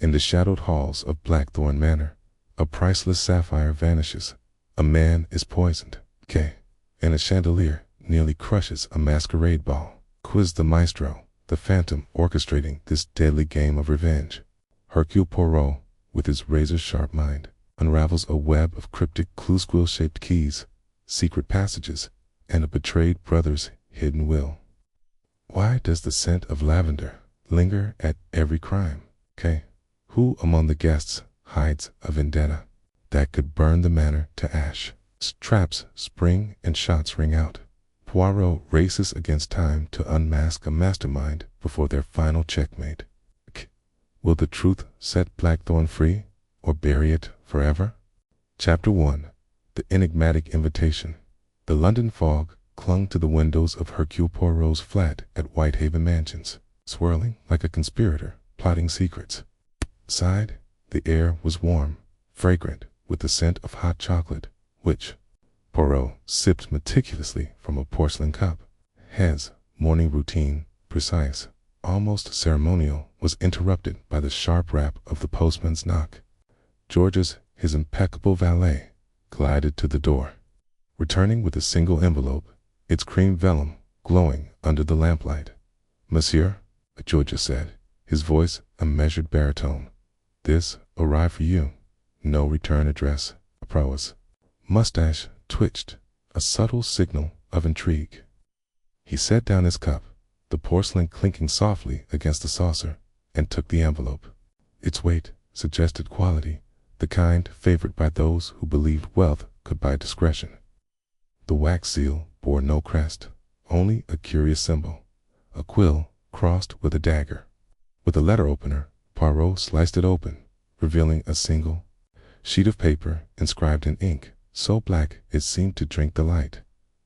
In the shadowed halls of Blackthorn Manor, a priceless sapphire vanishes. A man is poisoned, and a chandelier nearly crushes a masquerade ball. Quiz the maestro, the phantom orchestrating this deadly game of revenge. Hercule Poirot, with his razor-sharp mind, unravels a web of cryptic clue-squill-shaped keys, secret passages, and a betrayed brother's hidden will. Why does the scent of lavender linger at every crime? Who among the guests hides a vendetta that could burn the manor to ash? Traps spring and shots ring out. Poirot races against time to unmask a mastermind before their final checkmate. Will the truth set Blackthorn free, or bury it forever? Chapter 1. The Enigmatic Invitation. The London fog clung to the windows of Hercule Poirot's flat at Whitehaven Mansions, swirling like a conspirator plotting secrets. Outside, the air was warm, fragrant with the scent of hot chocolate, which Poirot sipped meticulously from a porcelain cup. His morning routine, precise, almost ceremonial, was interrupted by the sharp rap of the postman's knock. Georges, his impeccable valet, glided to the door, returning with a single envelope, its cream vellum glowing under the lamplight. "Monsieur," Georges said, his voice a measured baritone. "This arrived for you. No return address." Poirot's mustache twitched, a subtle signal of intrigue. He set down his cup, the porcelain clinking softly against the saucer, and took the envelope. Its weight suggested quality, the kind favored by those who believed wealth could buy discretion. The wax seal bore no crest, only a curious symbol, a quill crossed with a dagger. With a letter opener, Poirot sliced it open, revealing a single sheet of paper inscribed in ink so black it seemed to drink the light.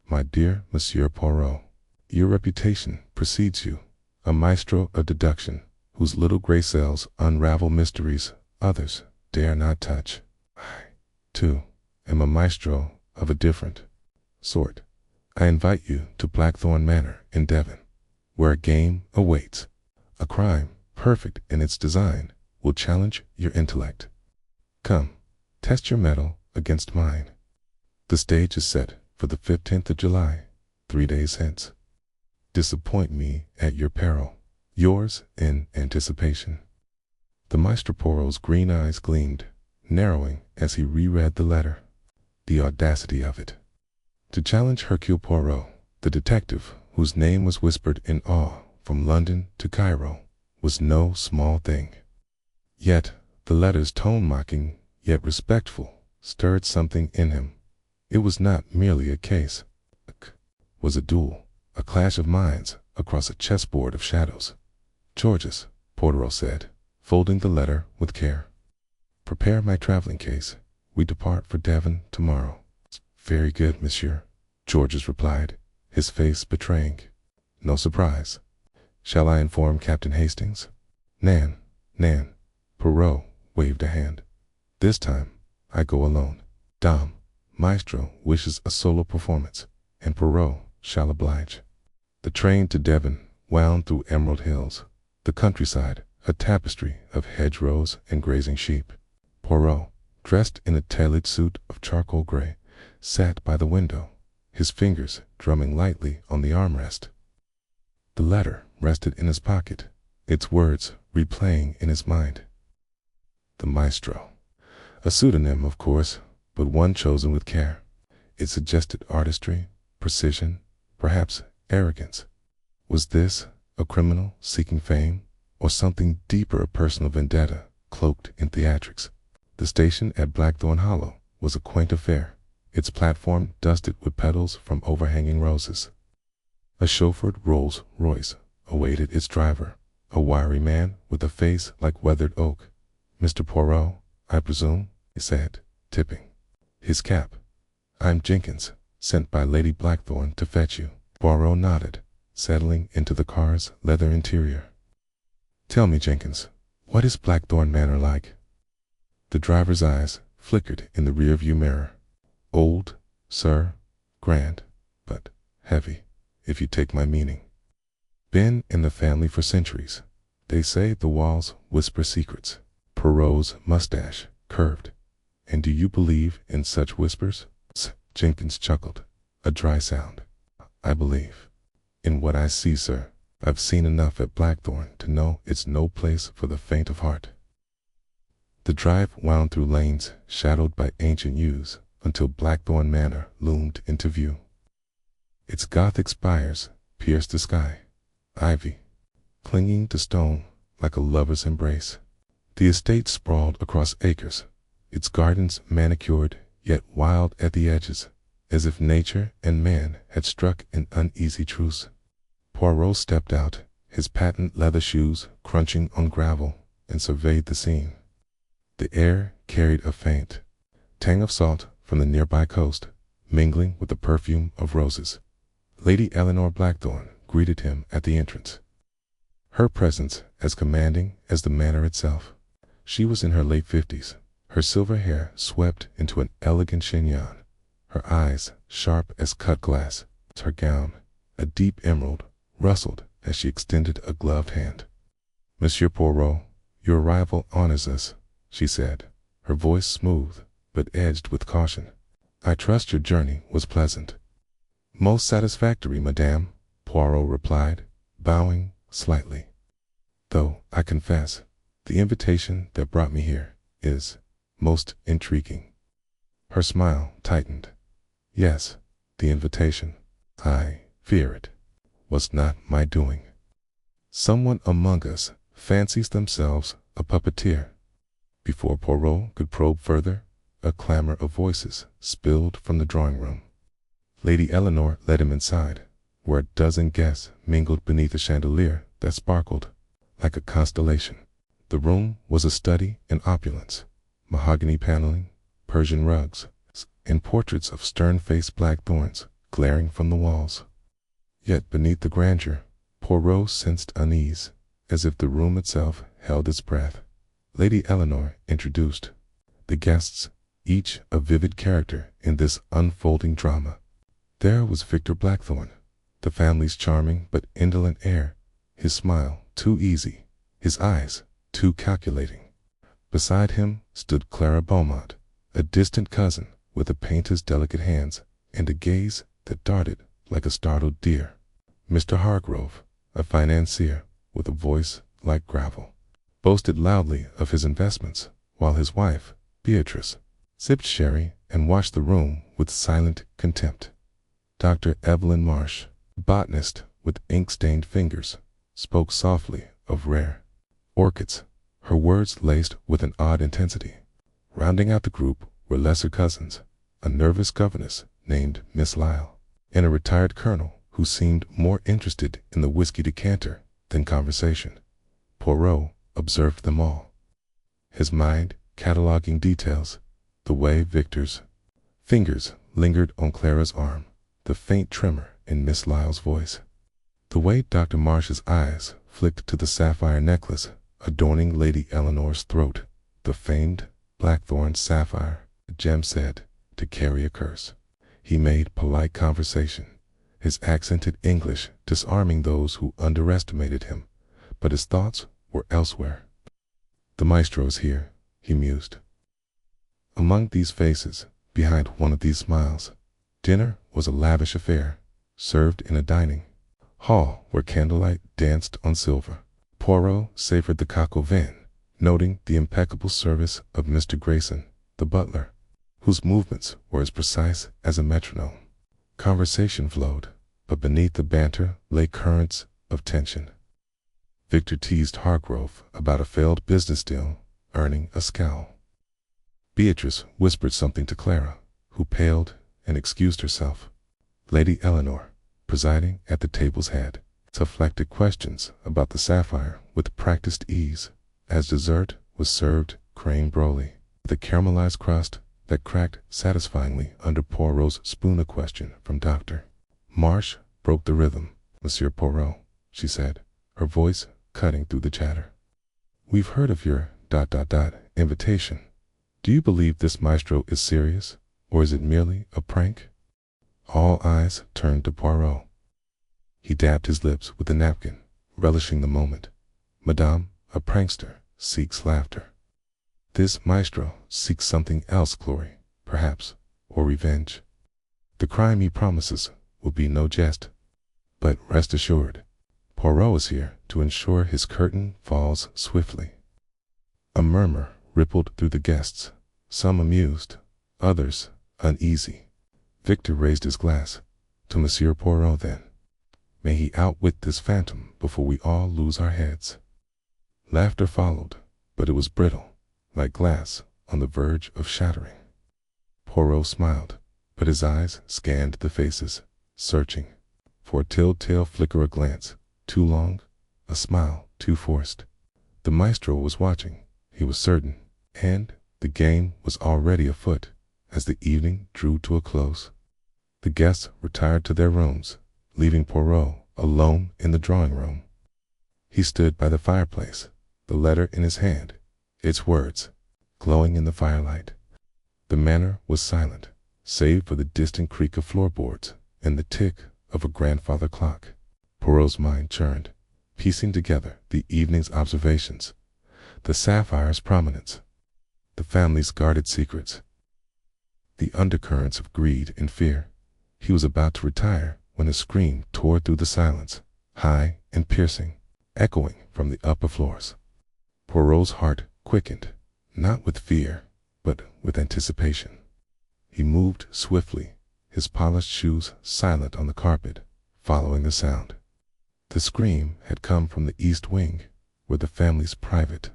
"My dear Monsieur Poirot, your reputation precedes you, a maestro of deduction, whose little gray cells unravel mysteries others dare not touch. I, too, am a maestro of a different sort. I invite you to Blackthorn Manor in Devon, where a game awaits. A crime, perfect in its design, will challenge your intellect. Come, test your mettle against mine. The stage is set for the 15th of July, 3 days hence. Disappoint me at your peril. Yours in anticipation." The Maestro Poirot's green eyes gleamed, narrowing as he reread the letter. The audacity of it. To challenge Hercule Poirot, the detective whose name was whispered in awe from London to Cairo, was no small thing. Yet the letter's tone, mocking yet respectful, stirred something in him. It was not merely a case. It was a duel, a clash of minds across a chessboard of shadows. "Georges," Poirot said, folding the letter with care, "prepare my traveling case. We depart for Devon tomorrow." "Very good, monsieur," Georges replied, his face betraying no surprise. "Shall I inform Captain Hastings?" Nan. Poirot waved a hand. "This time I go alone. Dame, Maestro wishes a solo performance, and Poirot shall oblige." The train to Devon wound through emerald hills, the countryside a tapestry of hedgerows and grazing sheep. Poirot, dressed in a tailored suit of charcoal gray, sat by the window, his fingers drumming lightly on the armrest. The letter rested in his pocket, its words replaying in his mind. The Maestro. A pseudonym, of course, but one chosen with care. It suggested artistry, precision, perhaps arrogance. Was this a criminal seeking fame, or something deeper, a personal vendetta cloaked in theatrics? The station at Blackthorn Hollow was a quaint affair, its platform dusted with petals from overhanging roses. A chauffeured Rolls-Royce awaited its driver, a wiry man with a face like weathered oak. "Mr. Poirot, I presume," he said, tipping his cap. "I'm Jenkins, sent by Lady Blackthorn to fetch you." Poirot nodded, settling into the car's leather interior. "Tell me, Jenkins, what is Blackthorn Manor like?" The driver's eyes flickered in the rearview mirror. "Old, sir, grand, but heavy, if you take my meaning. Been in the family for centuries. They say the walls whisper secrets. Poirot's mustache curved. "And do you believe in such whispers?" Jenkins chuckled, a dry sound. "I believe in what I see, sir. I've seen enough at Blackthorn to know it's no place for the faint of heart." The drive wound through lanes shadowed by ancient yews until Blackthorn Manor loomed into view. Its Gothic spires pierced the sky, ivy clinging to stone like a lover's embrace. The estate sprawled across acres, its gardens manicured yet wild at the edges, as if nature and man had struck an uneasy truce. Poirot stepped out, his patent leather shoes crunching on gravel, and surveyed the scene. The air carried a faint tang of salt from the nearby coast, mingling with the perfume of roses. Lady Eleanor Blackthorn greeted him at the entrance, her presence as commanding as the manor itself. She was in her late 50s, her silver hair swept into an elegant chignon, her eyes sharp as cut glass. Her gown, a deep emerald, rustled as she extended a gloved hand. "Monsieur Poirot, your arrival honors us," she said, her voice smooth but edged with caution. "I trust your journey was pleasant." "Most satisfactory, madame," Poirot replied, bowing slightly. "Though, I confess, the invitation that brought me here is most intriguing." Her smile tightened. "Yes, the invitation. I fear it was not my doing. Someone among us fancies themselves a puppeteer." Before Poirot could probe further, a clamor of voices spilled from the drawing room. Lady Eleanor led him inside, where a dozen guests mingled beneath a chandelier that sparkled like a constellation. The room was a study in opulence, mahogany paneling, Persian rugs, and portraits of stern-faced Blackthorns glaring from the walls. Yet beneath the grandeur, Poirot sensed unease, as if the room itself held its breath. Lady Eleanor introduced the guests, each a vivid character in this unfolding drama. There was Victor Blackthorn, the family's charming but indolent heir, his smile too easy, his eyes too calculating. Beside him stood Clara Beaumont, a distant cousin with a painter's delicate hands and a gaze that darted like a startled deer. Mr. Hargrove, a financier with a voice like gravel, boasted loudly of his investments, while his wife, Beatrice, sipped sherry and watched the room with silent contempt. Dr. Evelyn Marsh, botanist with ink-stained fingers, spoke softly of rare orchids, her words laced with an odd intensity. Rounding out the group were lesser cousins, a nervous governess named Miss Lyle, and a retired colonel who seemed more interested in the whiskey decanter than conversation. Poirot observed them all, his mind cataloging details, the way Victor's fingers lingered on Clara's arm, the faint tremor in Miss Lyle's voice, the way Dr. Marsh's eyes flicked to the sapphire necklace adorning Lady Eleanor's throat, the famed Blackthorn sapphire, Jem said, to carry a curse. He made polite conversation, his accented English disarming those who underestimated him, but his thoughts were elsewhere. "The maestro's here," he mused. Among these faces, behind one of these smiles, dinner was a lavish affair, served in a dining hall where candlelight danced on silver. Poirot savored the coq au vin, noting the impeccable service of Mr. Grayson, the butler, whose movements were as precise as a metronome. Conversation flowed, but beneath the banter lay currents of tension. Victor teased Hargrove about a failed business deal, earning a scowl. Beatrice whispered something to Clara, who paled and excused herself. Lady Eleanor, presiding at the table's head, deflected questions about the sapphire with practiced ease. As dessert was served creme brulee, the caramelized crust that cracked satisfyingly under Poirot's spoon. A question from Dr. Marsh broke the rhythm. "Monsieur Poirot," she said, her voice cutting through the chatter, "we've heard of your ... invitation. Do you believe this maestro is serious, or is it merely a prank?" All eyes turned to Poirot. He dabbed his lips with a napkin, relishing the moment. "Madame, a prankster seeks laughter." This maestro seeks something else, glory, perhaps, or revenge. The crime he promises will be no jest. But rest assured, Poirot is here to ensure his curtain falls swiftly. A murmur rippled through the guests, some amused, others uneasy. Victor raised his glass. To Monsieur Poirot, then. May he outwit this phantom before we all lose our heads. Laughter followed, but it was brittle, like glass on the verge of shattering. Poirot smiled, but his eyes scanned the faces, searching for a telltale flicker of glance, too long, a smile too forced. The maestro was watching, he was certain, and the game was already afoot as the evening drew to a close. The guests retired to their rooms, leaving Poirot alone in the drawing room. He stood by the fireplace, the letter in his hand, its words glowing in the firelight. The manor was silent, save for the distant creak of floorboards and the tick of a grandfather clock. Poirot's mind churned, piecing together the evening's observations, the sapphire's prominence, the family's guarded secrets, the undercurrents of greed and fear. He was about to retire when a scream tore through the silence, high and piercing, echoing from the upper floors. Poirot's heart quickened, not with fear, but with anticipation. He moved swiftly, his polished shoes silent on the carpet, following the sound. The scream had come from the east wing, where the family's private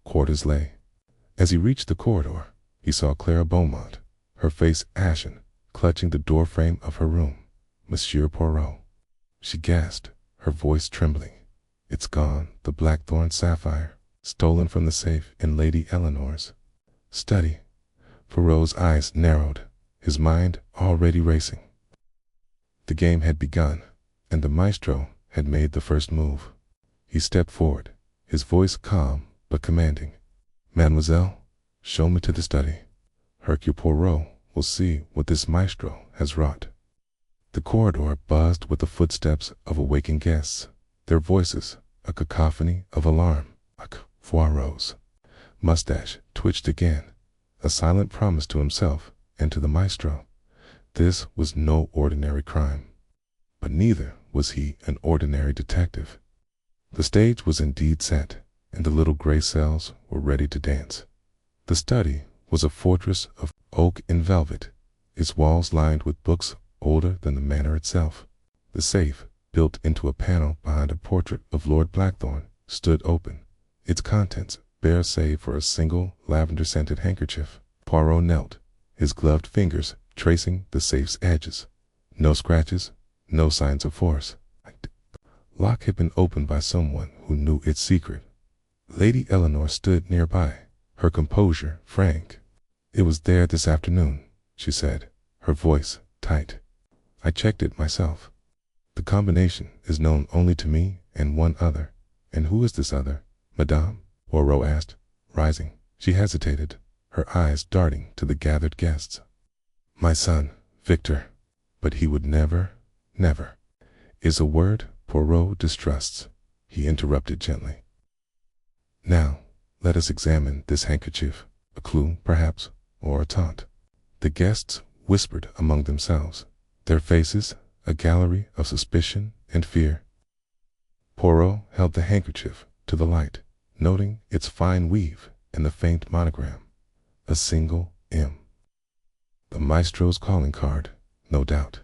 quarters lay. As he reached the corridor, he saw Clara Beaumont, her face ashen, clutching the doorframe of her room. Monsieur Poirot. She gasped, her voice trembling. It's gone, the blackthorn sapphire, stolen from the safe in Lady Eleanor's study. Poirot's eyes narrowed, his mind already racing. The game had begun, and the maestro had made the first move. He stepped forward, his voice calm but commanding. Mademoiselle, show me to the study. Hercule Poirot will see what this maestro has wrought. The corridor buzzed with the footsteps of awakened guests, their voices a cacophony of alarm. Poirot's mustache twitched again, a silent promise to himself and to the maestro. This was no ordinary crime, but neither was he an ordinary detective. The stage was indeed set, and the little gray cells were ready to dance. The study was a fortress of oak and velvet, its walls lined with books older than the manor itself. The safe, built into a panel behind a portrait of Lord Blackthorn, stood open, its contents bare save for a single lavender-scented handkerchief. Poirot knelt, his gloved fingers tracing the safe's edges. No scratches, no signs of force. Lock had been opened by someone who knew its secret. Lady Eleanor stood nearby, her composure frank. It was there this afternoon, she said, her voice tight. I checked it myself. The combination is known only to me and one other. And who is this other, Madame? Poirot asked, rising. She hesitated, her eyes darting to the gathered guests. My son, Victor. But he would never is a word Poirot distrusts, he interrupted gently. Now, let us examine this handkerchief, a clue, perhaps, or a taunt. The guests whispered among themselves, their faces a gallery of suspicion and fear. Poirot held the handkerchief to the light, noting its fine weave and the faint monogram, a single M. The maestro's calling card, no doubt.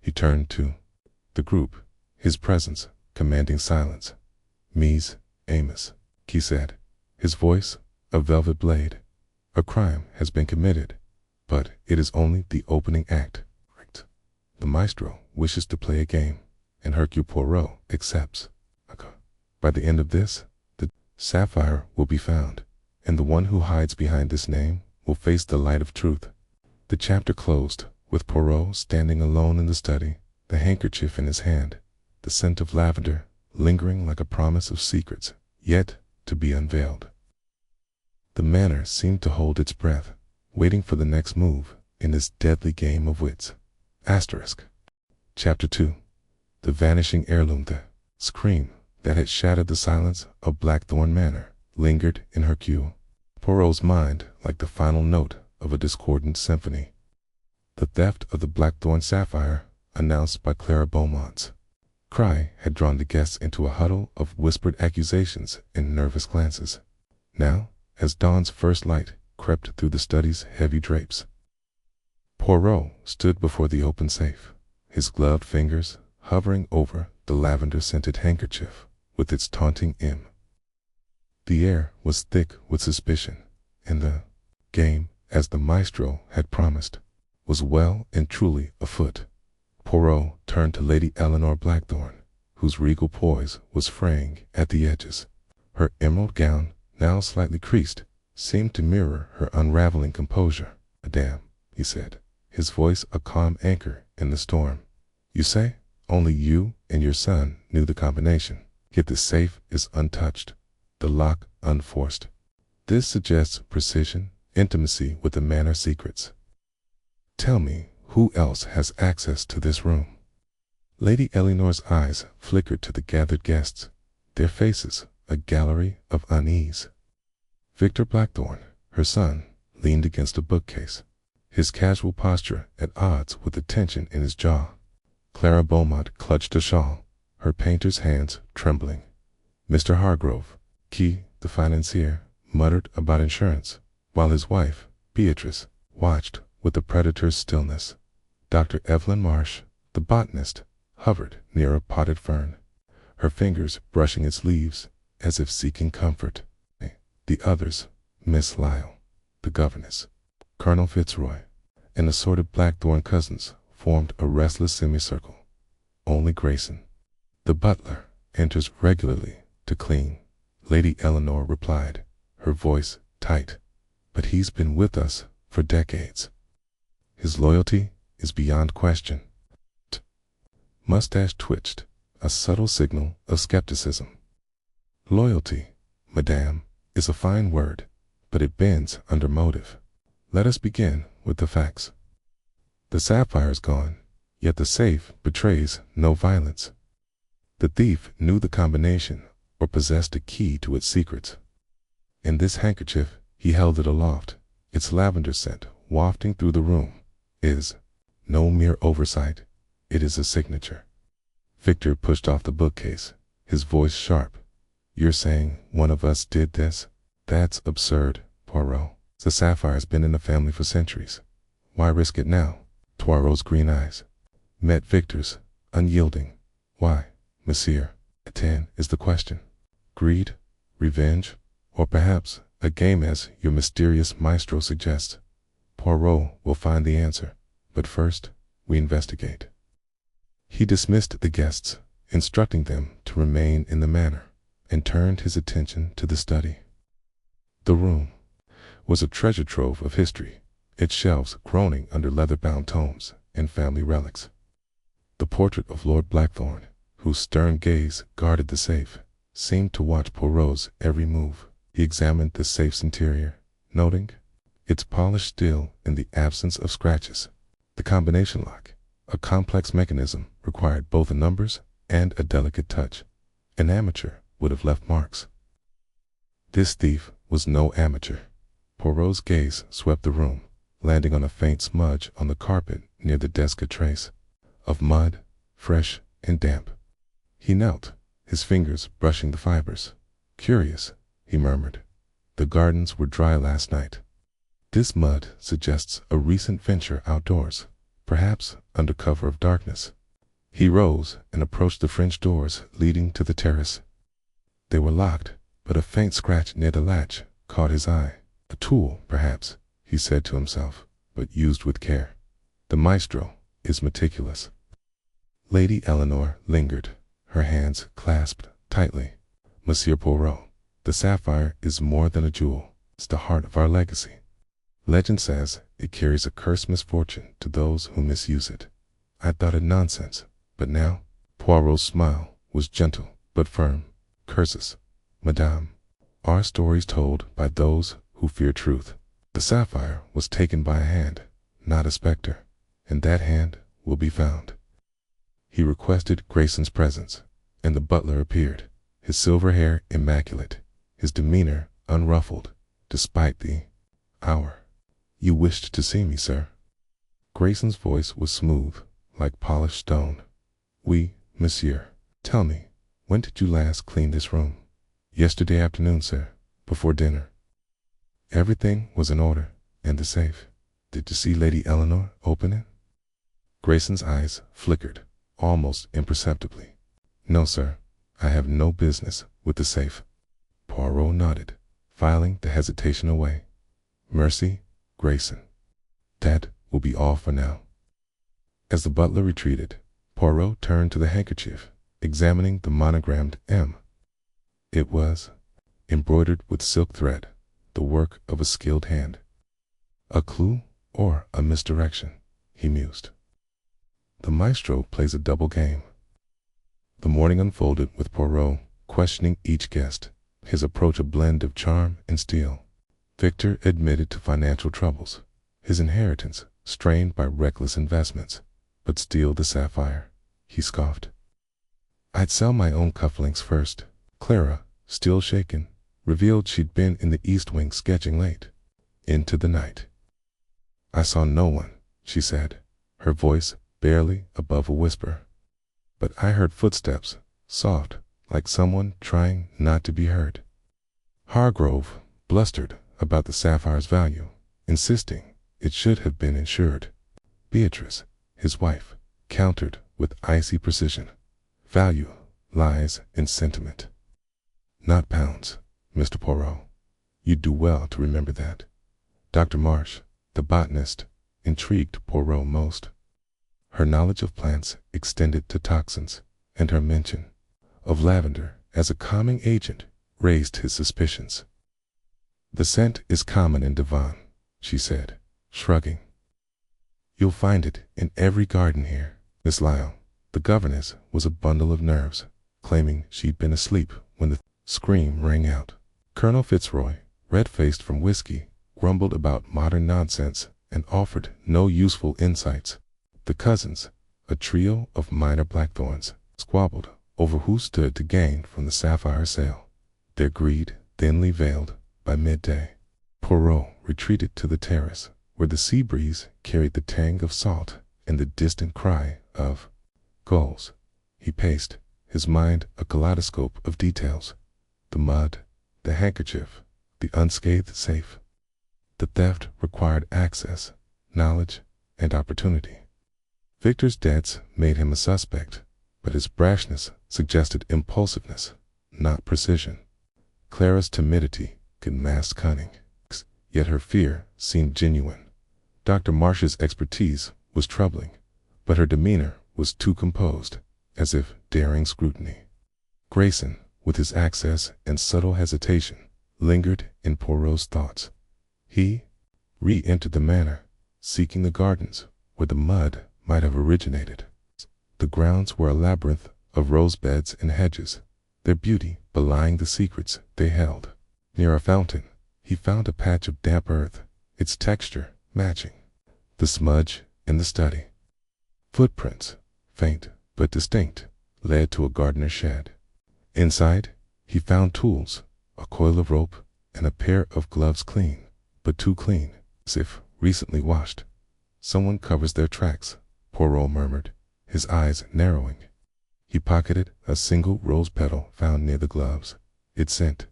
He turned to the group, his presence commanding silence. Mise, Amos, he said, his voice a velvet blade. A crime has been committed, but it is only the opening act. The maestro wishes to play a game, and Hercule Poirot accepts. By the end of this, the sapphire will be found, and the one who hides behind this name will face the light of truth. The chapter closed with Poirot standing alone in the study, the handkerchief in his hand, the scent of lavender lingering like a promise of secrets yet to be unveiled. The manor seemed to hold its breath, waiting for the next move in this deadly game of wits. Chapter 2. The vanishing heirloom. The scream that had shattered the silence of Blackthorn Manor lingered in Hercule Poirot's mind like the final note of a discordant symphony. The theft of the Blackthorn sapphire, announced by Clara Beaumont's cry, had drawn the guests into a huddle of whispered accusations and nervous glances. Now, as dawn's first light crept through the study's heavy drapes, Poirot stood before the open safe, his gloved fingers hovering over the lavender-scented handkerchief with its taunting M. The air was thick with suspicion, and the game, as the maestro had promised, was well and truly afoot. Poirot turned to Lady Eleanor Blackthorn, whose regal poise was fraying at the edges. Her emerald gown, now slightly creased, seemed to mirror her unraveling composure. "Madame," he said, his voice a calm anchor in the storm. "You say only you and your son knew the combination, yet the safe is untouched, the lock unforced. This suggests precision, intimacy with the manor secrets. Tell me, who else has access to this room?" Lady Eleanor's eyes flickered to the gathered guests, their faces a gallery of unease. Victor Blackthorn, her son, leaned against a bookcase, his casual posture at odds with the tension in his jaw. Clara Beaumont clutched a shawl, her painter's hands trembling. Mr. Hargrove, Key, the financier, muttered about insurance, while his wife, Beatrice, watched with the predator's stillness. Dr. Evelyn Marsh, the botanist, hovered near a potted fern, her fingers brushing its leaves as if seeking comfort. The others, Miss Lyle, the governess, Colonel Fitzroy, and assorted Blackthorn cousins, formed a restless semicircle. Only Grayson, the butler, enters regularly to clean, Lady Eleanor replied, her voice tight. "But he's been with us for decades. His loyalty is beyond question." Mustache twitched, a subtle signal of skepticism. "Loyalty, madame, is a fine word, but it bends under motive. Let us begin with the facts. The sapphire's gone, yet the safe betrays no violence. The thief knew the combination or possessed a key to its secrets. In this handkerchief, he held it aloft, its lavender scent wafting through the room, is no mere oversight, it is a signature." Victor pushed off the bookcase, his voice sharp. "You're saying one of us did this? That's absurd, Poirot. The sapphire's been in the family for centuries. Why risk it now?" Poirot's green eyes met Victor's, unyielding. "Why, monsieur? Ten is the question. Greed, revenge, or perhaps a game as your mysterious maestro suggests. Poirot will find the answer, but first we investigate." He dismissed the guests, instructing them to remain in the manor, and turned his attention to the study. The room was a treasure trove of history, its shelves groaning under leather-bound tomes and family relics. The portrait of Lord Blackthorn, whose stern gaze guarded the safe, seemed to watch Poirot's every move. He examined the safe's interior, noting its polished steel in the absence of scratches. The combination lock, a complex mechanism, required both numbers and a delicate touch. An amateur would have left marks. This thief was no amateur. Poirot's gaze swept the room, landing on a faint smudge on the carpet near the desk, a trace of mud, fresh and damp. He knelt, his fingers brushing the fibers. "Curious," he murmured. "The gardens were dry last night. This mud suggests a recent venture outdoors, perhaps under cover of darkness." He rose and approached the French doors leading to the terrace. They were locked, but a faint scratch near the latch caught his eye. "A tool, perhaps," he said to himself, "but used with care. The maestro is meticulous." Lady Eleanor lingered, her hands clasped tightly. "Monsieur Poirot, the sapphire is more than a jewel. It's the heart of our legacy. Legend says it carries a cursed misfortune to those who misuse it. I thought it nonsense, but now—" Poirot's smile was gentle but firm. "Curses, madame, are stories told by those who fear truth. The sapphire was taken by a hand, not a spectre, and that hand will be found." He requested Grayson's presence, and the butler appeared, his silver hair immaculate, his demeanor unruffled, despite the hour. "You wished to see me, sir?" Grayson's voice was smooth, like polished stone. "Oui, monsieur. Tell me, when did you last clean this room?" "Yesterday afternoon, sir, before dinner." "Everything was in order, and the safe. Did you see Lady Eleanor open it?" Grayson's eyes flickered, almost imperceptibly. "No, sir. I have no business with the safe." Poirot nodded, filing the hesitation away. "Mercy, Grayson. That will be all for now." As the butler retreated, Poirot turned to the handkerchief, examining the monogrammed M. It was embroidered with silk thread, the work of a skilled hand. "A clue or a misdirection," he mused. The maestro plays a double game. The morning unfolded with Poirot questioning each guest, his approach a blend of charm and steel. Victor admitted to financial troubles, his inheritance strained by reckless investments, but steal the sapphire, he scoffed. "I'd sell my own cufflinks first." Clara, still shaken, revealed she'd been in the East Wing sketching late into the night. "I saw no one," she said, her voice barely above a whisper. "But I heard footsteps, soft, like someone trying not to be heard." Hargrove blustered about the sapphire's value, insisting it should have been insured. Beatrice, his wife, countered with icy precision. "Value lies in sentiment, not pounds, Mr. Poirot. You'd do well to remember that." Dr. Marsh, the botanist, intrigued Poirot most. Her knowledge of plants extended to toxins, and her mention of lavender as a calming agent raised his suspicions. "The scent is common in Devon," she said, shrugging. "You'll find it in every garden here." Miss Lyle, the governess, was a bundle of nerves, claiming she'd been asleep when the scream rang out. Colonel Fitzroy, red-faced from whiskey, grumbled about modern nonsense and offered no useful insights. The cousins, a trio of minor blackthorns, squabbled over who stood to gain from the sapphire sale, their greed thinly veiled by midday. Poirot retreated to the terrace, where the sea breeze carried the tang of salt and the distant cry of gulls. He paced, his mind a kaleidoscope of details: the mud, the handkerchief, the unscathed safe. The theft required access, knowledge, and opportunity. Victor's debts made him a suspect, but his brashness suggested impulsiveness, not precision. Clara's timidity could mask cunning, yet her fear seemed genuine. Dr. Marsh's expertise was troubling, but her demeanor was too composed, as if daring scrutiny. Grayson, with his access and subtle hesitation, lingered in Poirot's thoughts. He re-entered the manor, seeking the gardens where the mud might have originated. The grounds were a labyrinth of rose beds and hedges, their beauty belying the secrets they held. Near a fountain, he found a patch of damp earth, its texture matching the smudge in the study. Footprints, faint but distinct, led to a gardener's shed. Inside, he found tools, a coil of rope, and a pair of gloves clean, but too clean, as if recently washed. "Someone covers their tracks," Poirot murmured, his eyes narrowing. He pocketed a single rose petal found near the gloves, its scent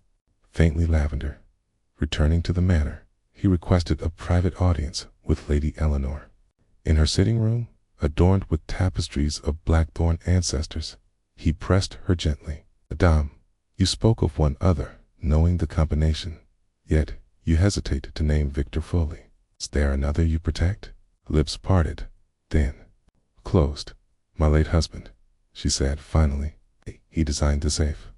faintly lavender. Returning to the manor, he requested a private audience with Lady Eleanor. In her sitting room, adorned with tapestries of blackthorn ancestors, he pressed her gently. "Madame, you spoke of one other, knowing the combination, yet you hesitate to name Victor fully. Is there another you protect?" Lips parted, then closed. "My late husband," she said finally. "He designed the safe.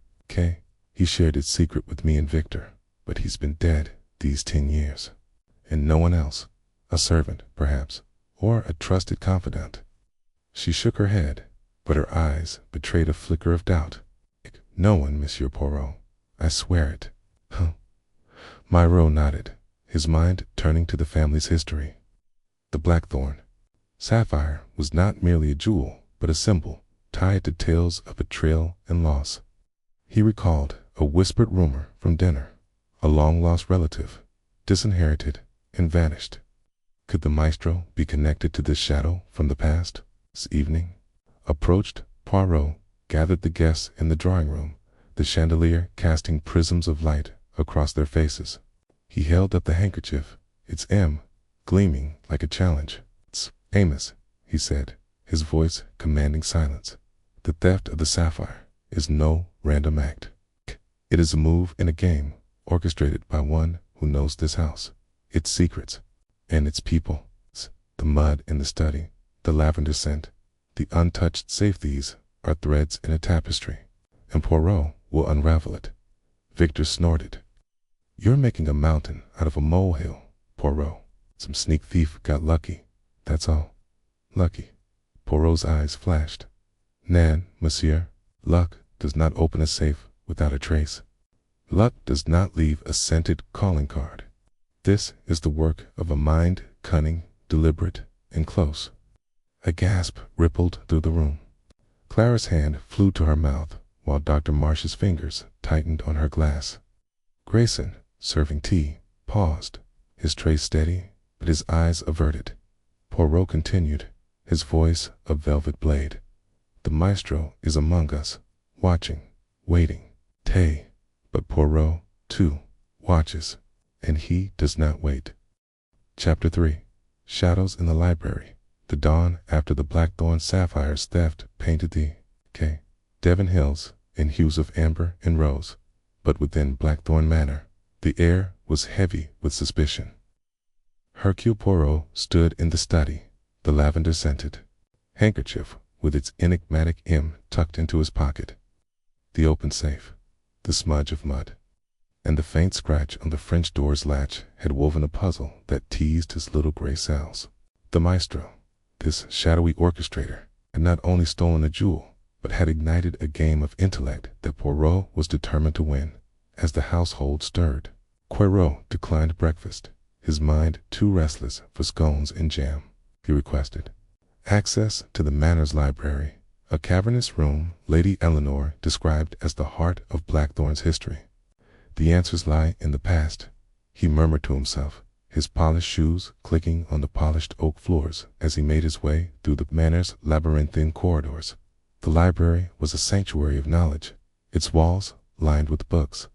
He shared its secret with me and Victor, but he's been dead these 10 years. And no one else, a servant, perhaps, or a trusted confidant." She shook her head, but her eyes betrayed a flicker of doubt. "No one, Monsieur Poirot. I swear it." "Huh." Poirot nodded, his mind turning to the family's history. The blackthorn sapphire was not merely a jewel, but a symbol tied to tales of betrayal and loss. He recalled a whispered rumor from dinner. A long-lost relative, disinherited, and vanished. Could the maestro be connected to this shadow from the past? This evening, approached, Poirot gathered the guests in the drawing room, the chandelier casting prisms of light across their faces. He held up the handkerchief, its M gleaming like a challenge. "It's Amos," he said, his voice commanding silence. "The theft of the sapphire is no random act. It is a move in a game orchestrated by one who knows this house, its secrets, and its people. The mud in the study, the lavender scent, the untouched safeties are threads in a tapestry, and Poirot will unravel it." Victor snorted. "You're making a mountain out of a molehill, Poirot. Some sneak thief got lucky, that's all." "Lucky?" Poirot's eyes flashed. "Nan, monsieur, luck does not open a safe without a trace. Luck does not leave a scented calling card. This is the work of a mind cunning, deliberate, and close." A gasp rippled through the room. Clara's hand flew to her mouth while Dr. Marsh's fingers tightened on her glass. Grayson, serving tea, paused, his tray steady, but his eyes averted. Poirot continued, his voice a velvet blade. "The maestro is among us, watching, waiting. But Poirot, too, watches, and he does not wait." Chapter 3. Shadows in the Library. The dawn after the Blackthorn Sapphire's theft painted the Devon Hills in hues of amber and rose, but within Blackthorn Manor the air was heavy with suspicion. Hercule Poirot stood in the study, the lavender-scented handkerchief with its enigmatic M tucked into his pocket, the open safe, the smudge of mud, and the faint scratch on the French door's latch had woven a puzzle that teased his little gray cells. The maestro, this shadowy orchestrator, had not only stolen a jewel, but had ignited a game of intellect that Poirot was determined to win. As the household stirred, Poirot declined breakfast, his mind too restless for scones and jam. He requested access to the manor's library, a cavernous room Lady Eleanor described as the heart of Blackthorn's history. "The answers lie in the past," he murmured to himself, his polished shoes clicking on the polished oak floors as he made his way through the manor's labyrinthine corridors. The library was a sanctuary of knowledge, its walls lined with books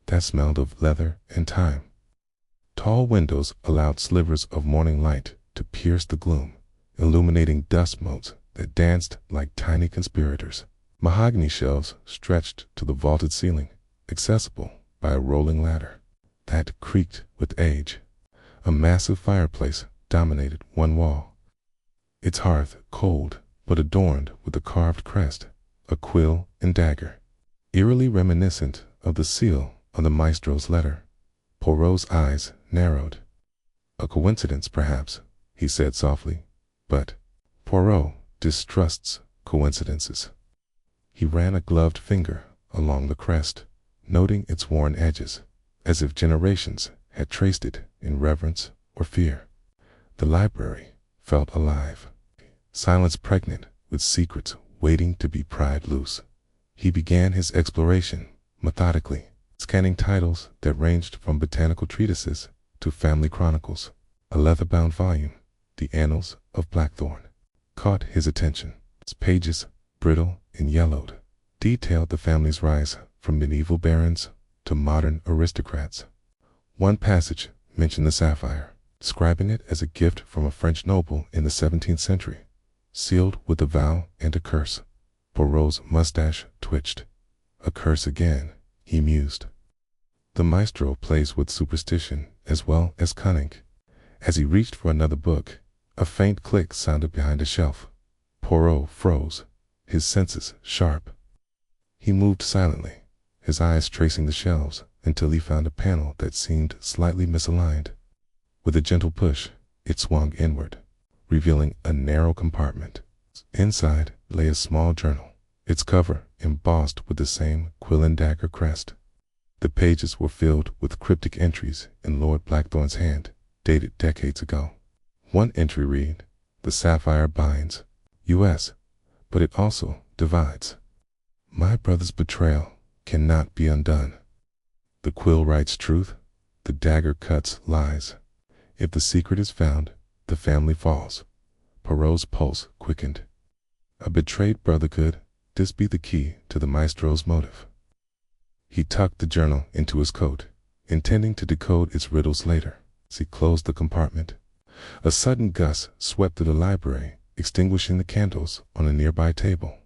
that smelled of leather and time. Tall windows allowed slivers of morning light to pierce the gloom, illuminating dust motes that danced like tiny conspirators. Mahogany shelves stretched to the vaulted ceiling, accessible by a rolling ladder that creaked with age. A massive fireplace dominated one wall, its hearth cold but adorned with a carved crest, a quill and dagger, eerily reminiscent of the seal on the maestro's letter. Poirot's eyes narrowed. "A coincidence, perhaps," he said softly, but Poirot distrusts coincidences. He ran a gloved finger along the crest, noting its worn edges, as if generations had traced it in reverence or fear. The library felt alive, silence pregnant with secrets waiting to be pried loose. He began his exploration methodically, scanning titles that ranged from botanical treatises to family chronicles. A leather-bound volume, The Annals of Blackthorn, caught his attention. Its pages, brittle and yellowed, detailed the family's rise from medieval barons to modern aristocrats. One passage mentioned the sapphire, describing it as a gift from a French noble in the 17th century, sealed with a vow and a curse. Poirot's mustache twitched. "A curse again," he mused. The maestro plays with superstition as well as cunning. As he reached for another book, a faint click sounded behind a shelf. Poirot froze, his senses sharp. He moved silently, his eyes tracing the shelves until he found a panel that seemed slightly misaligned. With a gentle push, it swung inward, revealing a narrow compartment. Inside lay a small journal, its cover embossed with the same quill and dagger crest. The pages were filled with cryptic entries in Lord Blackthorn's hand, dated decades ago. One entry read, "The sapphire binds, U.S., but it also divides. My brother's betrayal cannot be undone. The quill writes truth, The dagger cuts lies. If the secret is found, the family falls. Poirot's pulse quickened. A betrayed brother, could this be the key to the maestro's motive? He tucked the journal into his coat, intending to decode its riddles later. As he closed the compartment, a sudden gust swept through the library, extinguishing the candles on a nearby table.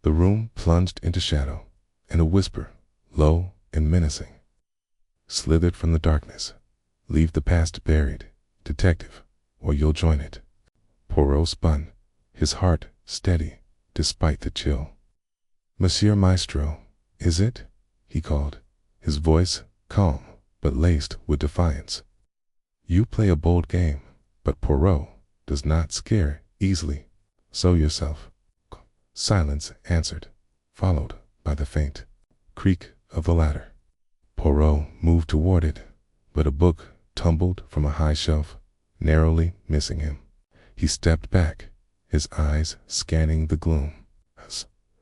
The room plunged into shadow, and a whisper, low and menacing, slithered from the darkness. "Leave the past buried, detective, or you'll join it." Poirot spun, his heart steady despite the chill. "Monsieur Maestro, is it?" he called, his voice calm but laced with defiance. "You play a bold game, but Poirot does not scare easily. Show yourself." Silence answered, followed by the faint creak of the ladder. Poirot moved toward it, but a book tumbled from a high shelf, narrowly missing him. He stepped back, his eyes scanning the gloom. A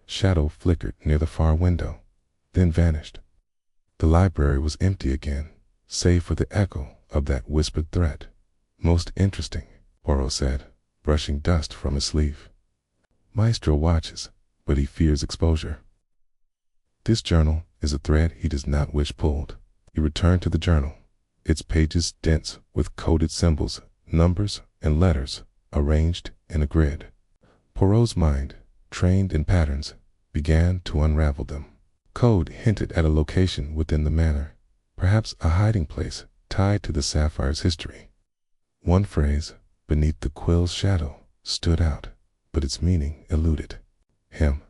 shadow flickered near the far window, then vanished. The library was empty again, save for the echo of that whispered threat. "Most interesting," Poirot said, brushing dust from his sleeve. "Maestro watches, but he fears exposure." This journal is a thread he does not wish pulled. He returned to the journal, its pages dense with coded symbols, numbers, and letters arranged in a grid. Poirot's mind, trained in patterns, began to unravel them. Code hinted at a location within the manor, perhaps a hiding place tied to the sapphire's history. One phrase, "beneath the quill's shadow," stood out, but its meaning eluded him.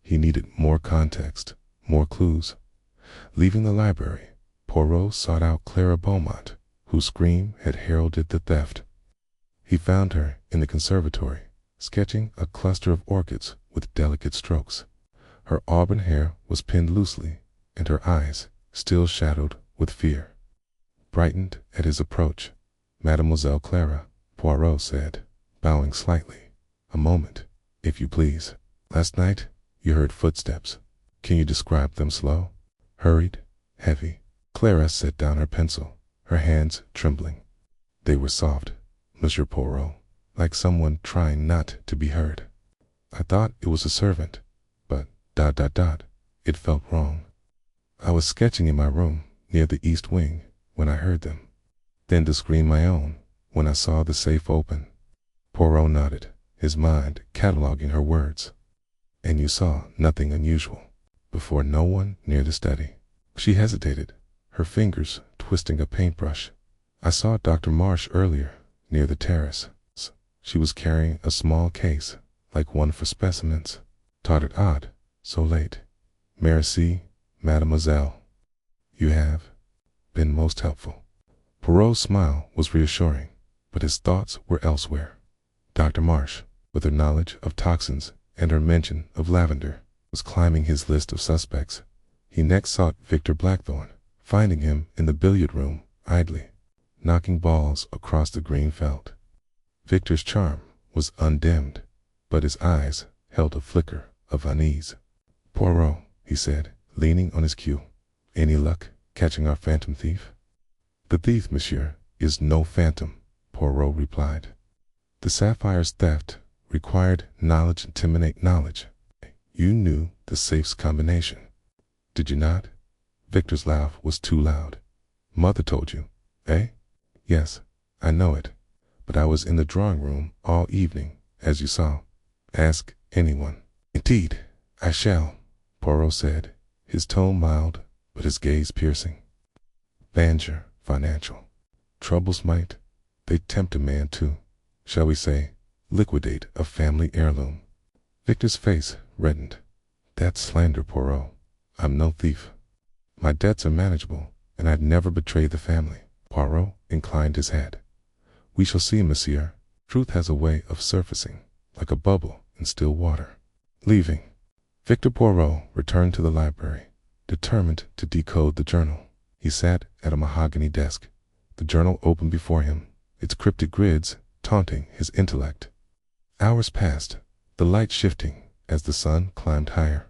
He needed more context, more clues. Leaving the library, Poirot sought out Clara Beaumont, whose scream had heralded the theft. He found her in the conservatory, sketching a cluster of orchids with delicate strokes. Her auburn hair was pinned loosely, and her eyes, still shadowed with fear, brightened at his approach. "Mademoiselle Clara," Poirot said, bowing slightly. "A moment, if you please. Last night you heard footsteps. Can you describe them? Slow, hurried, heavy?" Clara set down her pencil, her hands trembling. "They were soft, Monsieur Poirot, like someone trying not to be heard. I thought it was a servant, but ... it felt wrong. I was sketching in my room near the east wing when I heard them. Then to screen my own when I saw the safe open." Poirot nodded, his mind cataloging her words. "And you saw nothing unusual before? No one near the study?" She hesitated, her fingers twisting a paintbrush. "I saw Dr. Marsh earlier, near the terrace. She was carrying a small case, like one for specimens. Thought it odd, so late. Merci, mademoiselle. You have been most helpful." Poirot's smile was reassuring, but his thoughts were elsewhere. Dr. Marsh, with her knowledge of toxins and her mention of lavender, was climbing his list of suspects. He next sought Victor Blackthorne, finding him in the billiard room, idly knocking balls across the green felt. Victor's charm was undimmed, but his eyes held a flicker of unease. "Poirot," he said, leaning on his cue, "any luck catching our phantom thief?" "The thief, monsieur, is no phantom," Poirot replied. "The sapphire's theft required knowledge intimidate knowledge. You knew the safe's combination, did you not?" Victor's laugh was too loud. "Mother told you, eh?" "Yes, I know it, but I was in the drawing room all evening, as you saw. Ask anyone." "Indeed, I shall," Poirot said, his tone mild but his gaze piercing. "Danger, financial. Troubles might, they tempt a man to, shall we say, liquidate a family heirloom." Victor's face reddened. "That's slander, Poirot. I'm no thief. My debts are manageable, and I'd never betray the family." Poirot inclined his head. "We shall see, monsieur. Truth has a way of surfacing, like a bubble in still water." Leaving, Victor Poirot returned to the library, determined to decode the journal. He sat at a mahogany desk, the journal open before him, its cryptic grids taunting his intellect. Hours passed, the light shifting as the sun climbed higher.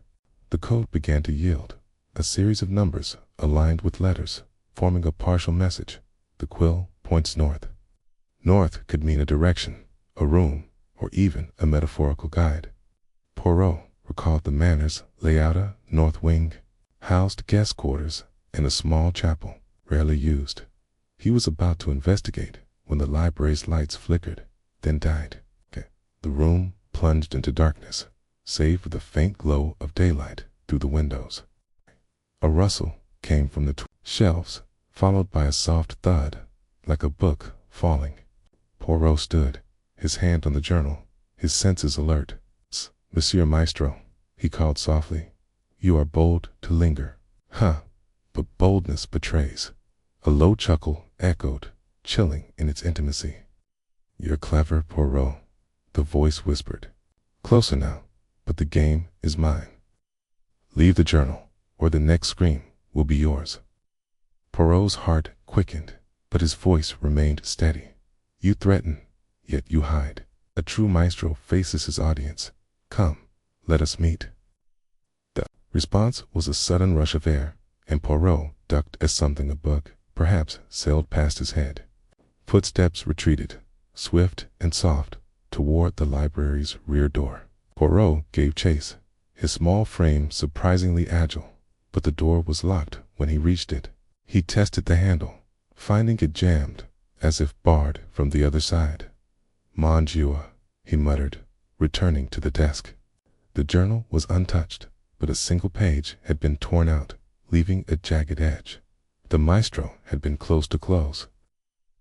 The code began to yield, a series of numbers aligned with letters, forming a partial message. The quill points north. North could mean a direction, a room, or even a metaphorical guide. Poirot recalled the manor's layout. North wing housed guest quarters and a small chapel, rarely used. He was about to investigate when the library's lights flickered, then died. The room plunged into darkness, save for the faint glow of daylight through the windows. A rustle came from the shelves, followed by a soft thud, like a book falling. Poirot stood, his hand on the journal, his senses alert. "Monsieur Maestro," he called softly, "you are bold to linger." But boldness betrays. A low chuckle echoed, chilling in its intimacy. "You're clever, Poirot," the voice whispered. "Closer now, but the game is mine. Leave the journal, or the next scream will be yours." Poirot's heart quickened, but his voice remained steady. "You threaten, yet you hide. A true maestro faces his audience. Come, let us meet." The response was a sudden rush of air, and Poirot ducked as something a book, perhaps, sailed past his head. Footsteps retreated, swift and soft, toward the library's rear door. Poirot gave chase, his small frame surprisingly agile, but the door was locked when he reached it. He tested the handle, finding it jammed, as if barred from the other side. "Mon Dieu," he muttered, returning to the desk. The journal was untouched, but a single page had been torn out, leaving a jagged edge. The maestro had been close to close.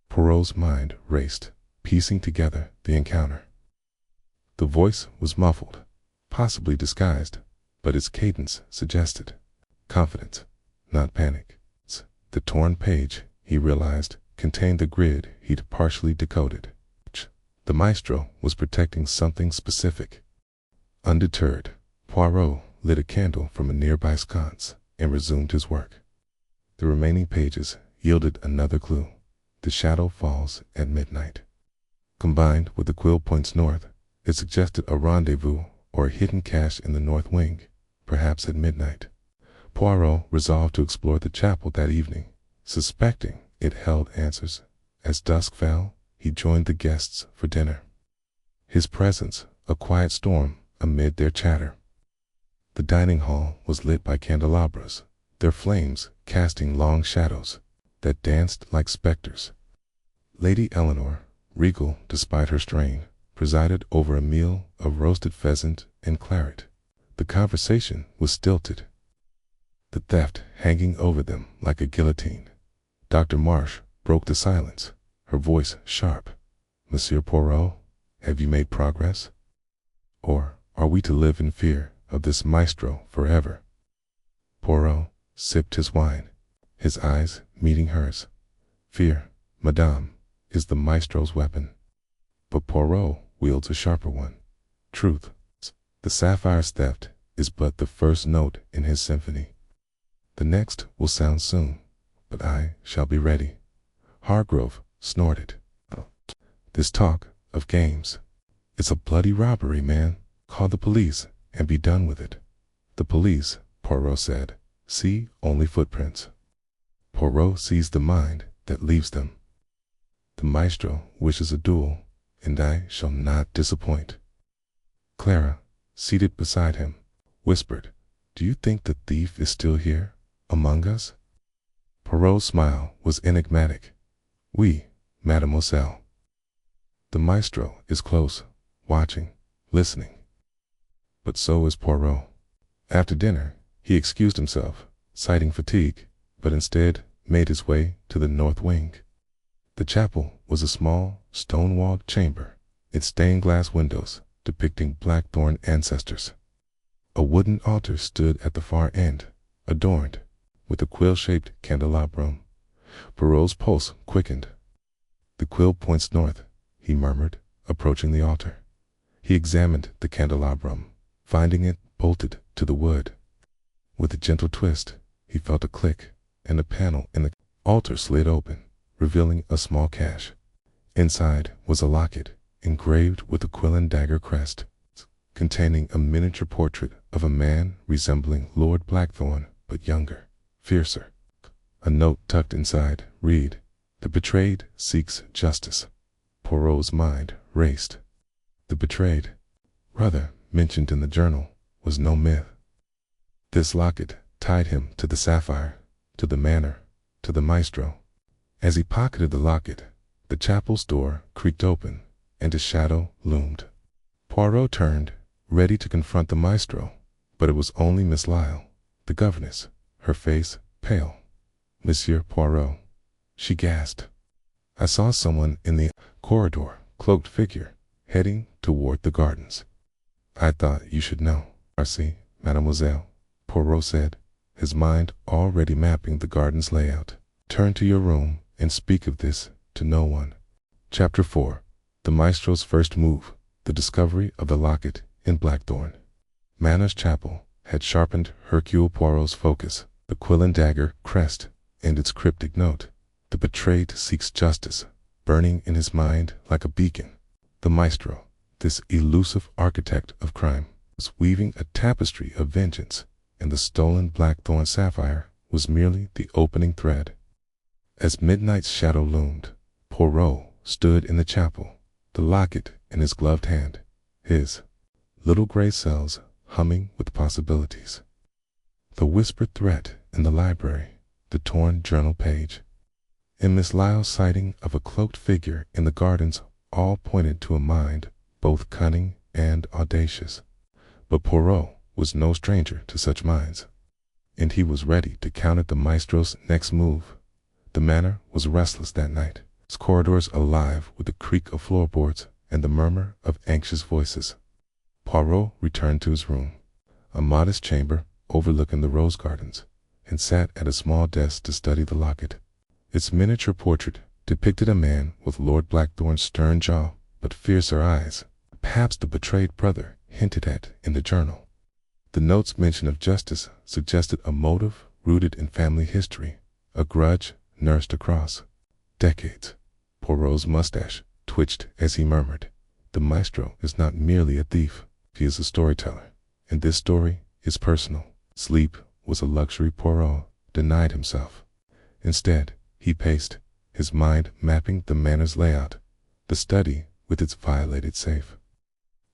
Poirot's mind raced, piecing together the encounter. The voice was muffled, possibly disguised, but its cadence suggested confidence, not panic. The torn page, he realized, contained the grid he'd partially decoded. The maestro was protecting something specific. Undeterred, Poirot lit a candle from a nearby sconce and resumed his work. The remaining pages yielded another clue. The shadow falls at midnight. Combined with the quill points north, it suggested a rendezvous or a hidden cache in the north wing, perhaps at midnight. Poirot resolved to explore the chapel that evening, suspecting it held answers. As dusk fell, he joined the guests for dinner. His presence, a quiet storm amid their chatter. The dining hall was lit by candelabras, their flames casting long shadows that danced like specters. Lady Eleanor, regal despite her strain, presided over a meal of roasted pheasant and claret. The conversation was stilted, the theft hanging over them like a guillotine. Dr. Marsh broke the silence, her voice sharp. "Monsieur Poirot, have you made progress? Or are we to live in fear of this maestro forever?" Poirot sipped his wine, his eyes meeting hers. "Fear, madame, is the maestro's weapon. But Poirot wields a sharper one. Truth. The sapphire's theft is but the first note in his symphony. The next will sound soon, but I shall be ready." Hargrove snorted. "This talk of games. It's a bloody robbery, man. Call the police and be done with it." "The police," Poirot said, "see only footprints. Poirot sees the mind that leaves them. The maestro wishes a duel, and I shall not disappoint." Clara, seated beside him, whispered, "Do you think the thief is still here, among us?" Poirot's smile was enigmatic. "Oui, mademoiselle. The maestro is close, watching, listening." But so is Poirot. After dinner, he excused himself, citing fatigue, but instead made his way to the north wing. The chapel was a small, stone-walled chamber, its stained-glass windows depicting blackthorn ancestors. A wooden altar stood at the far end, adorned with a quill-shaped candelabrum. Poirot's pulse quickened. "The quill points north," he murmured, approaching the altar. He examined the candelabrum, finding it bolted to the wood. With a gentle twist, he felt a click, and a panel in the altar slid open, revealing a small cache. Inside was a locket, engraved with a quill and dagger crest, containing a miniature portrait of a man resembling Lord Blackthorn, but younger, fiercer. A note tucked inside read, "The betrayed seeks justice." Poirot's mind raced. The betrayed, brother mentioned in the journal, was no myth. This locket tied him to the sapphire, to the manor, to the maestro. As he pocketed the locket, the chapel's door creaked open, and a shadow loomed. Poirot turned, ready to confront the maestro, but it was only Miss Lyle, the governess, her face pale. "Monsieur Poirot," she gasped. "I saw someone in the corridor, cloaked figure, heading toward the gardens." "I thought you should know." "Merci, mademoiselle," Poirot said, his mind already mapping the garden's layout. "Turn to your room and speak of this to no one." Chapter 4. The Maestro's First Move, the Discovery of the Locket in Blackthorn. Manor's Chapel had sharpened Hercule Poirot's focus. The quill and dagger crest and its cryptic note, "The betrayed seeks justice," burning in his mind like a beacon. The maestro, this elusive architect of crime, was weaving a tapestry of vengeance, and the stolen blackthorn sapphire was merely the opening thread. As midnight's shadow loomed, Poirot stood in the chapel, the locket in his gloved hand, his little gray cells humming with possibilities. The whispered threat in the library, the torn journal page, and Miss Lyle's sighting of a cloaked figure in the gardens all pointed to a mind both cunning and audacious. But Poirot was no stranger to such minds, and he was ready to counter the maestro's next move. The manor was restless that night, its corridors alive with the creak of floorboards and the murmur of anxious voices. Poirot returned to his room, a modest chamber overlooking the rose gardens, and sat at a small desk to study the locket. Its miniature portrait depicted a man with Lord Blackthorn's stern jaw but fiercer eyes, perhaps the betrayed brother hinted at in the journal. The note's mention of justice suggested a motive rooted in family history, a grudge nursed across decades. Poirot's mustache twitched as he murmured, "The maestro is not merely a thief, he is a storyteller, and this story is personal." Sleep was a luxury Poirot denied himself. Instead, he paced, his mind mapping the manor's layout, the study with its violated safe,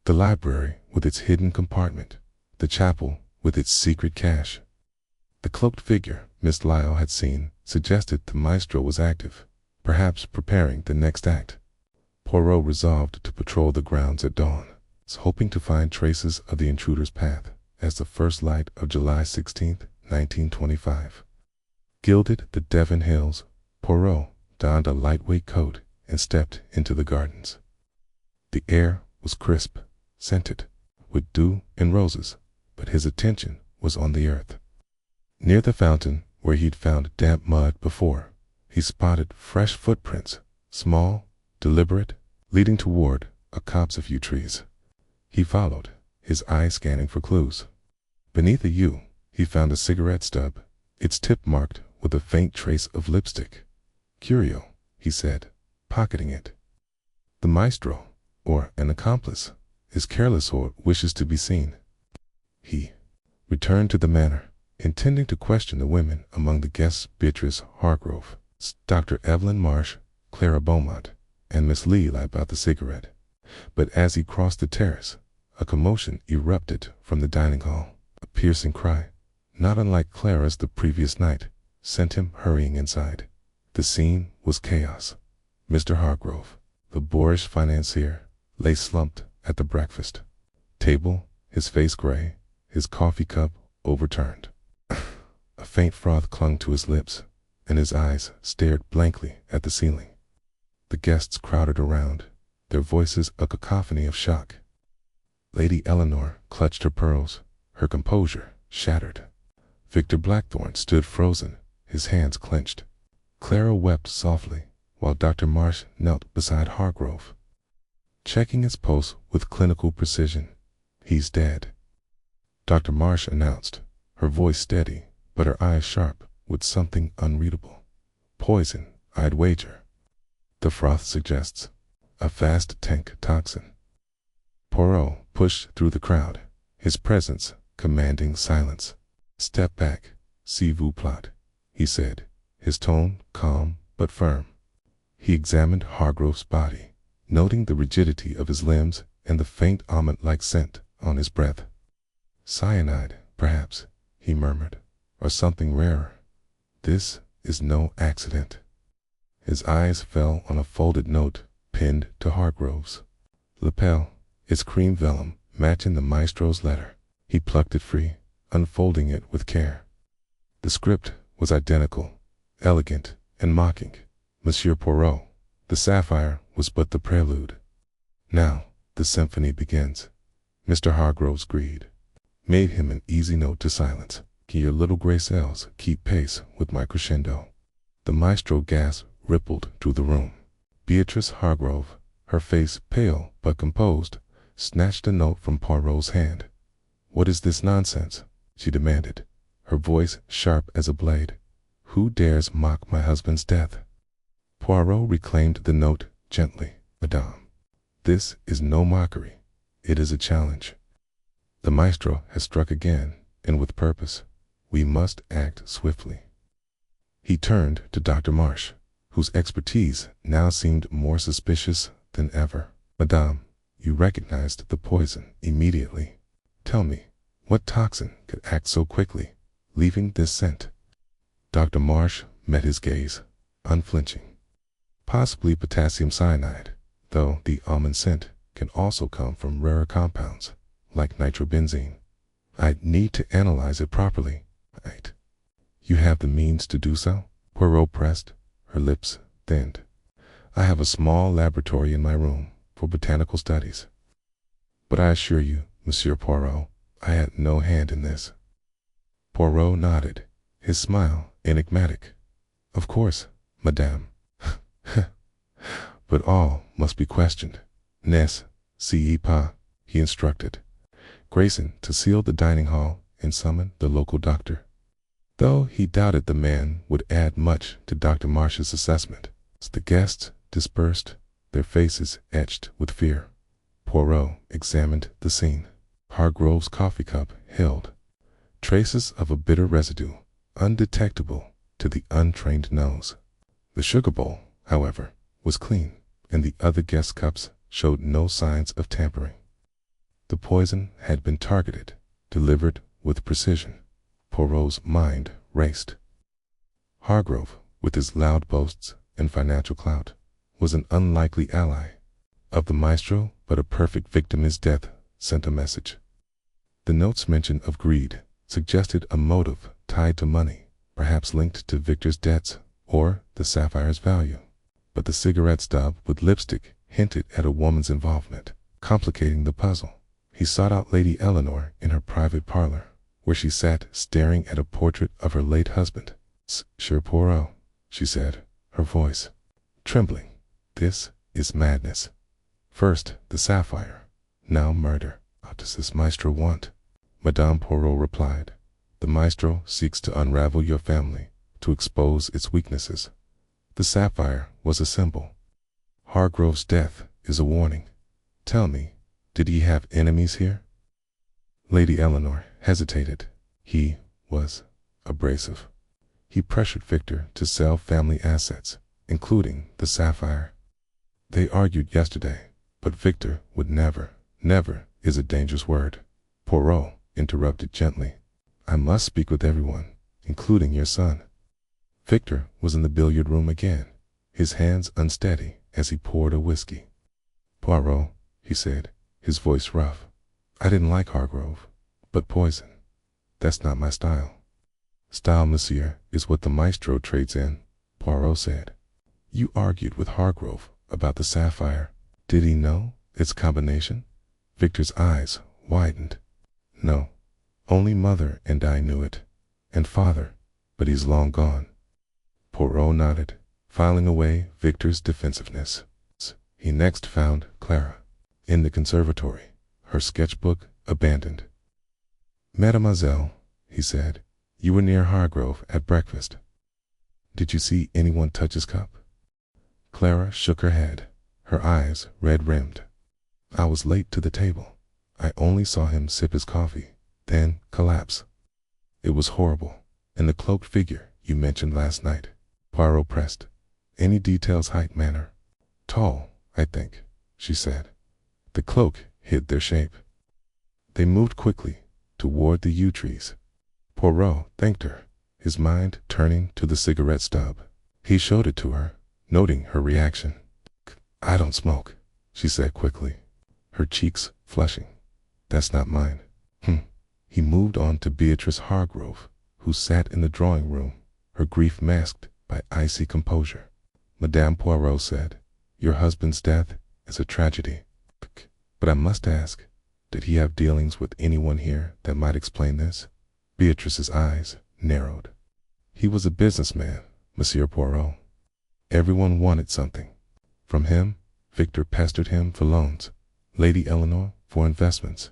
the library with its hidden compartment, the chapel with its secret cache. The cloaked figure Miss Lyle had seen suggested the maestro was active, perhaps preparing the next act. Poirot resolved to patrol the grounds at dawn, hoping to find traces of the intruder's path as the first light of July 16, 1925. Gilded the Devon hills, Poirot donned a lightweight coat and stepped into the gardens. The air was crisp, scented, with dew and roses, but his attention was on the earth. Near the fountain, where he'd found damp mud before, he spotted fresh footprints, small, deliberate, leading toward a copse of yew trees. He followed, his eyes scanning for clues. Beneath a yew, he found a cigarette stub, its tip marked with a faint trace of lipstick. "Curio," he said, pocketing it. "The maestro, or an accomplice, is careless or wishes to be seen." He returned to the manor, intending to question the women among the guests: Beatrice Hargrove, Dr. Evelyn Marsh, Clara Beaumont, and Miss Leela about the cigarette. But as he crossed the terrace, a commotion erupted from the dining hall. A piercing cry, not unlike Clara's the previous night, sent him hurrying inside. The scene was chaos. Mr. Hargrove, the boorish financier, lay slumped at the breakfast table, his face gray, his coffee cup overturned. A faint froth clung to his lips, and his eyes stared blankly at the ceiling. The guests crowded around, their voices a cacophony of shock. Lady Eleanor clutched her pearls, her composure shattered. Victor Blackthorn stood frozen, his hands clenched. Clara wept softly, while Dr. Marsh knelt beside Hargrove, checking his pulse with clinical precision. "He's dead," Dr. Marsh announced, her voice steady, but her eyes sharp with something unreadable. "Poison, I'd wager. The froth suggests a fast tank toxin." Poirot pushed through the crowd, his presence commanding silence. "Step back, s'il vous plaît," he said, his tone calm but firm. He examined Hargrove's body, noting the rigidity of his limbs and the faint almond-like scent on his breath. "Cyanide, perhaps," he murmured, "or something rarer. This is no accident." His eyes fell on a folded note pinned to Hargrove's lapel, its cream vellum matching the maestro's letter. He plucked it free, unfolding it with care. The script was identical, elegant and mocking. "Monsieur Poirot, the sapphire was but the prelude. Now the symphony begins." Mr. Hargrove's greed made him an easy note to silence. "Can your little gray cells keep pace with my crescendo?" The maestro gasp rippled through the room. Beatrice Hargrove, her face pale but composed, snatched a note from Poirot's hand. "What is this nonsense?" she demanded, her voice sharp as a blade. "Who dares mock my husband's death?" Poirot reclaimed the note gently. "Madame, this is no mockery. It is a challenge. The maestro has struck again, and with purpose. We must act swiftly." He turned to Dr. Marsh, whose expertise now seemed more suspicious than ever. "Madame, you recognized the poison immediately. Tell me, what toxin could act so quickly, leaving this scent?" Dr. Marsh met his gaze, unflinching. "Possibly potassium cyanide, though the almond scent can also come from rarer compounds, like nitrobenzene. I'd need to analyze it properly." "Right. You have the means to do so?" Poirot pressed, her lips thinned. "I have a small laboratory in my room for botanical studies. But I assure you, Monsieur Poirot, I had no hand in this." Poirot nodded, his smile enigmatic. "Of course, madame. But all must be questioned. N'est-ce pas?" he instructed Grayson to seal the dining hall and summon the local doctor. Though he doubted the man would add much to Dr. Marsh's assessment, the guests dispersed, their faces etched with fear. Poirot examined the scene. Hargrove's coffee cup held traces of a bitter residue, undetectable to the untrained nose. The sugar bowl, however, was clean, and the other guest cups showed no signs of tampering. The poison had been targeted, delivered with precision. Poirot's mind raced. Hargrove, with his loud boasts and financial clout, was an unlikely ally of the maestro, but a perfect victim. His death sent a message. The note's mention of greed suggested a motive tied to money, perhaps linked to Victor's debts or the sapphire's value. But the cigarette stub with lipstick hinted at a woman's involvement, complicating the puzzle. He sought out Lady Eleanor in her private parlor, where she sat staring at a portrait of her late husband. "Monsieur Poirot," she said, her voice trembling, "this is madness. First the sapphire, now murder. What does this maestro want?" Madame Poirot replied, "The maestro seeks to unravel your family, to expose its weaknesses. The sapphire was a symbol. Hargrove's death is a warning. Tell me, did he have enemies here?" Lady Eleanor hesitated. He was abrasive. He pressured Victor to sell family assets, including the sapphire. They argued yesterday, but Victor would never. "Never is a dangerous word," Poirot interrupted gently. "I must speak with everyone, including your son." Victor was in the billiard room again, his hands unsteady as he poured a whiskey. "Poirot," he said, his voice rough, "I didn't like Hargrove, but poison, that's not my style." "Style, monsieur, is what the maestro trades in," Poirot said. "You argued with Hargrove about the sapphire. Did he know its combination?" Victor's eyes widened. "No, only mother and I knew it, and father, but he's long gone." Poirot nodded, filing away Victor's defensiveness. He next found Clara in the conservatory, her sketchbook abandoned. "Mademoiselle," he said, "you were near Hargrove at breakfast. Did you see anyone touch his cup?" Clara shook her head, her eyes red-rimmed. "I was late to the table. I only saw him sip his coffee, then collapse. It was horrible. And the cloaked figure you mentioned last night, Poirot pressed. Any details? Height, manner? Tall, I think, she said. The cloak hid their shape. They moved quickly toward the yew trees. Poirot thanked her, his mind turning to the cigarette stub. He showed it to her, noting her reaction. I don't smoke, she said quickly, her cheeks flushing. That's not mine. He moved on to Beatrice Hargrove, who sat in the drawing room, her grief masked by icy composure. Madame Poirot said, Your husband's death is a tragedy. But I must ask, did he have dealings with anyone here that might explain this? Beatrice's eyes narrowed. He was a businessman, Monsieur Poirot. Everyone wanted something. From him, Victor pestered him for loans, Lady Eleanor for investments.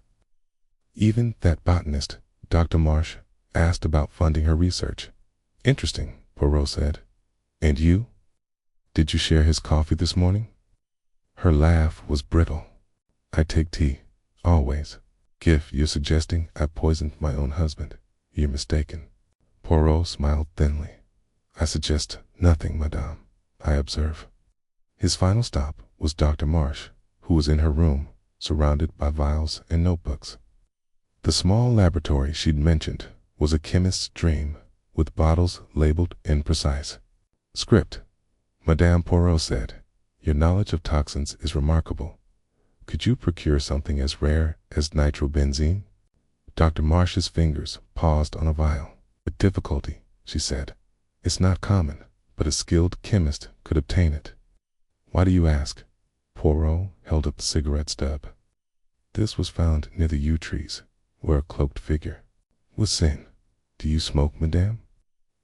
Even that botanist, Dr. Marsh, asked about funding her research. Interesting, Poirot said. And you? Did you share his coffee this morning? Her laugh was brittle. I take tea, always. If you're suggesting I poisoned my own husband, you're mistaken. Poirot smiled thinly. I suggest nothing, madame, I observe. His final stop was Dr. Marsh, who was in her room, surrounded by vials and notebooks. The small laboratory she'd mentioned was a chemist's dream, with bottles labeled in precise script. Madame Poirot said, Your knowledge of toxins is remarkable. Could you procure something as rare as nitrobenzene? Dr. Marsh's fingers paused on a vial. With difficulty, she said. It's not common, but a skilled chemist could obtain it. Why do you ask? Poirot held up the cigarette stub. This was found near the yew trees, where a cloaked figure was seen. Do you smoke, madame?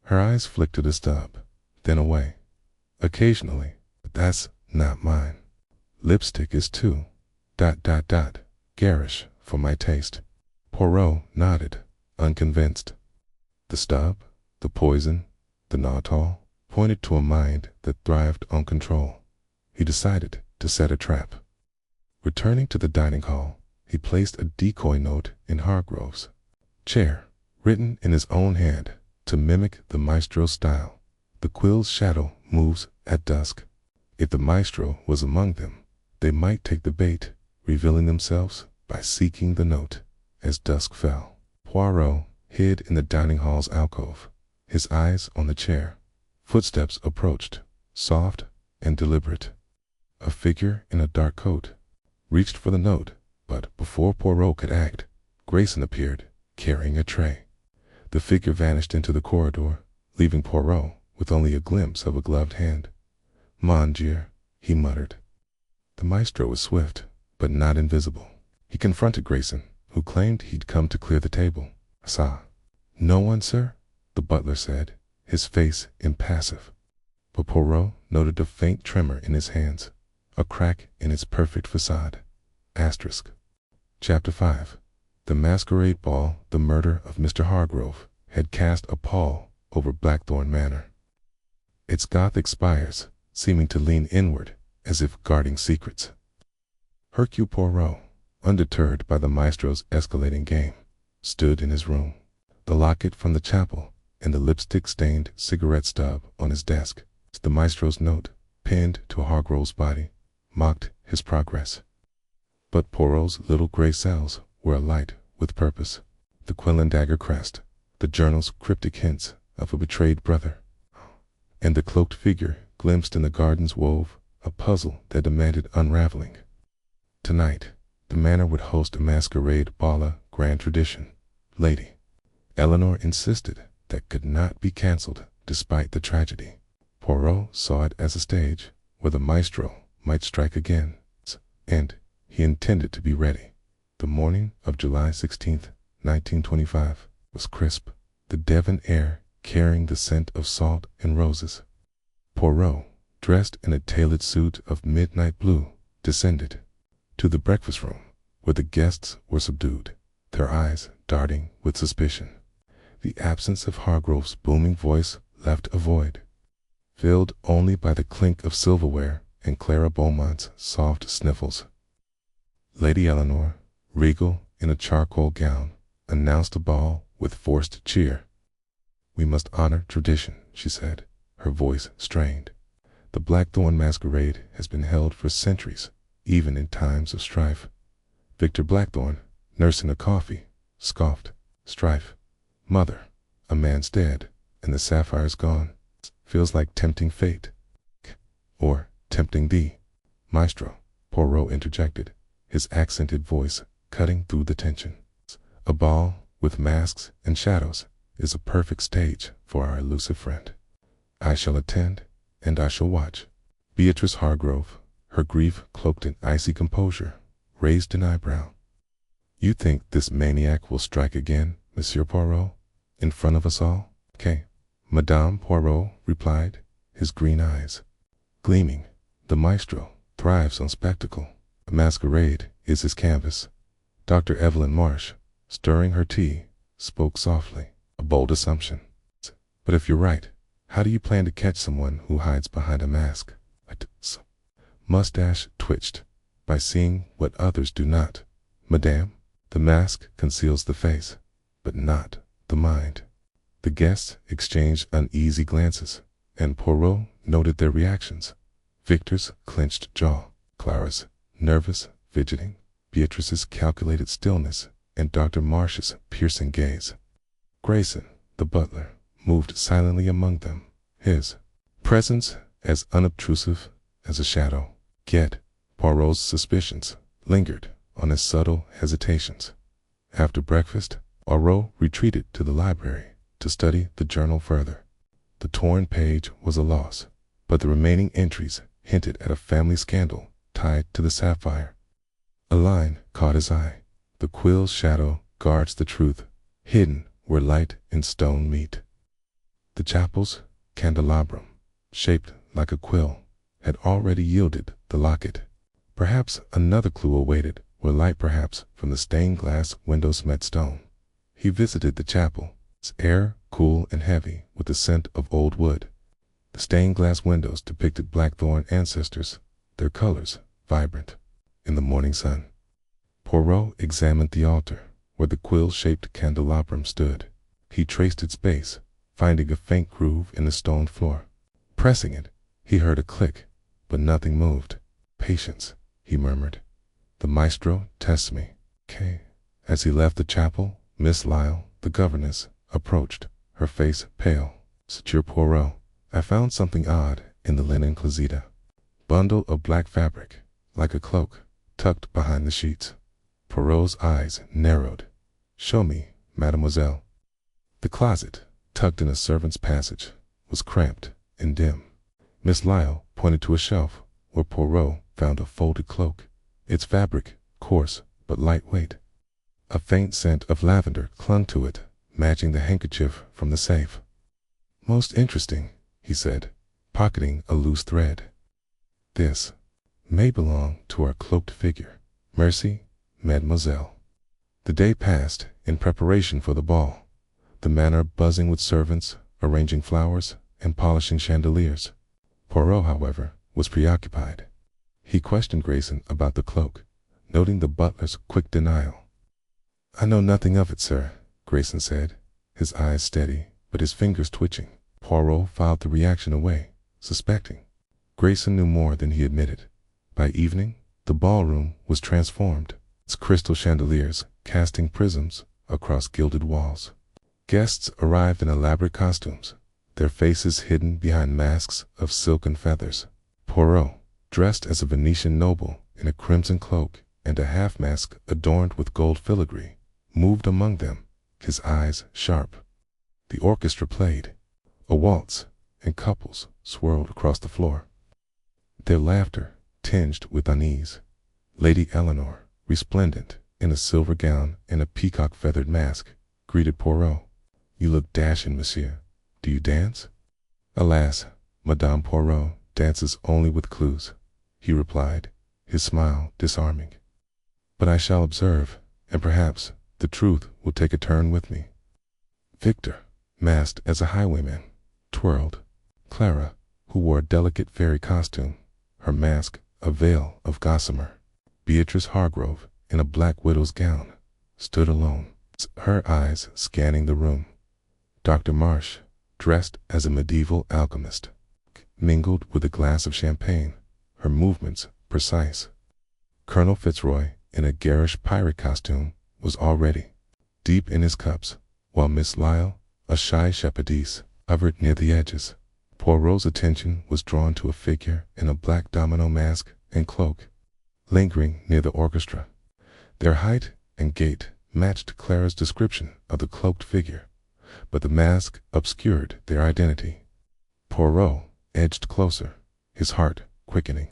Her eyes flicked to the stub, then away. Occasionally, but that's not mine. Lipstick is too, garish for my taste. Poirot nodded, unconvinced. The stub, the poison, the nautol pointed to a mind that thrived on control. He decided to set a trap. Returning to the dining hall, he placed a decoy note in Hargrove's chair, written in his own hand to mimic the maestro's style. The quill's shadow moves at dusk. If the maestro was among them, they might take the bait, revealing themselves by seeking the note. As dusk fell, Poirot hid in the dining hall's alcove, his eyes on the chair. Footsteps approached, soft and deliberate. A figure in a dark coat reached for the note, but before Poirot could act, Grayson appeared, carrying a tray. The figure vanished into the corridor, leaving Poirot with only a glimpse of a gloved hand. Mon Dieu, he muttered. The maestro was swift, but not invisible. He confronted Grayson, who claimed he'd come to clear the table. No one, sir, the butler said, his face impassive. But Poirot noted a faint tremor in his hands, a crack in its perfect facade. Chapter 5. The masquerade ball. The murder of Mr. Hargrove had cast a pall over Blackthorn Manor. Its Gothic spires seeming to lean inward as if guarding secrets. Hercule Poirot, undeterred by the maestro's escalating game, stood in his room, the locket from the chapel and the lipstick-stained cigarette stub on his desk. The maestro's note, pinned to Hargrove's body, mocked his progress. But Poirot's little gray cells were alight with purpose. The quill and dagger crest, the journal's cryptic hints of a betrayed brother, and the cloaked figure glimpsed in the garden's wove a puzzle that demanded unraveling. Tonight, the manor would host a masquerade ball, grand tradition. Lady Eleanor insisted that could not be cancelled despite the tragedy. Poirot saw it as a stage where the maestro might strike again, and he intended to be ready. The morning of July 16th, 1925, was crisp, the Devon air carrying the scent of salt and roses. Poirot, dressed in a tailored suit of midnight blue, descended to the breakfast room, where the guests were subdued, their eyes darting with suspicion. The absence of Hargrove's booming voice left a void, filled only by the clink of silverware and Clara Beaumont's soft sniffles. Lady Eleanor, regal in a charcoal gown, announced a ball with forced cheer. We must honor tradition, she said, her voice strained. "The Blackthorn masquerade has been held for centuries, even in times of strife." Victor Blackthorn, nursing a coffee, scoffed. "Strife? Mother, a man's dead, and the sapphire's gone. Feels like tempting fate. Or tempting thee." "Maestro," Poirot interjected, his accented voice cutting through the tension. "A ball, with masks and shadows, is a perfect stage for our elusive friend. I shall attend, and I shall watch." Beatrice Hargrove, her grief cloaked in icy composure, raised an eyebrow. "You think this maniac will strike again, Monsieur Poirot, in front of us all?" Madame Poirot replied, his green eyes gleaming. "The maestro thrives on spectacle. A masquerade is his canvas." Dr. Evelyn Marsh, stirring her tea, spoke softly. "A bold assumption. But if you're right, how do you plan to catch someone who hides behind a mask?" Mustache twitched. "By seeing what others do not, Madame. The mask conceals the face, but not the mind." The guests exchanged uneasy glances, and Poirot noted their reactions. Victor's clenched jaw, Clara's nervous fidgeting, Beatrice's calculated stillness, and Dr. Marsh's piercing gaze. Grayson, the butler, moved silently among them, his presence as unobtrusive as a shadow. Yet Poirot's suspicions lingered on his subtle hesitations. After breakfast, Poirot retreated to the library to study the journal further. The torn page was a loss, but the remaining entries hinted at a family scandal tied to the sapphire. A line caught his eye. "The quill's shadow guards the truth, hidden where light and stone meet." The chapel's candelabrum, shaped like a quill, had already yielded the locket. Perhaps another clue awaited, where light perhaps from the stained glass windows met stone. He visited the chapel, its air cool and heavy with the scent of old wood. The stained glass windows depicted Blackthorn ancestors, their colors vibrant in the morning sun. Poirot examined the altar, where the quill-shaped candelabrum stood. He traced its base, finding a faint groove in the stone floor. Pressing it, he heard a click, but nothing moved. "Patience," he murmured. "The maestro tests me." As he left the chapel, Miss Lyle, the governess, approached, her face pale. "Monsieur Poirot, I found something odd in the linen closet. Bundle of black fabric, like a cloak, tucked behind the sheets." Poirot's eyes narrowed. "Show me, mademoiselle." The closet, tucked in a servant's passage, was cramped and dim. Miss Lyle pointed to a shelf where Poirot found a folded cloak, its fabric coarse but lightweight. A faint scent of lavender clung to it, matching the handkerchief from the safe. "Most interesting," he said, pocketing a loose thread. "This may belong to our cloaked figure. Merci, mademoiselle." The day passed in preparation for the ball, the manor buzzing with servants, arranging flowers, and polishing chandeliers. Poirot, however, was preoccupied. He questioned Grayson about the cloak, noting the butler's quick denial. "I know nothing of it, sir," Grayson said, his eyes steady, but his fingers twitching. Poirot filed the reaction away, suspecting. Grayson knew more than he admitted. By evening, the ballroom was transformed, its crystal chandeliers casting prisms across gilded walls. Guests arrived in elaborate costumes, their faces hidden behind masks of silk and feathers. Poirot, dressed as a Venetian noble in a crimson cloak and a half-mask adorned with gold filigree, moved among them, his eyes sharp. The orchestra played a waltz, and couples swirled across the floor, their laughter tinged with unease. Lady Eleanor, resplendent in a silver gown and a peacock-feathered mask, greeted Poirot. "You look dashing, monsieur. Do you dance?" "Alas, Madame Poirot dances only with clous," he replied, his smile disarming. "But I shall observe, and perhaps the truth will take a turn with me." Victor, masked as a highwayman, twirled. Clara, who wore a delicate fairy costume, her mask a veil of gossamer. Beatrice Hargrove, in a black widow's gown, stood alone, her eyes scanning the room. Dr. Marsh, dressed as a medieval alchemist, mingled with a glass of champagne, her movements precise. Colonel Fitzroy, in a garish pirate costume, was already deep in his cups, while Miss Lyle, a shy shepherdess, hovered near the edges. Poirot's attention was drawn to a figure in a black domino mask and cloak, lingering near the orchestra. Their height and gait matched Clara's description of the cloaked figure, but the mask obscured their identity. Poirot edged closer, his heart quickening.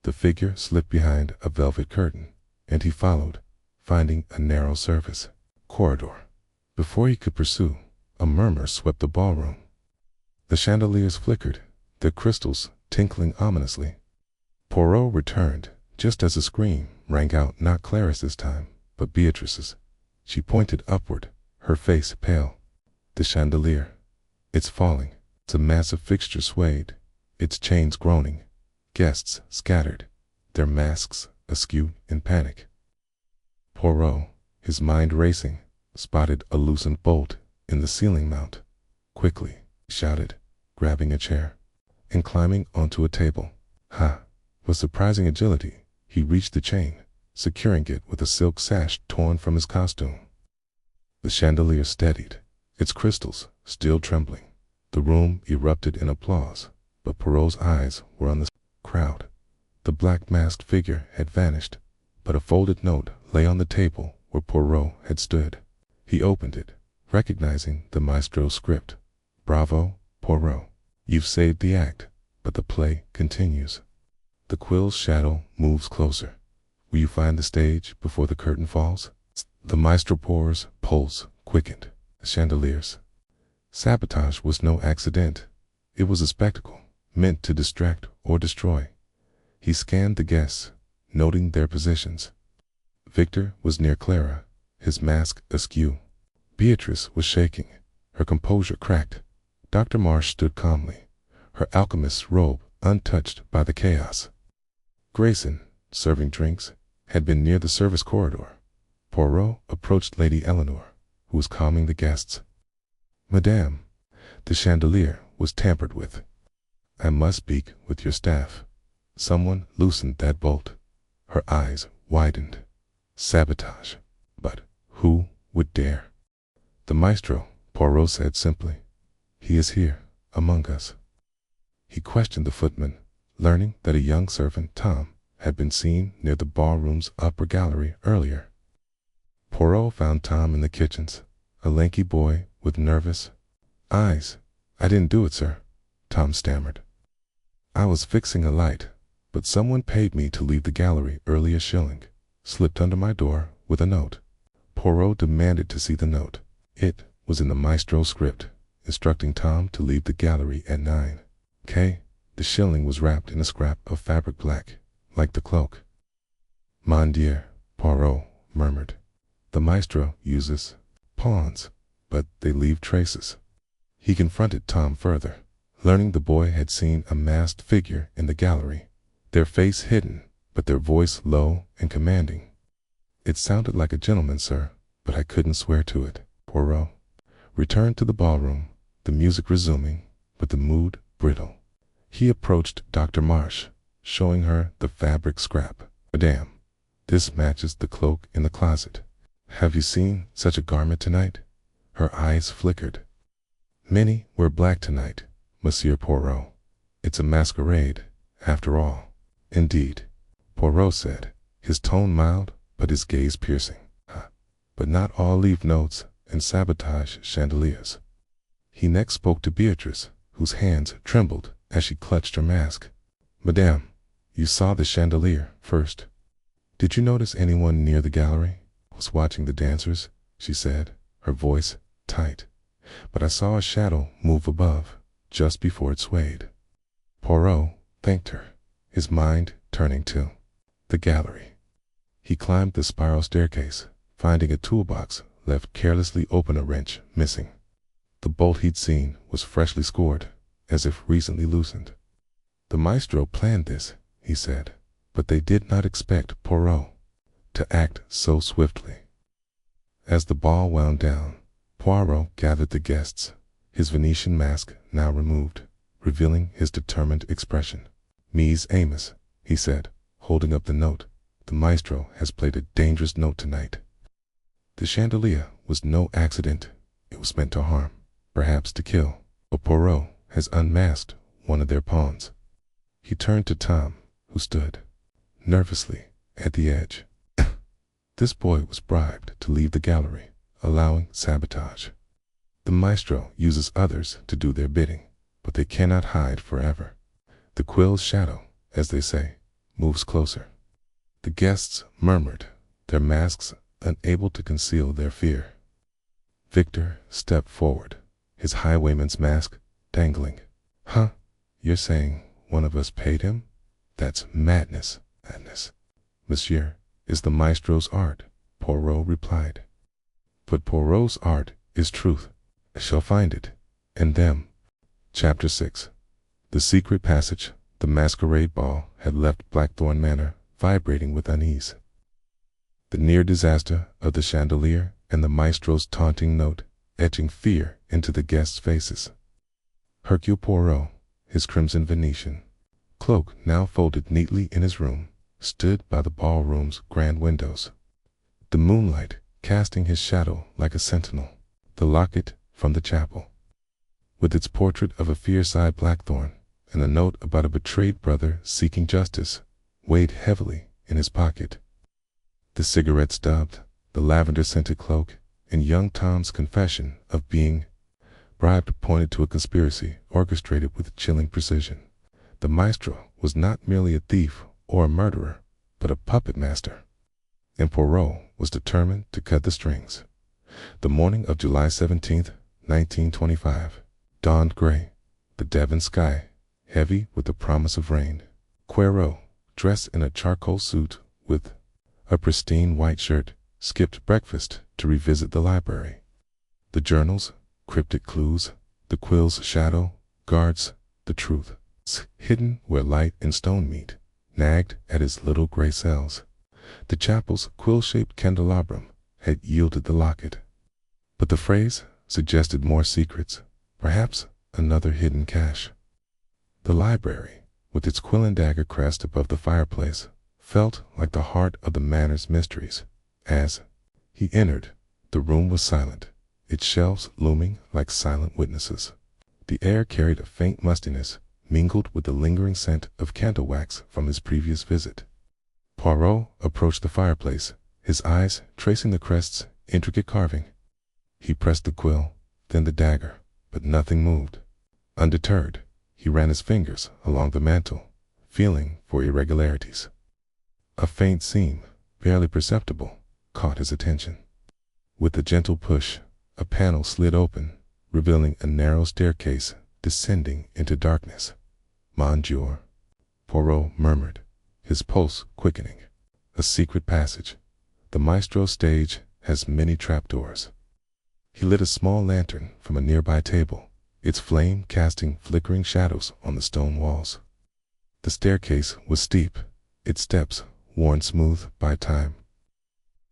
The figure slipped behind a velvet curtain, and he followed, finding a narrow surface corridor. Before he could pursue, a murmur swept the ballroom. The chandeliers flickered, their crystals tinkling ominously. Poirot returned just as a scream rang out, not Clara's this time, but Beatrice's. She pointed upward, her face pale. The chandelier. It's falling. The massive fixture swayed, its chains groaning. Guests scattered, their masks askew in panic. Poirot, his mind racing, spotted a loosened bolt in the ceiling mount. Quickly, he shouted, grabbing a chair and climbing onto a table. With surprising agility, he reached the chain, securing it with a silk sash torn from his costume. The chandelier steadied, its crystals still trembling. The room erupted in applause, but Poirot's eyes were on the crowd. The black-masked figure had vanished, but a folded note lay on the table where Poirot had stood. He opened it, recognizing the maestro's script. "Bravo, Poirot. You've saved the act, but the play continues. The quill's shadow moves closer. Will you find the stage before the curtain falls?" The maestro Poirot's pulse quickened. The chandeliers. Sabotage was no accident. It was a spectacle, meant to distract or destroy. He scanned the guests, noting their positions. Victor was near Clara, his mask askew. Beatrice was shaking, her composure cracked. Dr. Marsh stood calmly, her alchemist's robe untouched by the chaos. Grayson, serving drinks, had been near the service corridor. Poirot approached Lady Eleanor, who was calming the guests. "Madame, the chandelier was tampered with. I must speak with your staff. Someone loosened that bolt." Her eyes widened. Sabotage. But who would dare? "The maestro," Poirot said simply. "He is here, among us." He questioned the footman, learning that a young servant, Tom, had been seen near the ballroom's upper gallery earlier. Poirot found Tom in the kitchens, a lanky boy with nervous eyes. "I didn't do it, sir," Tom stammered. "I was fixing a light, but someone paid me to leave the gallery early a shilling, slipped under my door with a note." Poirot demanded to see the note. It was in the maestro's script, instructing Tom to leave the gallery at 9 K. The shilling was wrapped in a scrap of fabric black, like the cloak. "Mon Dieu," Poirot murmured. "The maestro uses pawns, but they leave traces." He confronted Tom further, learning the boy had seen a masked figure in the gallery, their face hidden, but their voice low and commanding. "It sounded like a gentleman, sir, but I couldn't swear to it." Poirot returned to the ballroom, the music resuming, but the mood brittle. He approached Dr. Marsh, showing her the fabric scrap. "Madame, this matches the cloak in the closet. Have you seen such a garment tonight?" Her eyes flickered. "Many wear black tonight, Monsieur Poirot. It's a masquerade, after all." "Indeed," Poirot said, his tone mild but his gaze piercing. "But not all leave notes and sabotage chandeliers." He next spoke to Beatrice, whose hands trembled as she clutched her mask. "Madame, you saw the chandelier first. Did you notice anyone near the gallery?" "I was watching the dancers," she said, her voice tight. "But I saw a shadow move above, just before it swayed." Poirot thanked her, his mind turning to the gallery. He climbed the spiral staircase, finding a toolbox left carelessly open, a wrench missing. The bolt he'd seen was freshly scored, as if recently loosened. "The maestro planned this," he said, but they did not expect Poirot to act so swiftly. As the ball wound down, Poirot gathered the guests, his Venetian mask now removed, revealing his determined expression. "Mies Amos," he said, holding up the note. "The maestro has played a dangerous note tonight." The chandelier was no accident. It was meant to harm, perhaps to kill. But Poirot has unmasked one of their pawns. He turned to Tom, who stood nervously at the edge. This boy was bribed to leave the gallery, allowing sabotage. The maestro uses others to do their bidding, but they cannot hide forever. The quill's shadow, as they say, moves closer. The guests murmured, their masks unable to conceal their fear. Victor stepped forward, his highwayman's mask dangling. "Huh? You're saying one of us paid him? That's madness." "Madness, monsieur, is the maestro's art," Poirot replied. "But Poirot's art is truth. I shall find it, and them." Chapter 6. The secret passage. The masquerade ball had left Blackthorn Manor vibrating with unease. The near disaster of the chandelier and the maestro's taunting note etching fear into the guests' faces. Hercule Poirot, his crimson Venetian cloak now folded neatly in his room, stood by the ballroom's grand windows, the moonlight casting his shadow like a sentinel. The locket from the chapel, with its portrait of a fierce-eyed Blackthorn and a note about a betrayed brother seeking justice, weighed heavily in his pocket. The cigarette stubbed, the lavender-scented cloak, and young Tom's confession of being bribed pointed to a conspiracy orchestrated with chilling precision. The maestro was not merely a thief or a murderer, but a puppet master, and Poirot was determined to cut the strings. The morning of July 17th, 1925, dawned gray, the Devon sky heavy with the promise of rain. Poirot, dressed in a charcoal suit with a pristine white shirt, skipped breakfast to revisit the library. The journals, cryptic clues, the quill's shadow, guards, the truth, hidden where light and stone meet, nagged at his little gray cells. The chapel's quill-shaped candelabrum had yielded the locket, but the phrase suggested more secrets, perhaps another hidden cache. The library, with its quill and dagger crest above the fireplace, felt like the heart of the manor's mysteries. As he entered, the room was silent, its shelves looming like silent witnesses. The air carried a faint mustiness, mingled with the lingering scent of candle wax from his previous visit. Poirot approached the fireplace, his eyes tracing the crest's intricate carving. He pressed the quill, then the dagger, but nothing moved. Undeterred, he ran his fingers along the mantel, feeling for irregularities. A faint seam, barely perceptible, caught his attention. With a gentle push, a panel slid open, revealing a narrow staircase descending into darkness. "Mon Dieu," Poirot murmured, his pulse quickening. "A secret passage. The maestro's stage has many trapdoors." He lit a small lantern from a nearby table, its flame casting flickering shadows on the stone walls. The staircase was steep, its steps worn smooth by time.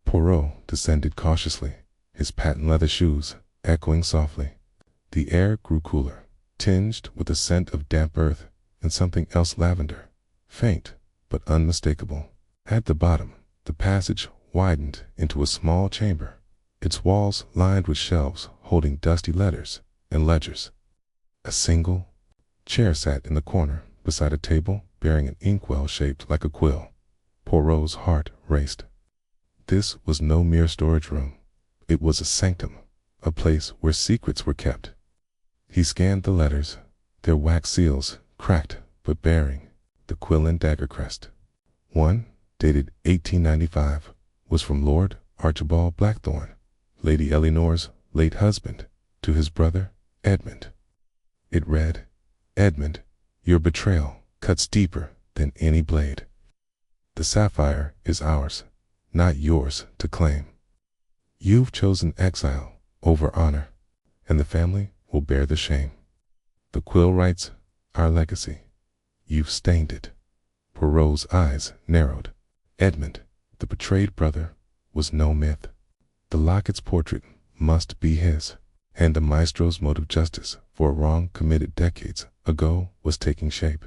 Poirot descended cautiously, his patent leather shoes echoing softly. The air grew cooler, tinged with the scent of damp earth and something else lavender, faint but unmistakable. At the bottom, the passage widened into a small chamber, its walls lined with shelves holding dusty letters and ledgers. A single chair sat in the corner beside a table bearing an inkwell shaped like a quill. Poirot's heart raced. This was no mere storage room. It was a sanctum, a place where secrets were kept. He scanned the letters, their wax seals cracked but bearing the quill and dagger crest. One, dated 1895, was from Lord Archibald Blackthorn, Lady Eleanor's late husband, to his brother Edmund. It read, "Edmund, your betrayal cuts deeper than any blade. The sapphire is ours, not yours to claim. You've chosen exile over honor, and the family will bear the shame. The quill writes our legacy. You've stained it." Poirot's eyes narrowed. Edmund, the betrayed brother, was no myth. The locket's portrait must be his. and the maestro's mode of justice for a wrong committed decades ago was taking shape.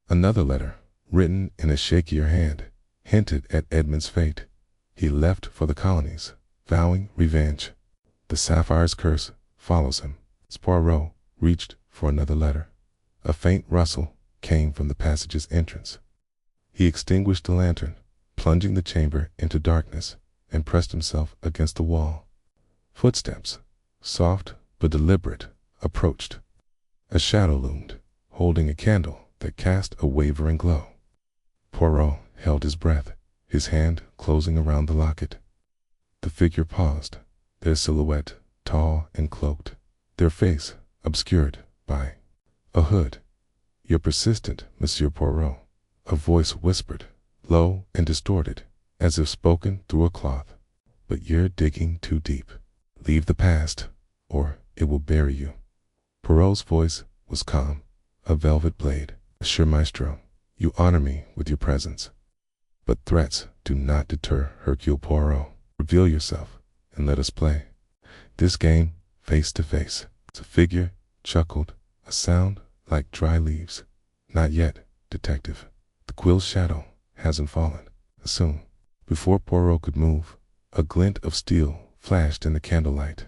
Another letter, written in a shakier hand, hinted at Edmund's fate. He left for the colonies, vowing revenge. The sapphire's curse follows him. Poirot reached for another letter. A faint rustle came from the passage's entrance. He extinguished the lantern, plunging the chamber into darkness, and pressed himself against the wall. Footsteps, soft but deliberate, approached. A shadow loomed, holding a candle that cast a wavering glow. Poirot held his breath, his hand closing around the locket. The figure paused, their silhouette tall and cloaked, their face obscured by a hood. "You're persistent, Monsieur Poirot," a voice whispered, low and distorted, as if spoken through a cloth. "But you're digging too deep. Leave the past, or it will bury you." Poirot's voice was calm, a velvet blade. "Monsieur Maestro, you honor me with your presence. But threats do not deter Hercule Poirot. Reveal yourself, and let us play this game face to face." The figure chuckled, a sound like dry leaves. "Not yet, detective. The quill's shadow hasn't fallen. Soon." Before Poirot could move, a glint of steel flashed in the candlelight.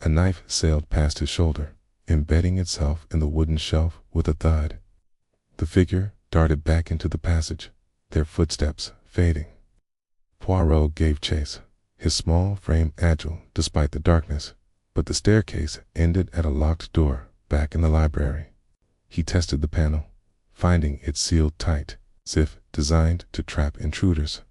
A knife sailed past his shoulder, embedding itself in the wooden shelf with a thud. The figure darted back into the passage, their footsteps fading. Poirot gave chase, his small frame agile despite the darkness, but the staircase ended at a locked door back in the library. He tested the panel, finding it sealed tight, as if designed to trap intruders.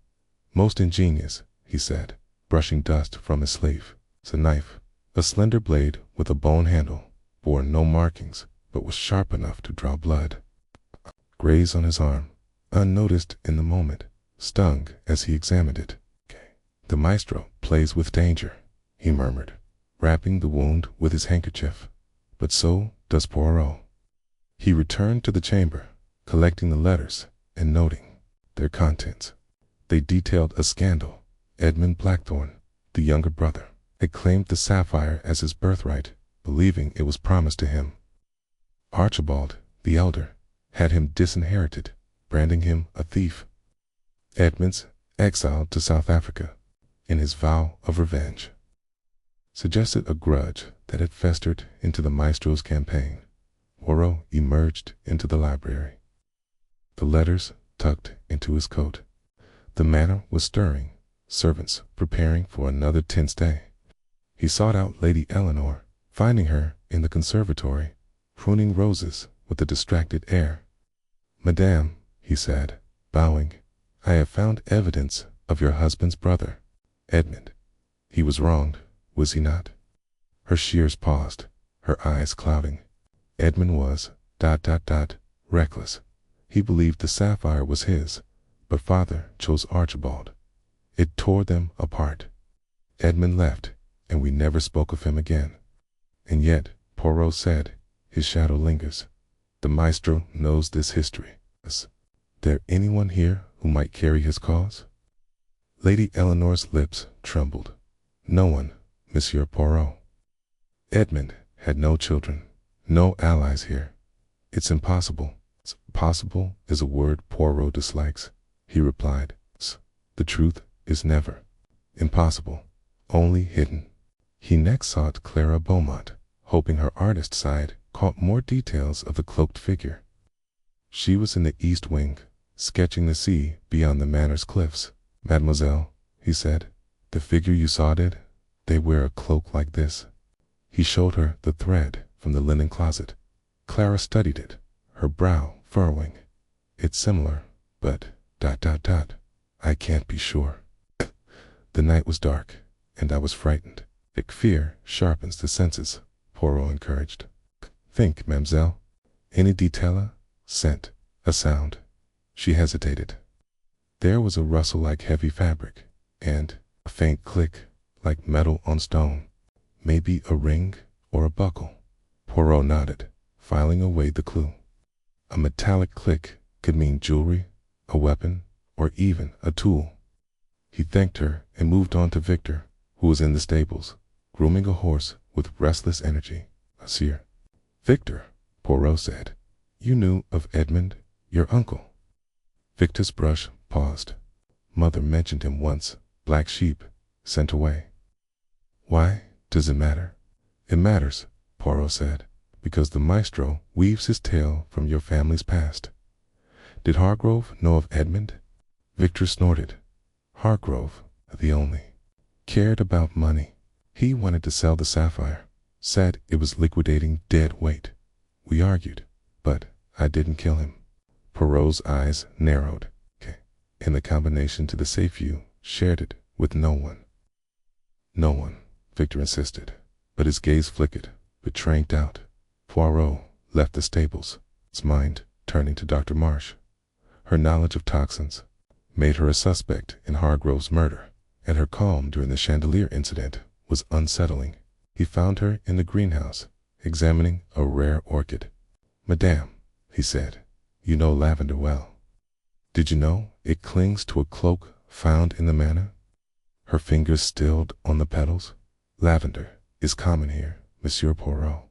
"Most ingenious," he said, brushing dust from his sleeve. The knife, a slender blade with a bone handle, bore no markings, but was sharp enough to draw blood. Graze on his arm, unnoticed in the moment, stung as he examined it. "The maestro plays with danger," he murmured, wrapping the wound with his handkerchief. "But so does Poirot." He returned to the chamber, collecting the letters and noting their contents. They detailed a scandal. Edmund Blackthorne, the younger brother, had claimed the sapphire as his birthright, believing it was promised to him. Archibald, the elder, had him disinherited, branding him a thief. Edmund's exiled to South Africa, in his vow of revenge, suggested a grudge that had festered into the maestro's campaign. Poirot emerged into the library, the letters tucked into his coat. The manor was stirring, servants preparing for another tense day. He sought out Lady Eleanor, finding her in the conservatory, pruning roses with a distracted air. "Madame," he said, bowing, "I have found evidence of your husband's brother, Edmund. He was wronged, was he not?" Her shears paused, her eyes clouding. Edmund was ... reckless. He believed the sapphire was his, but father chose Archibald. It tore them apart. Edmund left, and we never spoke of him again. And yet, Poirot said, his shadow lingers. The maestro knows this history. Is there anyone here who might carry his cause? Lady Eleanor's lips trembled. "No one, Monsieur Poirot. Edmund had no children, no allies here. It's impossible." "Possible is a word Poirot dislikes," he replied. "The truth is never impossible, only hidden." He next sought Clara Beaumont, hoping her artist side caught more details of the cloaked figure. She was in the east wing, sketching the sea beyond the manor's cliffs. "Mademoiselle," he said, "the figure you saw did. They wear a cloak like this." He showed her the thread from the linen closet. Clara studied it, her brow furrowing. "It's similar, but ... I can't be sure." The night was dark, and I was frightened. "Thick fear sharpens the senses," Poirot encouraged. "Think, mademoiselle. Any detail? Scent, a sound." She hesitated. There was a rustle like heavy fabric, and a faint click like metal on stone. "Maybe a ring or a buckle." Poirot nodded, filing away the clue. A metallic click could mean jewelry, a weapon, or even a tool. He thanked her and moved on to Victor, who was in the stables, grooming a horse with restless energy. "Monsieur." "Victor," Poirot said. "You knew of Edmond, your uncle?" Victor's brush paused. "Mother mentioned him once. Black sheep, sent away." "Why does it matter?" "It matters," Poirot said, "because the maestro weaves his tale from your family's past." "Did Hargrove know of Edmond?" Victor snorted. "Hargrove, the only, cared about money. He wanted to sell the sapphire, said it was liquidating dead weight. We argued, but I didn't kill him." Poirot's eyes narrowed. "And the combination to the safe you shared it with no one?" "No one," Victor insisted, but his gaze flickered, betraying doubt. Poirot left the stables, his mind turning to Dr. Marsh. Her knowledge of toxins made her a suspect in Hargrove's murder, and her calm during the chandelier incident was unsettling. He found her in the greenhouse, examining a rare orchid. "Madame," he said, "you know lavender well. Did you know it clings to a cloak found in the manor?" Her fingers stilled on the petals. "Lavender is common here, Monsieur Poirot.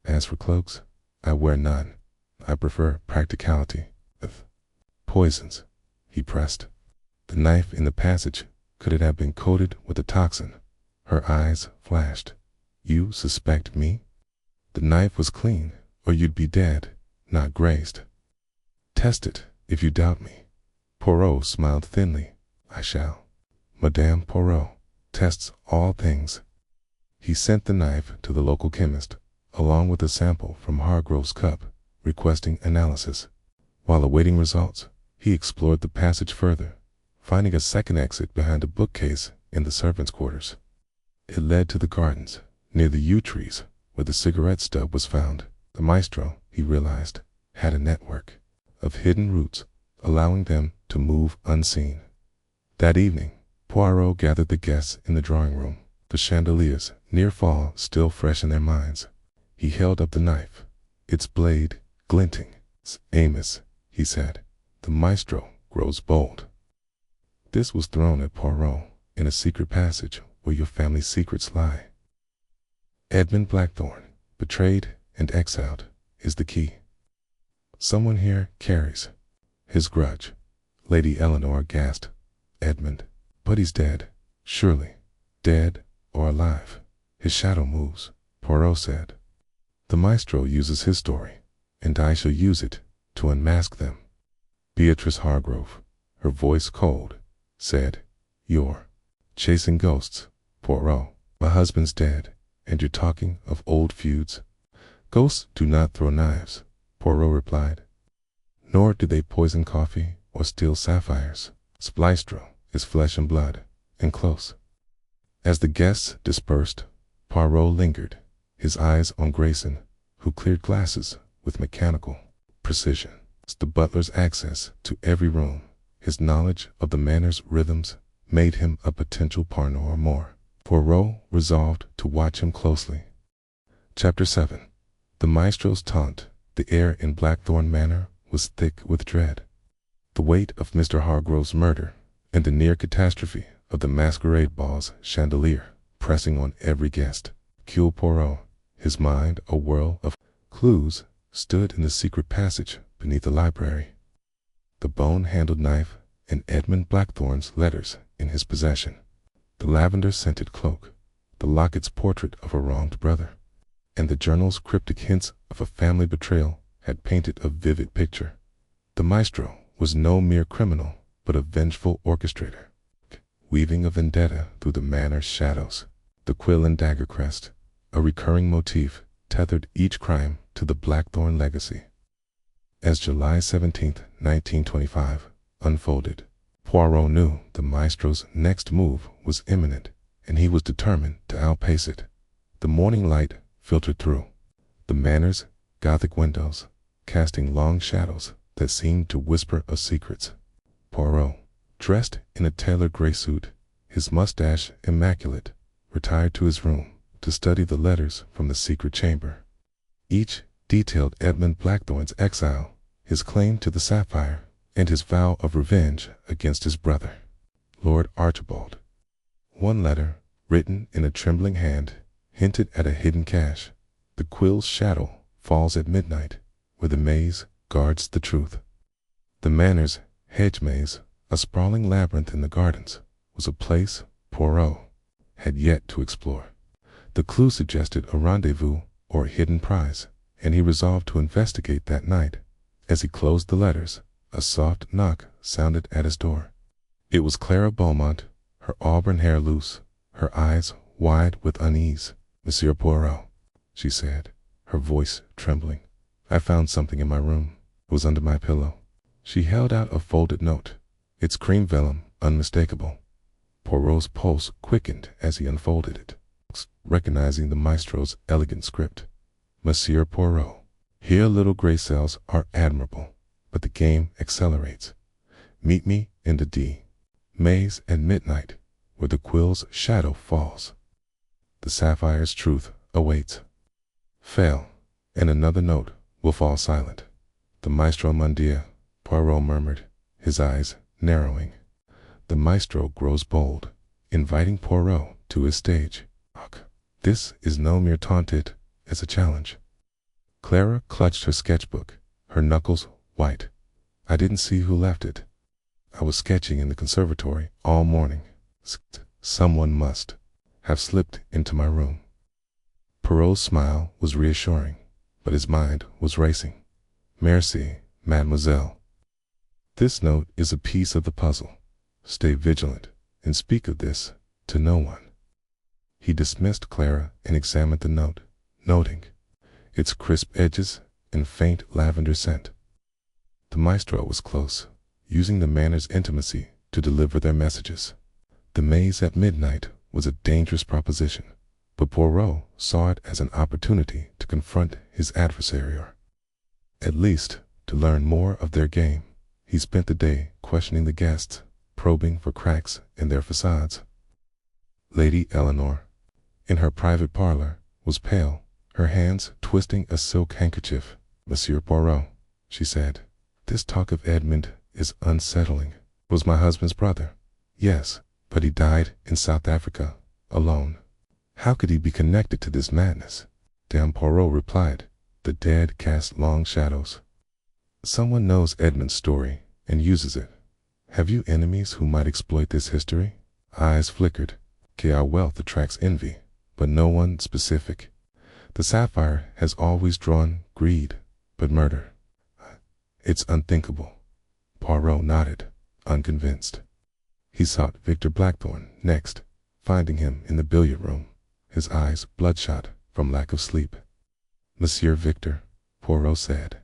As for cloaks, I wear none. I prefer practicality. With poisons," he pressed. "The knife in the passage, could it have been coated with a toxin?" Her eyes flashed. "You suspect me?" "The knife was clean, or you'd be dead, not grazed. Test it if you doubt me." Poirot smiled thinly. "I shall. Madame Poirot tests all things." He sent the knife to the local chemist, along with a sample from Hargrove's cup, requesting analysis. While awaiting results, he explored the passage further, finding a second exit behind a bookcase in the servants' quarters. It led to the gardens, near the yew trees, where the cigarette stub was found. The maestro, he realized, had a network of hidden routes, allowing them to move unseen. That evening, Poirot gathered the guests in the drawing room, the chandeliers near fall still fresh in their minds. He held up the knife, its blade glinting. "Amos," he said, "the maestro grows bold." This was thrown at Poirot in a secret passage where your family's secrets lie. Edmund Blackthorne, betrayed and exiled, is the key. Someone here carries his grudge. Lady Eleanor gasped. "Edmund, but he's dead, surely. Dead or alive. His shadow moves," Poirot said. "The maestro uses his story, and I shall use it to unmask them." Beatrice Hargrove, her voice cold, said, "You're chasing ghosts, Poirot. My husband's dead, and you're talking of old feuds." "Ghosts do not throw knives," Poirot replied. "Nor do they poison coffee or steal sapphires. Splystro is flesh and blood, and close." As the guests dispersed, Poirot lingered, his eyes on Grayson, who cleared glasses with mechanical precision. The butler's access to every room, his knowledge of the manor's rhythms, made him a potential partner or more. Poirot resolved to watch him closely. Chapter 7. The maestro's taunt. The air in Blackthorn Manor was thick with dread. The weight of Mr. Hargrove's murder and the near catastrophe of the masquerade ball's chandelier pressing on every guest. Hercule Poirot, his mind a whirl of clues, stood in the secret passage beneath the library, the bone-handled knife and Edmund Blackthorne's letters in his possession, the lavender-scented cloak, the locket's portrait of a wronged brother, and the journal's cryptic hints of a family betrayal had painted a vivid picture. The maestro was no mere criminal, but a vengeful orchestrator, weaving a vendetta through the manor's shadows. The quill and dagger crest, a recurring motif, tethered each crime to the Blackthorne legacy. As July 17, 1925, unfolded, Poirot knew the maestro's next move was imminent, and he was determined to outpace it. The morning light filtered through the manor's Gothic windows, casting long shadows that seemed to whisper of secrets. Poirot, dressed in a tailored gray suit, his mustache immaculate, retired to his room to study the letters from the secret chamber. Each detailed Edmund Blackthorne's exile, his claim to the sapphire, and his vow of revenge against his brother, Lord Archibald. One letter, written in a trembling hand, hinted at a hidden cache. The quill's shadow falls at midnight, where the maze guards the truth. The manor's hedge maze, a sprawling labyrinth in the gardens, was a place Poirot had yet to explore. The clue suggested a rendezvous or a hidden prize, and he resolved to investigate that night. As he closed the letters, a soft knock sounded at his door. It was Clara Beaumont, her auburn hair loose, her eyes wide with unease. "Monsieur Poirot," she said, her voice trembling. "I found something in my room. It was under my pillow." She held out a folded note, its cream vellum unmistakable. Poirot's pulse quickened as he unfolded it, recognizing the maestro's elegant script. "Monsieur Poirot, here little gray cells are admirable, but the game accelerates. Meet me in the D maze at midnight, where the quill's shadow falls. The sapphire's truth awaits. Fail, and another note will fall silent." "The maestro, mon Dieu," Poirot murmured, his eyes narrowing. The maestro grows bold, inviting Poirot to his stage. This is no mere taunt, as a challenge. Clara clutched her sketchbook, her knuckles white. "I didn't see who left it. I was sketching in the conservatory all morning. Someone must have slipped into my room." Poirot's smile was reassuring, but his mind was racing. "Merci, mademoiselle. This note is a piece of the puzzle. Stay vigilant and speak of this to no one." He dismissed Clara and examined the note, noting its crisp edges and faint lavender scent. The maestro was close, using the manor's intimacy to deliver their messages. The maze at midnight was a dangerous proposition, but Poirot saw it as an opportunity to confront his adversary, or at least to learn more of their game. He spent the day questioning the guests, probing for cracks in their facades. Lady Eleanor, in her private parlor, was pale, her hands twisting a silk handkerchief. "Monsieur Poirot," she said, "this talk of Edmund is unsettling." "Was my husband's brother?" "Yes, but he died in South Africa, alone. How could he be connected to this madness?" "Damn," Poirot replied, "the dead cast long shadows. Someone knows Edmund's story and uses it. Have you enemies who might exploit this history?" Eyes flickered. "Our wealth attracts envy, but no one specific. The sapphire has always drawn greed, but murder, it's unthinkable." Poirot nodded, unconvinced. He sought Victor Blackthorne next, finding him in the billiard room, his eyes bloodshot from lack of sleep. "Monsieur Victor," Poirot said,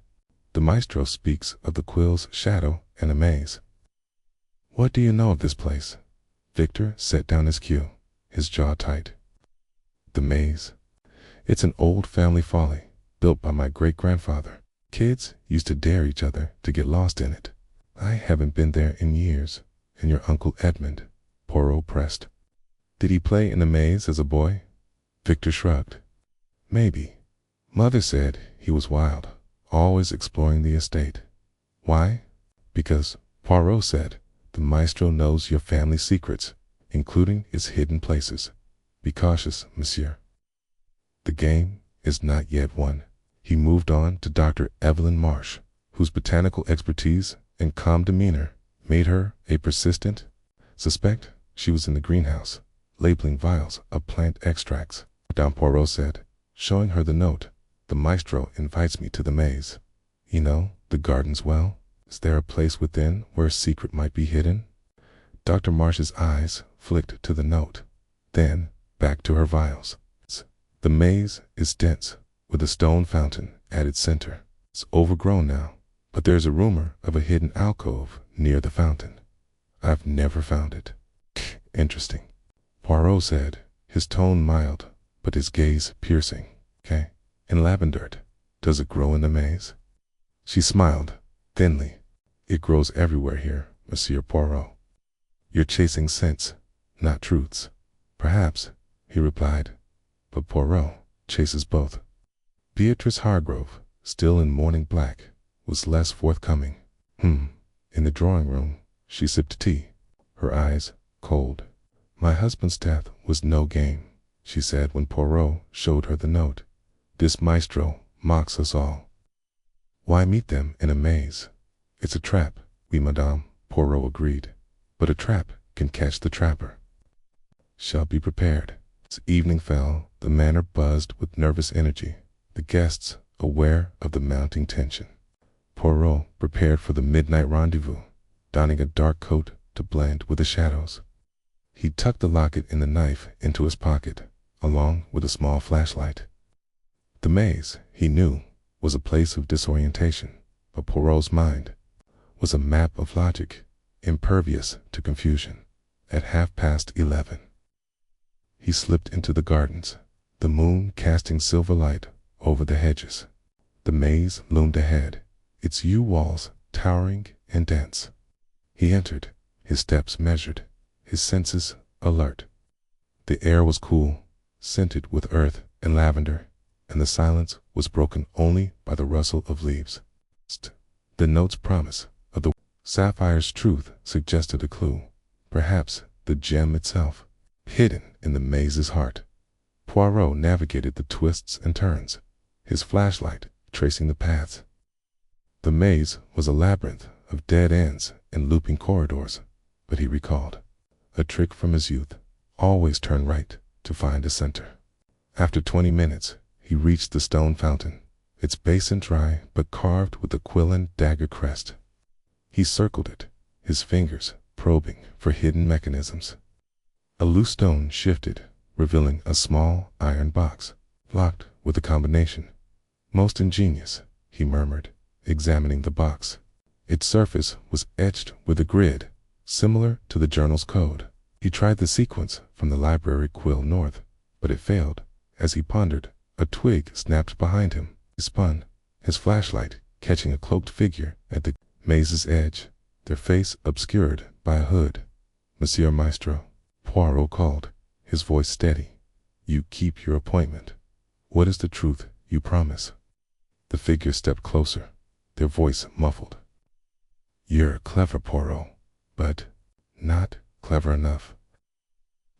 "the maestro speaks of the quill's shadow and a maze. What do you know of this place?" Victor set down his cue, his jaw tight. "The maze? It's an old family folly, built by my great-grandfather. Kids used to dare each other to get lost in it. I haven't been there in years." "And your Uncle Edmund?" Poirot pressed. "Did he play in the maze as a boy?" Victor shrugged. "Maybe. Mother said he was wild, always exploring the estate." "Why?" "Because," Poirot said, "the maestro knows your family secrets, including its hidden places. Be cautious, monsieur. The game is not yet won." He moved on to Dr. Evelyn Marsh, whose botanical expertise and calm demeanor made her a persistent suspect. She was in the greenhouse, labeling vials of plant extracts. "Madame," Poirot said, showing her the note, "the maestro invites me to the maze. You know the gardens well. Is there a place within where a secret might be hidden?" Dr. Marsh's eyes flicked to the note, then back to her vials. "The maze is dense, with a stone fountain at its center. It's overgrown now, but there's a rumor of a hidden alcove near the fountain. I've never found it." "Interesting," Poirot said, his tone mild, but his gaze piercing. "And lavender, does it grow in the maze?" She smiled, thinly. "It grows everywhere here, Monsieur Poirot. You're chasing scents, not truths." "Perhaps," he replied, "but Poirot chases both." Beatrice Hargrove, still in morning black, was less forthcoming. In the drawing room, she sipped tea, her eyes cold. "My husband's death was no game," she said when Poirot showed her the note. "This maestro mocks us all. Why meet them in a maze?" "It's a trap, oui, madame," Poirot agreed. "But a trap can catch the trapper. Shall be prepared." As evening fell, the manor buzzed with nervous energy, the guests aware of the mounting tension. Poirot prepared for the midnight rendezvous, donning a dark coat to blend with the shadows. He tucked the locket and the knife into his pocket, along with a small flashlight. The maze, he knew, was a place of disorientation, but Poirot's mind was a map of logic, impervious to confusion. At 11:30, he slipped into the gardens, the moon casting silver light over the hedges. The maze loomed ahead, its yew walls towering and dense. He entered, his steps measured, his senses alert. The air was cool, scented with earth and lavender, and the silence was broken only by the rustle of leaves. The note's promise of the sapphire's truth suggested a clue, perhaps the gem itself, hidden in the maze's heart. Poirot navigated the twists and turns, his flashlight tracing the paths. The maze was a labyrinth of dead ends and looping corridors, but he recalled a trick from his youth: always turn right to find a center. After 20 minutes, he reached the stone fountain, its basin dry but carved with a quillen dagger crest. He circled it, his fingers probing for hidden mechanisms. A loose stone shifted, revealing a small iron box, locked with a combination. "Most ingenious," he murmured, examining the box. Its surface was etched with a grid, similar to the journal's code. He tried the sequence from the library quill north, but it failed. As he pondered, a twig snapped behind him. He spun, his flashlight catching a cloaked figure at the maze's edge, their face obscured by a hood. "Monsieur Maestro," Poirot called, his voice steady. "You keep your appointment. What is the truth you promise?" The figure stepped closer, their voice muffled. "You're clever, Poirot, but not clever enough.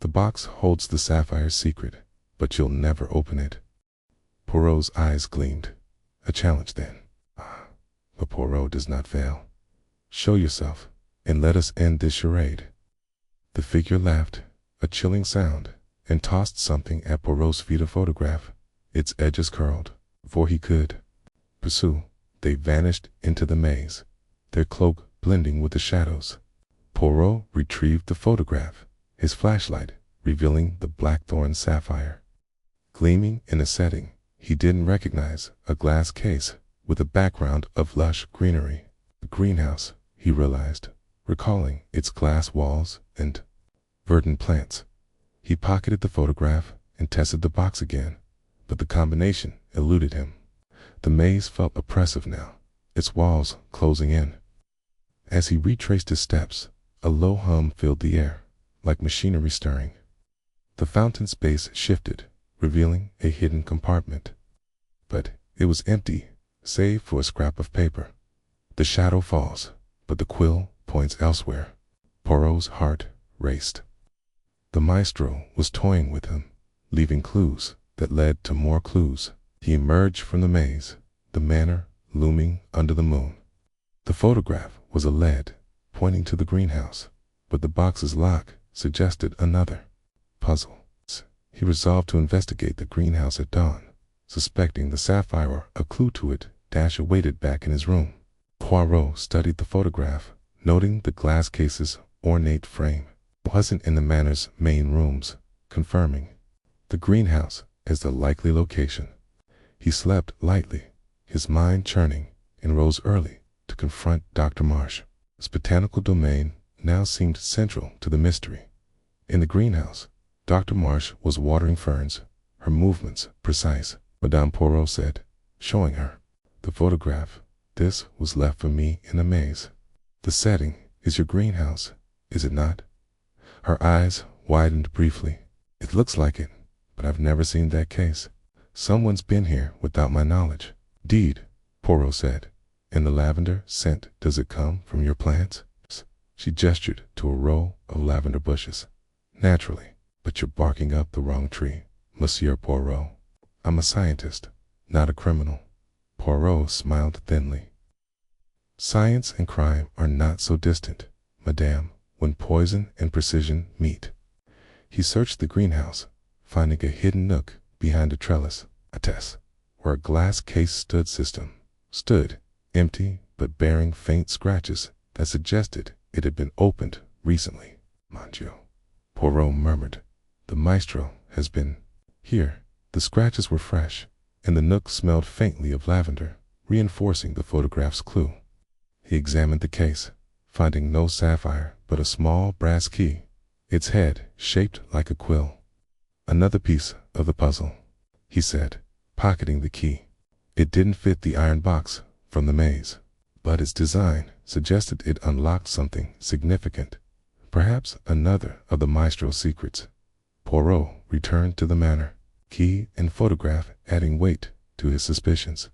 The box holds the sapphire's secret, but you'll never open it." Poirot's eyes gleamed. A challenge then. But Poirot does not fail. "Show yourself, and let us end this charade." The figure laughed, a chilling sound, and tossed something at Poirot's feet, a photograph. Its edges curled. Before he could pursue, they vanished into the maze, their cloak blending with the shadows. Poirot retrieved the photograph, his flashlight revealing the blackthorn sapphire. Gleaming in a setting he didn't recognize, a glass case with a background of lush greenery. A greenhouse, he realized, recalling its glass walls and verdant plants. He pocketed the photograph and tested the box again, but the combination eluded him. The maze felt oppressive now, its walls closing in. As he retraced his steps, a low hum filled the air, like machinery stirring. The fountain's base shifted, revealing a hidden compartment. But it was empty, save for a scrap of paper. The shadow falls, but the quill points elsewhere. Poirot's heart raced. The maestro was toying with him, leaving clues that led to more clues. He emerged from the maze, the manor looming under the moon. The photograph was a lead, pointing to the greenhouse, but the box's lock suggested another. Puzzle. He resolved to investigate the greenhouse at dawn, suspecting the sapphire a clue to it. Awaited back in his room. Poirot studied the photograph, noting the glass case's ornate frame. It wasn't in the manor's main rooms, confirming the greenhouse as the likely location. He slept lightly, his mind churning, and rose early to confront Dr. Marsh. His botanical domain now seemed central to the mystery. In the greenhouse, Dr. Marsh was watering ferns, her movements precise. Madame Poirot said, showing her the photograph. "This was left for me in a maze. The setting is your greenhouse, is it not?" Her eyes widened briefly. "It looks like it, but I've never seen that case. Someone's been here without my knowledge." "Deed," Poirot said. "And the lavender scent, does it come from your plants?" She gestured to a row of lavender bushes. "Naturally, but you're barking up the wrong tree. Monsieur Poirot. I'm a scientist, not a criminal. Poirot smiled thinly. Science and crime are not so distant, madame, when poison and precision meet. He searched the greenhouse, finding a hidden nook behind a trellis, where a glass case stood, empty but bearing faint scratches that suggested it had been opened recently. Mon Dieu, Poirot murmured. The maestro has been here. The scratches were fresh, and the nook smelled faintly of lavender, reinforcing the photograph's clue. He examined the case, finding no sapphire but a small brass key, its head shaped like a quill. Another piece of the puzzle, he said, pocketing the key. It didn't fit the iron box from the maze, but its design suggested it unlocked something significant, perhaps another of the maestro's secrets. Poirot returned to the manor, key and photograph adding weight to his suspicions.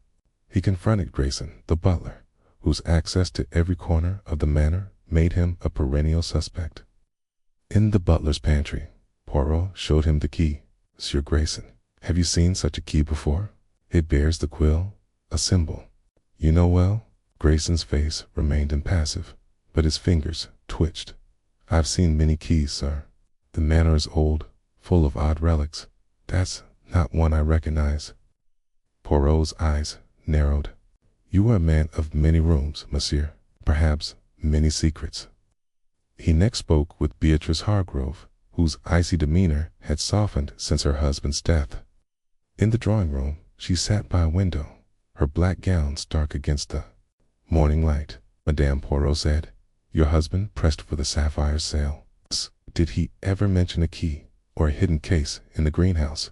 He confronted Grayson, the butler, whose access to every corner of the manor made him a perennial suspect. In the butler's pantry, Poirot showed him the key. Sir Grayson, have you seen such a key before? It bears the quill, a symbol. You know well? Grayson's face remained impassive, but his fingers twitched. I've seen many keys, sir. The manor is old, full of odd relics. That's not one I recognize. Poirot's eyes narrowed. You are a man of many rooms, monsieur. Perhaps many secrets. He next spoke with Beatrice Hargrove, whose icy demeanor had softened since her husband's death. In the drawing room, she sat by a window, her black gown stark against the morning light. Madame Poirot said, your husband pressed for the sapphire sale. Did he ever mention a key or a hidden case in the greenhouse?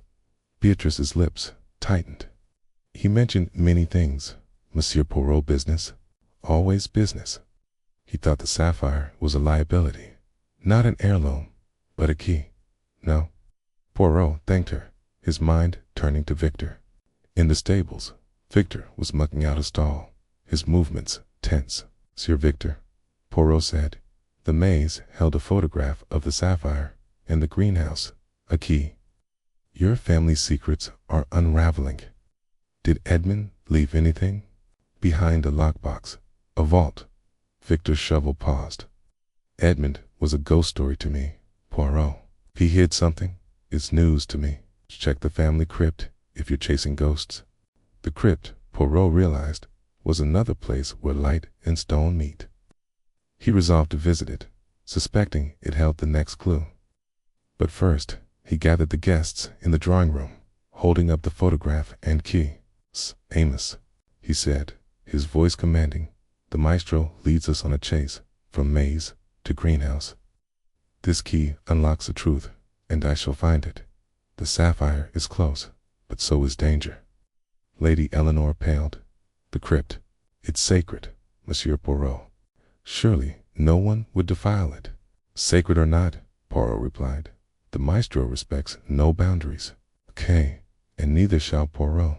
Beatrice's lips tightened. He mentioned many things, Monsieur Poirot. Business, always business. He thought the sapphire was a liability, not an heirloom, but a key. No. Poirot thanked her, his mind turning to Victor. In the stables, Victor was mucking out a stall, his movements tense. Sir Victor, Poirot said. The maze held a photograph of the sapphire, and the greenhouse, a key. Your family's secrets are unraveling. Did Edmond leave anything? Behind a lockbox, a vault. Victor's shovel paused. Edmond was a ghost story to me, Poirot. If he hid something, it's news to me. Check the family crypt if you're chasing ghosts. The crypt, Poirot realized, was another place where light and stone meet. He resolved to visit it, suspecting it held the next clue. But first, he gathered the guests in the drawing room, holding up the photograph and key. Amos, he said, his voice commanding, the maestro leads us on a chase, from maze to greenhouse. This key unlocks the truth, and I shall find it. The sapphire is close, but so is danger. Lady Eleanor paled. The crypt, it's sacred, Monsieur Poirot. Surely no one would defile it. Sacred or not, Poirot replied, the maestro respects no boundaries. Okay, and neither shall Poirot.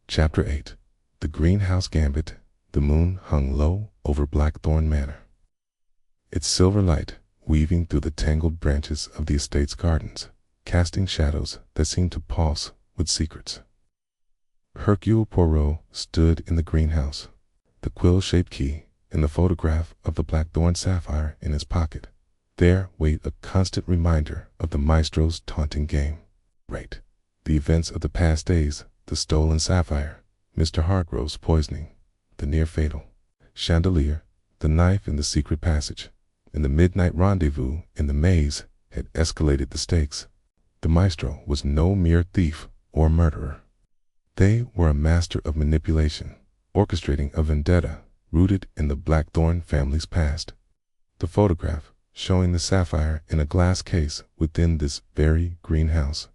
Chapter 8. The Greenhouse Gambit. The moon hung low over Blackthorn Manor, its silver light weaving through the tangled branches of the estate's gardens, casting shadows that seemed to pulse with secrets. Hercule Poirot stood in the greenhouse, the quill-shaped key and the photograph of the Blackthorn sapphire in his pocket. There wait a constant reminder of the maestro's taunting game. Right. The events of the past days, the stolen sapphire, Mr. Hargrove's poisoning, the near-fatal chandelier, the knife in the secret passage, and the midnight rendezvous in the maze had escalated the stakes. The maestro was no mere thief or murderer. They were a master of manipulation, orchestrating a vendetta rooted in the Blackthorn family's past. The photograph, showing the sapphire in a glass case within this very greenhouse,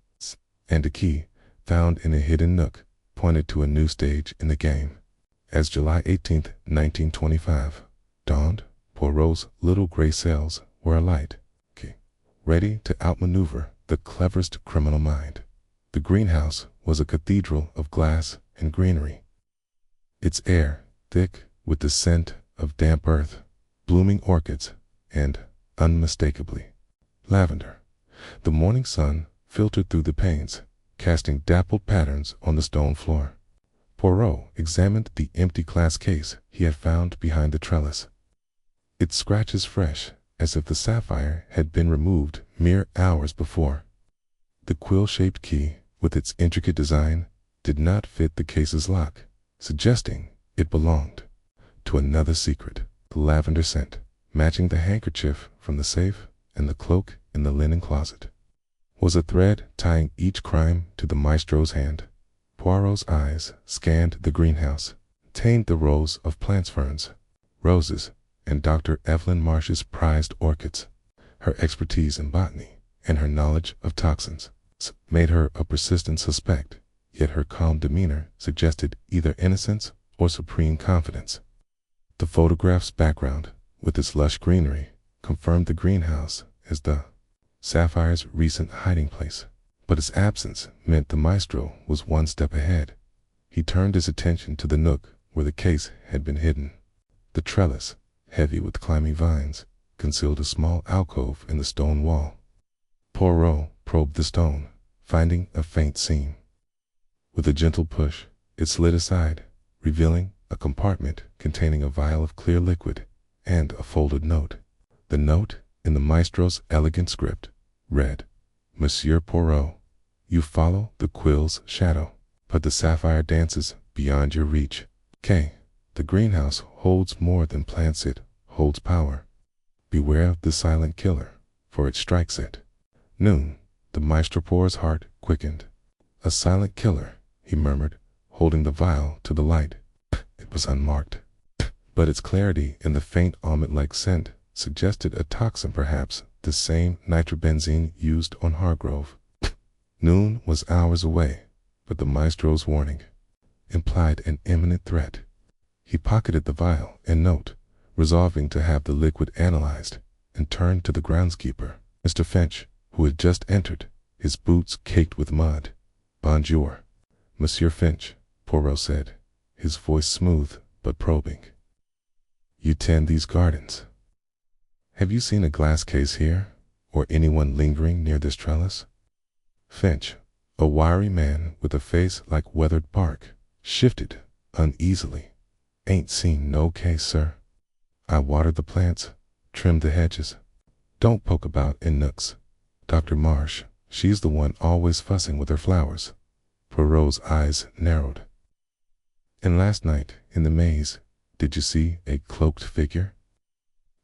and a key found in a hidden nook, pointed to a new stage in the game. As July 18, 1925, dawned, Poirot's little gray cells were alight, ready to outmaneuver the cleverest criminal mind. The greenhouse was a cathedral of glass and greenery, its air thick with the scent of damp earth, blooming orchids, and, unmistakably, lavender. The morning sun filtered through the panes, casting dappled patterns on the stone floor. Poirot examined the empty glass case he had found behind the trellis. Its scratches fresh, as if the sapphire had been removed mere hours before. The quill-shaped key, with its intricate design, did not fit the case's lock, suggesting it belonged to another secret. The lavender scent, matching the handkerchief from the safe and the cloak in the linen closet, was a thread tying each crime to the maestro's hand. Poirot's eyes scanned the greenhouse, tamed the rows of plants, ferns, roses, and Dr. Evelyn Marsh's prized orchids. Her expertise in botany and her knowledge of toxins made her a persistent suspect, yet her calm demeanor suggested either innocence or supreme confidence. The photograph's background, with its lush greenery, confirmed the greenhouse as the sapphire's recent hiding place, but its absence meant the maestro was one step ahead. He turned his attention to the nook where the case had been hidden. The trellis, heavy with climbing vines, concealed a small alcove in the stone wall. Poirot probed the stone, finding a faint seam. With a gentle push, it slid aside, revealing a compartment containing a vial of clear liquid and a folded note. The note, in the maestro's elegant script, read, "Monsieur Poirot, you follow the quill's shadow, but the sapphire dances beyond your reach. K. The greenhouse holds more than plants, it holds power. Beware of the silent killer, for it strikes at noon." The maestro Poirot's heart quickened. "A silent killer," he murmured, holding the vial to the light. It was unmarked, but its clarity and the faint almond-like scent suggested a toxin, perhaps the same nitrobenzene used on Hargrove. Noon was hours away, but the maestro's warning implied an imminent threat. He pocketed the vial and note, resolving to have the liquid analyzed, and turned to the groundskeeper, Mr. Finch, who had just entered, his boots caked with mud. "Bonjour, Monsieur Finch," Poirot said, his voice smooth but probing. "You tend these gardens. Have you seen a glass case here, or anyone lingering near this trellis?" Finch, a wiry man with a face like weathered bark, shifted uneasily. "Ain't seen no case, sir. I watered the plants, trimmed the hedges. Don't poke about in nooks. Dr. Marsh, she's the one always fussing with her flowers." Poirot's eyes narrowed. "And last night, in the maze, did you see a cloaked figure?"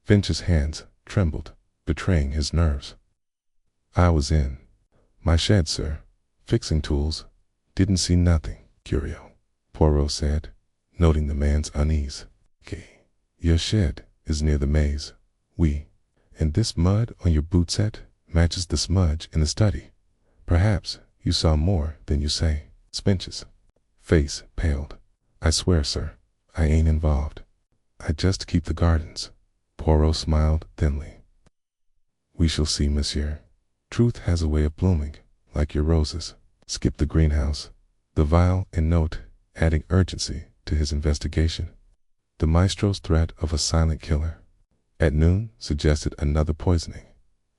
Finch's hands trembled, betraying his nerves. "I was in my shed, sir, fixing tools. Didn't see nothing, curio," Poirot said, noting the man's unease. "Okay. Your shed is near the maze. And this mud on your boot set matches the smudge in the study. Perhaps you saw more than you say." Finch's face paled. "I swear, sir, I ain't involved. I just keep the gardens." Poirot smiled thinly. "We shall see, monsieur. Truth has a way of blooming, like your roses." Skip the greenhouse, the vial and note adding urgency to his investigation. The maestro's threat of a silent killer at noon suggested another poisoning,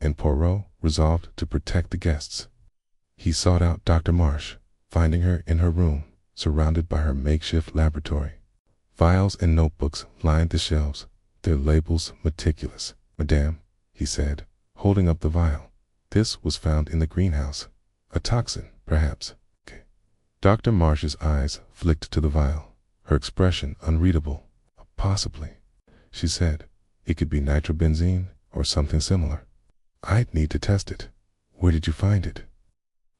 and Poirot resolved to protect the guests. He sought out Dr. Marsh, finding her in her room, surrounded by her makeshift laboratory. Vials and notebooks lined the shelves, their labels meticulous. "Madame," he said, holding up the vial, "this was found in the greenhouse. A toxin, perhaps." Dr. Marsh's eyes flicked to the vial, her expression unreadable. "Possibly," she said. "It could be nitrobenzene or something similar. I'd need to test it. Where did you find it?"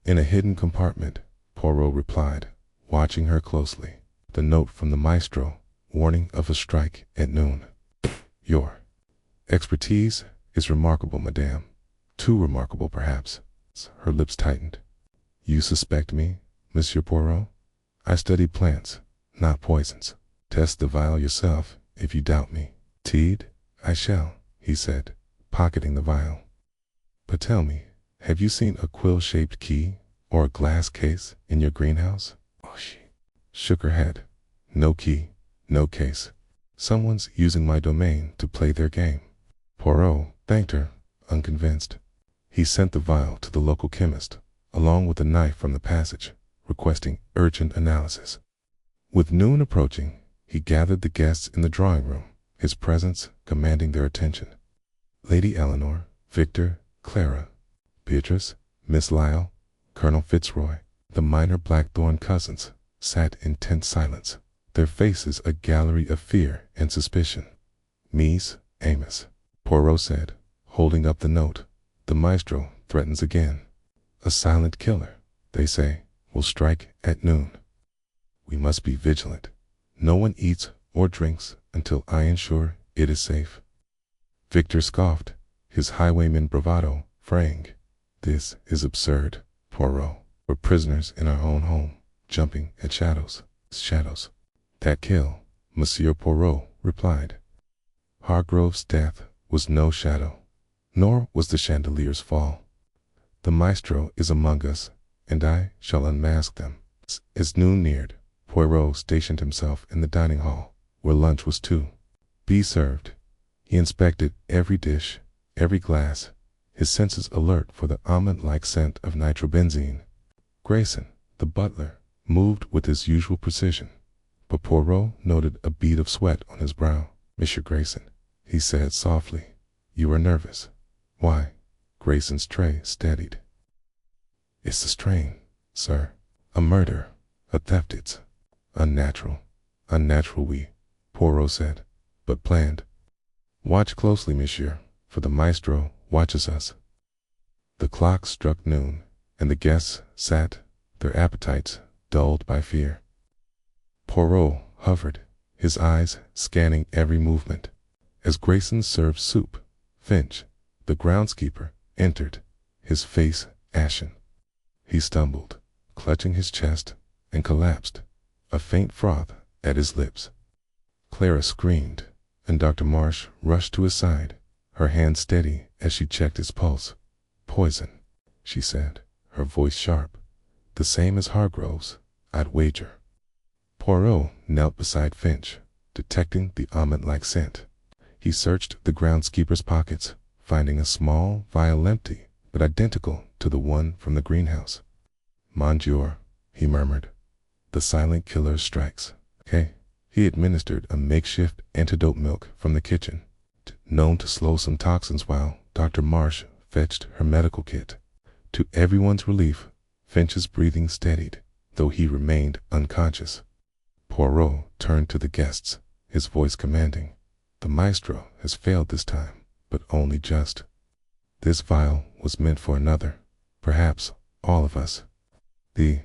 "In a hidden compartment," Poirot replied, watching her closely. "The note from the maestro, warning of a strike at noon." "Your expertise is remarkable, madame. Too remarkable, perhaps." Her lips tightened. "You suspect me, Monsieur Poirot? I study plants, not poisons. Test the vial yourself if you doubt me." "Teed, I shall," he said, pocketing the vial. "But tell me, have you seen a quill-shaped key or a glass case in your greenhouse?" She shook her head. "No key, no case. Someone's using my domain to play their game." Poirot thanked her, unconvinced. He sent the vial to the local chemist, along with a knife from the passage, requesting urgent analysis. With noon approaching, he gathered the guests in the drawing room, his presence commanding their attention. Lady Eleanor, Victor, Clara, Beatrice, Miss Lyle, Colonel Fitzroy, the minor Blackthorn cousins, sat in tense silence, their faces a gallery of fear and suspicion. "Mies, Amos," Poirot said, holding up the note. "The maestro threatens again. A silent killer, they say, will strike at noon. We must be vigilant. No one eats or drinks until I ensure it is safe." Victor scoffed, his highwayman bravado fraying. "This is absurd, Poirot. We're prisoners in our own home, jumping at shadows." "Shadows. That kill," Monsieur Poirot replied. "Hargrove's death was no shadow, nor was the chandelier's fall. The maestro is among us, and I shall unmask them." As noon neared, Poirot stationed himself in the dining hall, where lunch was to be served. He inspected every dish, every glass, his senses alert for the almond-like scent of nitrobenzene. Grayson, the butler, moved with his usual precision, but Poirot noted a bead of sweat on his brow. "Monsieur Grayson," he said softly, "you are nervous." "Why?" Grayson's tray steadied. "It's the strain, sir. A murder, a theft. It's unnatural." "Unnatural, oui," Poirot said, "but planned. Watch closely, monsieur, for the maestro watches us." The clock struck noon, and the guests sat, their appetites dulled by fear. Poirot hovered, his eyes scanning every movement. As Grayson served soup, Finch, the groundskeeper, entered, his face ashen. He stumbled, clutching his chest, and collapsed, a faint froth at his lips. Clara screamed, and Dr. Marsh rushed to his side, her hand steady as she checked his pulse. "Poison," she said, her voice sharp. "The same as Hargrove's, I'd wager." Poirot knelt beside Finch, detecting the almond-like scent. He searched the groundskeeper's pockets, finding a small vial empty, but identical to the one from the greenhouse. "Mon Dieu," he murmured. "The silent killer strikes." He administered a makeshift antidote milk from the kitchen, known to slow some toxins, while Dr. Marsh fetched her medical kit. To everyone's relief, Finch's breathing steadied, though he remained unconscious. Poirot turned to the guests, his voice commanding. "The maestro has failed this time, but only just. This vial was meant for another, perhaps all of us." "The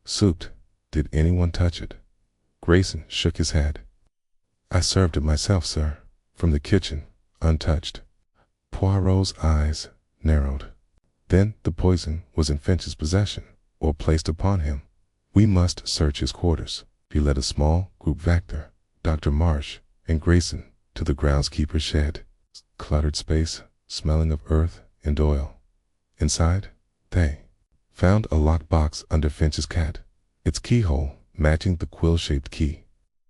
soup, did anyone touch it?" Grayson shook his head. "I served it myself, sir, from the kitchen, untouched." Poirot's eyes narrowed. "Then the poison was in Finch's possession, or placed upon him. We must search his quarters." He led a small group Victor, Dr. Marsh, and Grayson to the groundskeeper's shed, cluttered space smelling of earth and oil. Inside, they found a locked box under Finch's cat, its keyhole matching the quill-shaped key.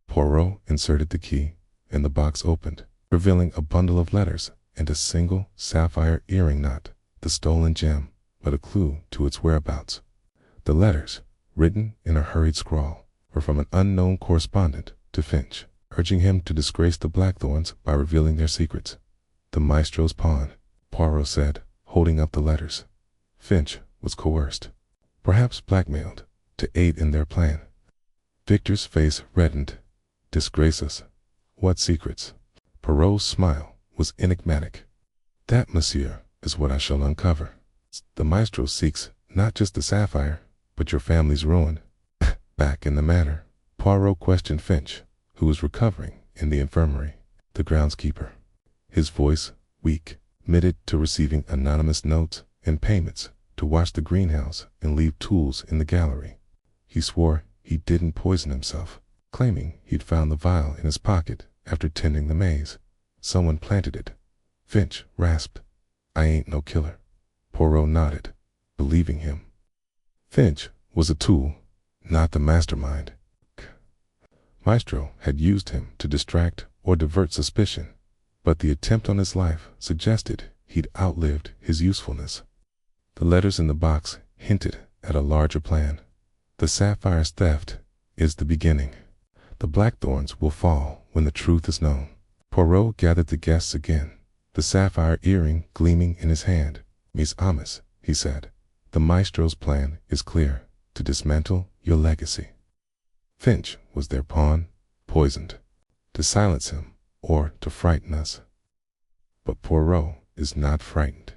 Poirot inserted the key, and the box opened, revealing a bundle of letters and a single sapphire earring, not the stolen gem, but a clue to its whereabouts. The letters, written in a hurried scrawl, were from an unknown correspondent to Finch, urging him to disgrace the Blackthorns by revealing their secrets. "The maestro's pawn," Poirot said, holding up the letters. Finch was coerced, perhaps blackmailed, to aid in their plan. Victor's face reddened. "Disgrace us? What secrets?" Poirot's smile was enigmatic. "That, monsieur, is what I shall uncover. The maestro seeks not just the sapphire, but your family's ruin." Back in the matter, Poirot questioned Finch, who was recovering in the infirmary. The groundskeeper, his voice weak, admitted to receiving anonymous notes and payments to watch the greenhouse and leave tools in the gallery. He swore he didn't poison himself, claiming he'd found the vial in his pocket after tending the maze. Someone planted it. Finch rasped. "I ain't no killer." Poirot nodded, believing him. Finch was a tool, not the mastermind. Maestro had used him to distract or divert suspicion, but the attempt on his life suggested he'd outlived his usefulness. The letters in the box hinted at a larger plan. The sapphire's theft is the beginning. The blackthorns will fall when the truth is known. Poirot gathered the guests again, the sapphire earring gleaming in his hand. Mes amis, he said, the maestro's plan is clear, to dismantle your legacy. Finch was their pawn, poisoned, to silence him or to frighten us. But Poirot is not frightened.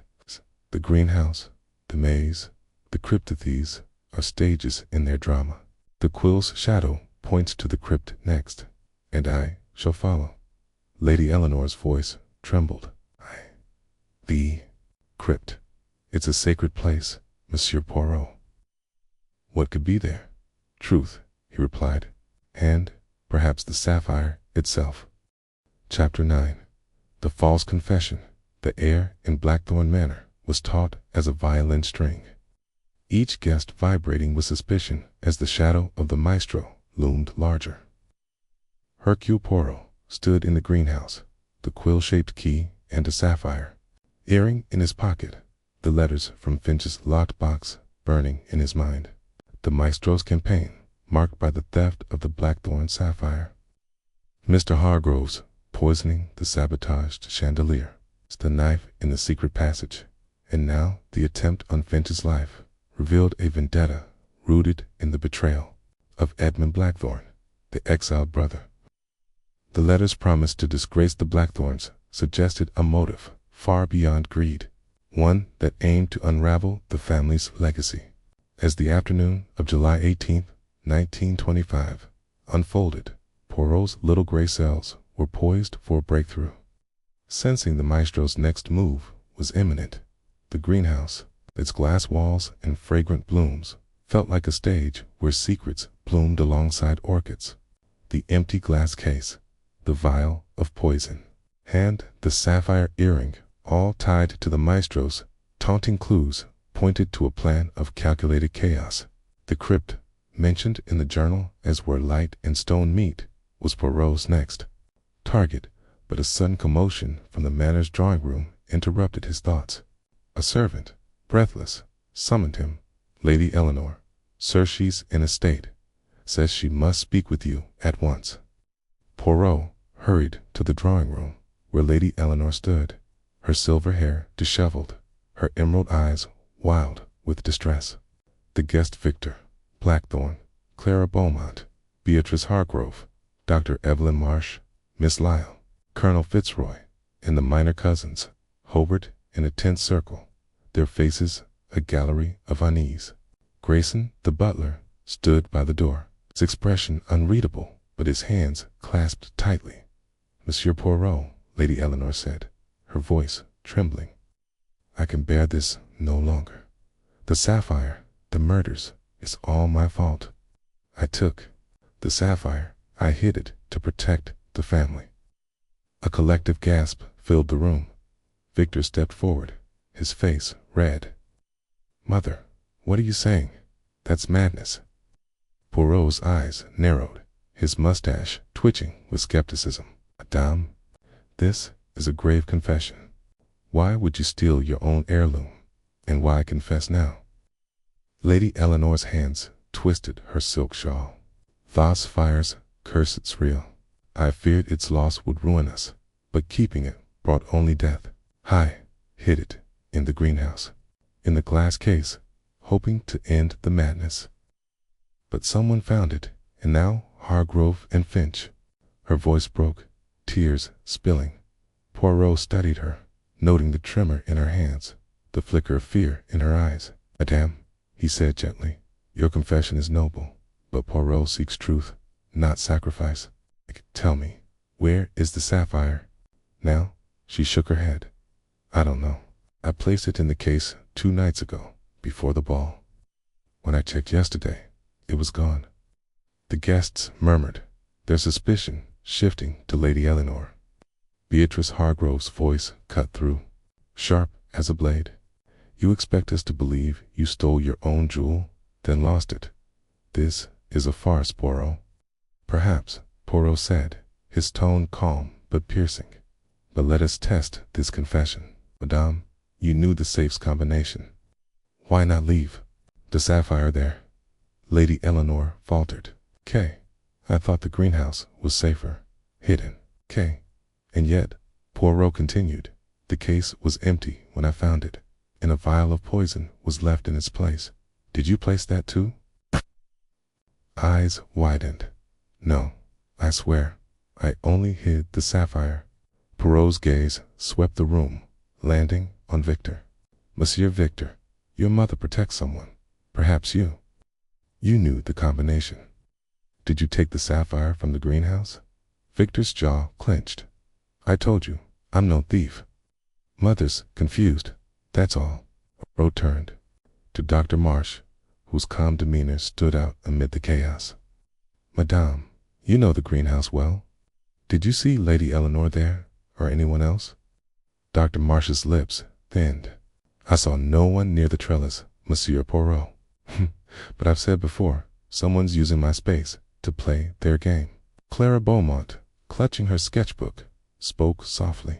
The greenhouse, the maze, the cryptothes are stages in their drama. The quill's shadow points to the crypt next, and I shall follow. Lady Eleanor's voice trembled. The crypt. It's a sacred place, Monsieur Poirot. What could be there? Truth, he replied, and perhaps the sapphire itself. Chapter 9. The false confession. The air in Blackthorn Manor was taut as a violin string, each guest vibrating with suspicion as the shadow of the maestro loomed larger. Hercule Poirot stood in the greenhouse, the quill-shaped key and a sapphire earring in his pocket, the letters from Finch's locked box burning in his mind. The maestro's campaign, marked by the theft of the Blackthorn sapphire. Mr. Hargrove's poisoning the sabotaged chandelier, the knife in the secret passage, and now the attempt on Finch's life revealed a vendetta rooted in the betrayal of Edmund Blackthorn, the exiled brother. The letters promised to disgrace the Blackthorns suggested a motive far beyond greed, one that aimed to unravel the family's legacy. As the afternoon of July 18, 1925, unfolded, Poirot's little gray cells were poised for a breakthrough. Sensing the maestro's next move was imminent, the greenhouse, its glass walls and fragrant blooms, felt like a stage where secrets bloomed alongside orchids. The empty glass case, the vial of poison, and the sapphire earring, all tied to the maestro's taunting clues, pointed to a plan of calculated chaos. The crypt, mentioned in the journal as where light and stone meet, was Poirot's next target, but a sudden commotion from the manor's drawing room interrupted his thoughts. A servant, breathless, summoned him. Lady Eleanor, sir, she's in a state. Says she must speak with you at once. Poirot hurried to the drawing room, where Lady Eleanor stood, her silver hair disheveled, her emerald eyes wild with distress. The guest Victor, Blackthorn, Clara Beaumont, Beatrice Hargrove, Dr. Evelyn Marsh, Miss Lyle, Colonel Fitzroy, and the minor cousins hovered in a tense circle, their faces a gallery of unease. Grayson, the butler, stood by the door, his expression unreadable, but his hands clasped tightly. Monsieur Poirot, Lady Eleanor said, her voice trembling. I can bear this no longer. The sapphire, the murders, it's all my fault. I took the sapphire, I hid it to protect the family. A collective gasp filled the room. Victor stepped forward, his face red. Mother, what are you saying? That's madness. Poirot's eyes narrowed, his mustache twitching with skepticism. Madame, this is a grave confession. Why would you steal your own heirloom? And why confess now? Lady Eleanor's hands twisted her silk shawl. Thos fire's curse, it's real. I feared its loss would ruin us, but keeping it brought only death. I hid it in the greenhouse, in the glass case, hoping to end the madness. But someone found it, and now Hargrove and Finch. Her voice broke, tears spilling. Poirot studied her, noting the tremor in her hands, the flicker of fear in her eyes. Madame, he said gently, your confession is noble, but Poirot seeks truth, not sacrifice. Tell me, where is the sapphire? Now, she shook her head. I don't know. I placed it in the case 2 nights ago, before the ball. When I checked yesterday, it was gone. The guests murmured, their suspicion shifting to Lady Eleanor. Beatrice Hargrove's voice cut through, sharp as a blade. You expect us to believe you stole your own jewel, then lost it. This is a farce, Poirot. Perhaps, Poirot said, his tone calm but piercing. But let us test this confession. Madame, you knew the safe's combination. Why not leave? The sapphire there, Lady Eleanor faltered. K. I thought the greenhouse was safer. Hidden. K. And yet, Poirot continued, the case was empty when I found it, and a vial of poison was left in its place. Did you place that too? Eyes widened. No, I swear, I only hid the sapphire. Poirot's gaze swept the room, landing on Victor. Monsieur Victor, your mother protects someone. Perhaps you. You knew the combination. Did you take the sapphire from the greenhouse? Victor's jaw clenched. I told you, I'm no thief. Mother's confused, that's all. Poirot turned to Dr. Marsh, whose calm demeanor stood out amid the chaos. Madame, you know the greenhouse well. Did you see Lady Eleanor there, or anyone else? Dr. Marsh's lips thinned. I saw no one near the trellis, Monsieur Poirot. But I've said before, someone's using my space to play their game. Clara Beaumont, clutching her sketchbook, spoke softly.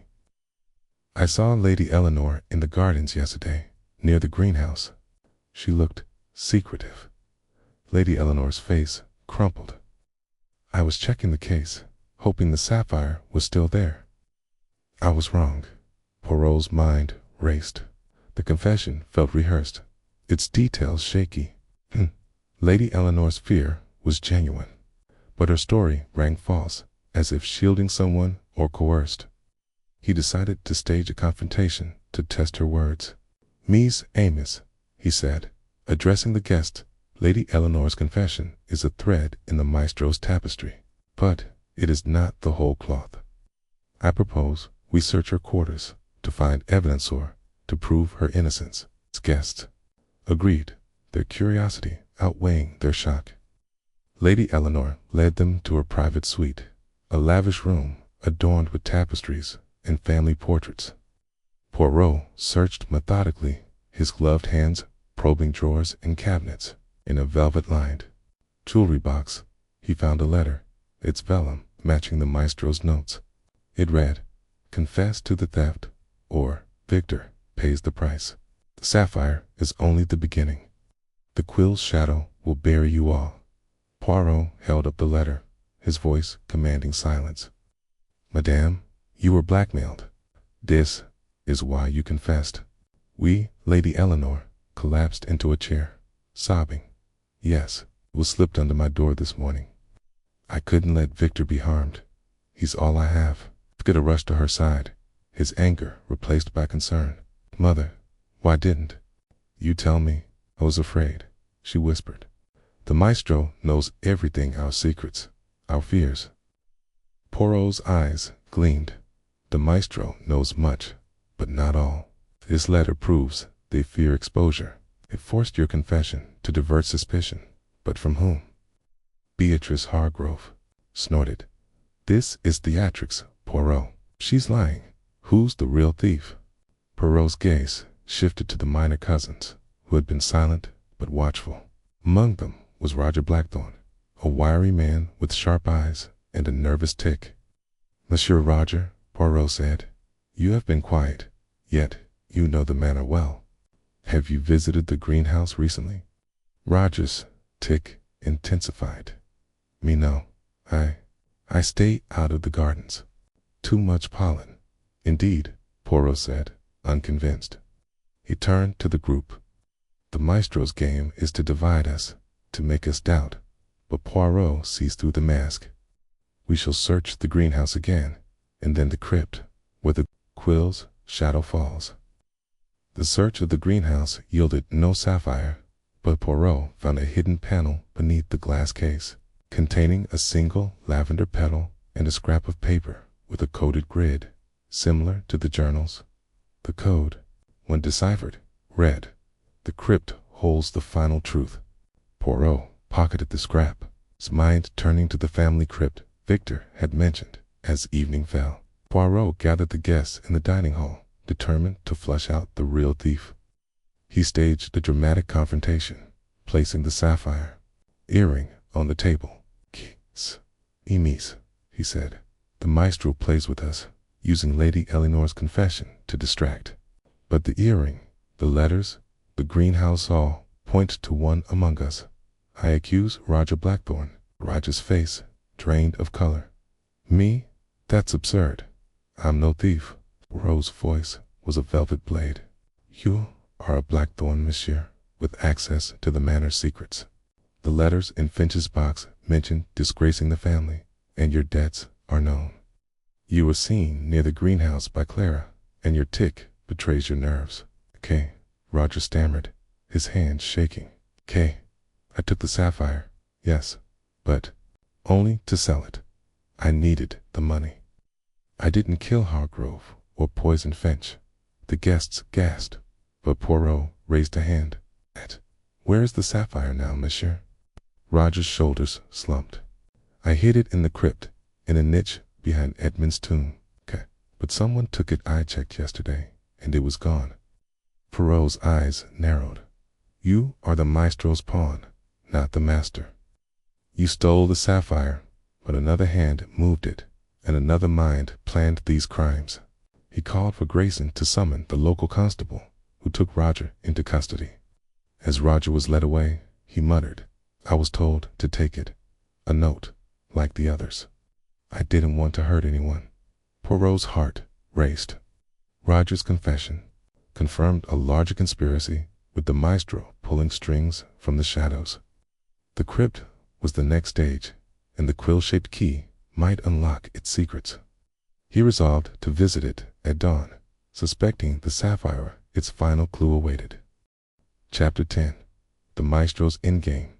I saw Lady Eleanor in the gardens yesterday, near the greenhouse. She looked secretive. Lady Eleanor's face crumpled. I was checking the case, hoping the sapphire was still there. I was wrong. Poirot's mind raced. The confession felt rehearsed, its details shaky. Lady Eleanor's fear was genuine, but her story rang false, as if shielding someone or coerced. He decided to stage a confrontation to test her words. Miss Amos, he said, addressing the guest, Lady Eleanor's confession is a thread in the maestro's tapestry, but it is not the whole cloth. I propose we search her quarters to find evidence or to prove her innocence. Guests agreed, their curiosity outweighing their shock. Lady Eleanor led them to her private suite, a lavish room adorned with tapestries and family portraits. Poirot searched methodically, his gloved hands probing drawers and cabinets. In a velvet-lined jewelry box, he found a letter, its vellum matching the maestro's notes. It read, "Confess to the theft, or Victor pays the price. The sapphire is only the beginning. The quill's shadow will bury you all." Poirot held up the letter, his voice commanding silence. "Madame, you were blackmailed. This is why you confessed." Lady Eleanor collapsed into a chair, sobbing. "Yes, it was slipped under my door this morning. I couldn't let Victor be harmed. He's all I have." Victor rushed to her side, his anger replaced by concern. "Mother, why didn't you tell me?" "I was afraid," she whispered. "The maestro knows everything, our secrets, our fears." Poirot's eyes gleamed. "The maestro knows much, but not all. This letter proves they fear exposure. It forced your confession to divert suspicion, but from whom?" Beatrice Hargrove snorted. "This is theatrics, Poirot. She's lying. Who's the real thief?" Poirot's gaze shifted to the minor cousins, who had been silent but watchful. Among them was Roger Blackthorne, a wiry man with sharp eyes and a nervous tic. "Monsieur Roger," Poirot said, "you have been quiet, yet you know the manor well. Have you visited the greenhouse recently?" Roger's tic intensified. "Me no. I stay out of the gardens. Too much pollen." "Indeed," Poirot said, unconvinced. He turned to the group. "The maestro's game is to divide us, to make us doubt." But Poirot sees through the mask. "We shall search the greenhouse again, and then the crypt, where the quill's shadow falls." The search of the greenhouse yielded no sapphire, but Poirot found a hidden panel beneath the glass case, containing a single lavender petal and a scrap of paper with a coded grid, similar to the journals. The code, when deciphered, read, "The crypt holds the final truth." Poirot pocketed the scrap, his mind turning to the family crypt Victor had mentioned as evening fell. Poirot gathered the guests in the dining hall, determined to flush out the real thief. He staged a dramatic confrontation, placing the sapphire earring on the table. "Emis," he said, "the maestro plays with us, using Lady Eleanor's confession to distract. But the earring, the letters, the greenhouse all point to one among us. I accuse Roger Blackthorne. Roger's face drained of color. Me? That's absurd. I'm no thief. Poirot's voice was a velvet blade. You are a Blackthorne, monsieur, with access to the manor's secrets. The letters in Finch's box mention disgracing the family, and your debts are known. You were seen near the greenhouse by Clara, and your tic betrays your nerves. K. Roger stammered, his hands shaking. K. I took the sapphire, yes, but only to sell it. I needed the money. I didn't kill Hargrove or poison Finch. The guests gasped, but Poirot raised a hand. Where is the sapphire now, monsieur? Roger's shoulders slumped. I hid it in the crypt, in a niche behind Edmund's tomb. Okay. But someone took it. I checked yesterday, and it was gone. Poirot's eyes narrowed. You are the maestro's pawn, not the master. You stole the sapphire, but another hand moved it, and another mind planned these crimes. He called for Grayson to summon the local constable, who took Roger into custody. As Roger was led away, he muttered, I was told to take it. A note, like the others. I didn't want to hurt anyone. Poirot's heart raced. Roger's confession confirmed a larger conspiracy, with the maestro pulling strings from the shadows. The crypt was the next stage, and the quill-shaped key might unlock its secrets. He resolved to visit it at dawn, suspecting the sapphire its final clue awaited. Chapter 10. The Maestro's Endgame.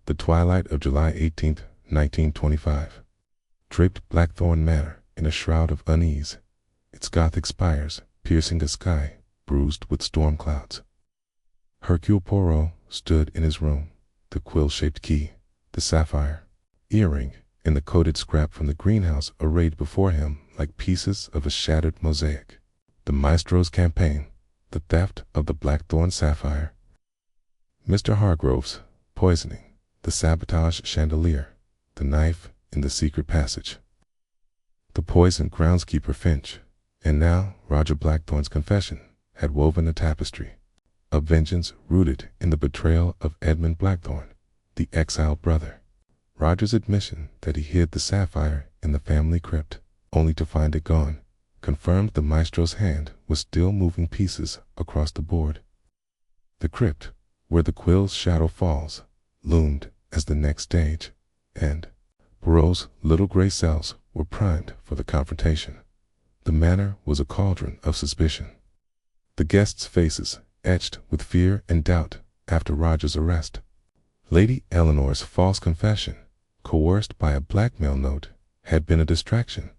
The twilight of July 18, 1925. Draped Blackthorne Manor in a shroud of unease, its Gothic spires piercing a sky bruised with storm clouds. Hercule Poirot stood in his room, the quill-shaped key, the sapphire, earring, and the coated scrap from the greenhouse arrayed before him like pieces of a shattered mosaic. The maestro's campaign, the theft of the Blackthorne sapphire, Mr. Hargrove's poisoning, the sabotage chandelier, the knife in the secret passage, the poisoned groundskeeper Finch, and now Roger Blackthorne's confession had woven a tapestry, a vengeance rooted in the betrayal of Edmund Blackthorne, the exiled brother. Roger's admission that he hid the sapphire in the family crypt, only to find it gone, confirmed the maestro's hand was still moving pieces across the board. The crypt, where the quill's shadow falls, loomed as the next stage, and Poirot's little gray cells were primed for the confrontation. The manor was a cauldron of suspicion. The guests' faces etched with fear and doubt after Roger's arrest. Lady Eleanor's false confession, coerced by a blackmail note, had been a distraction.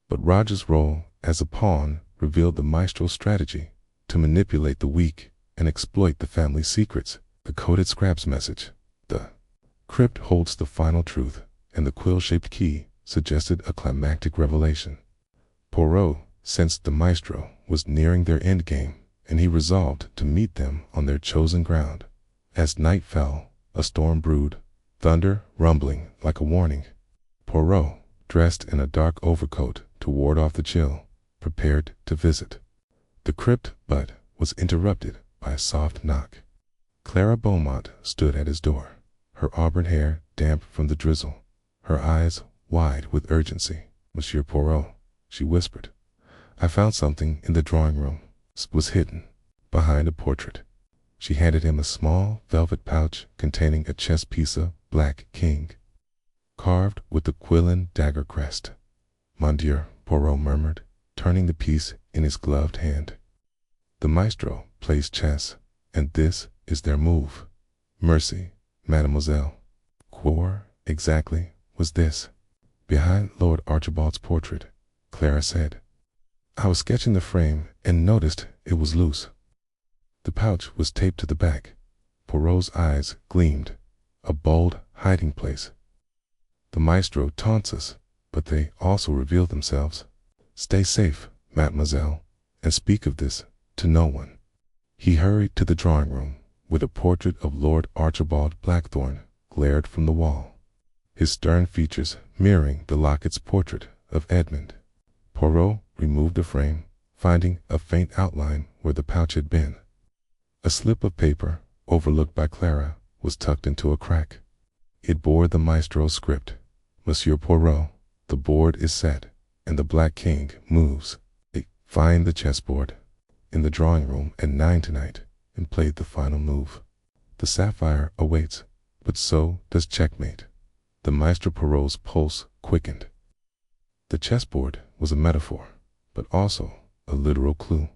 But Roger's role as a pawn revealed the maestro's strategy to manipulate the weak and exploit the family's secrets. The coded scraps message, the crypt holds the final truth, and the quill-shaped key suggested a climactic revelation. Poirot sensed the maestro was nearing their endgame, and he resolved to meet them on their chosen ground. As night fell, a storm brewed, thunder rumbling like a warning. Poirot, dressed in a dark overcoat to ward off the chill, prepared to visit the crypt, but was interrupted by a soft knock. Clara Beaumont stood at his door, her auburn hair damp from the drizzle, her eyes wide with urgency. Monsieur Poirot, she whispered, I found something in the drawing room. It was hidden behind a portrait. She handed him a small velvet pouch containing a chess piece of black king, carved with the Quillen dagger crest. Mon Dieu, Poirot murmured, turning the piece in his gloved hand. The maestro plays chess, and this is their move. Mercy, mademoiselle. Where exactly was this? Behind Lord Archibald's portrait, Clara said. I was sketching the frame and noticed it was loose. The pouch was taped to the back. Poirot's eyes gleamed, a bold hiding place. The maestro taunts us, but they also reveal themselves. Stay safe, mademoiselle, and speak of this to no one. He hurried to the drawing room, where the portrait of Lord Archibald Blackthorne glared from the wall, his stern features mirroring the locket's portrait of Edmund. Poirot removed the frame, finding a faint outline where the pouch had been. A slip of paper, overlooked by Clara, was tucked into a crack. It bore the maestro's script. Monsieur Poirot, the board is set, and the Black King moves. Find the chessboard in the drawing room at 9 tonight and play the final move. The sapphire awaits, but so does checkmate. The Maestro Poirot's pulse quickened. The chessboard was a metaphor, but also a literal clue.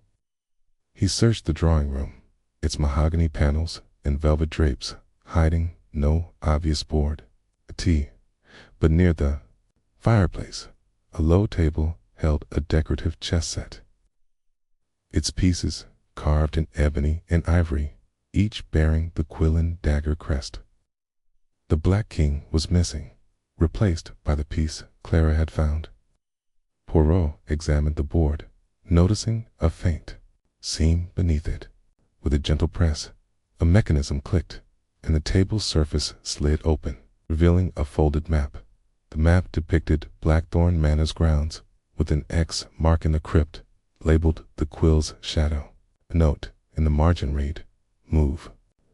He searched the drawing room, its mahogany panels and velvet drapes hiding no obvious board, a tea, but near the fireplace, a low table held a decorative chess set. Its pieces, carved in ebony and ivory, each bearing the quillen dagger crest. The Black King was missing, replaced by the piece Clara had found. Poirot examined the board, noticing a faint seam beneath it. With a gentle press, a mechanism clicked, and the table's surface slid open, revealing a folded map. The map depicted Blackthorn Manor's grounds, with an X marking the crypt, labeled the Quill's Shadow. A note in the margin read, "Move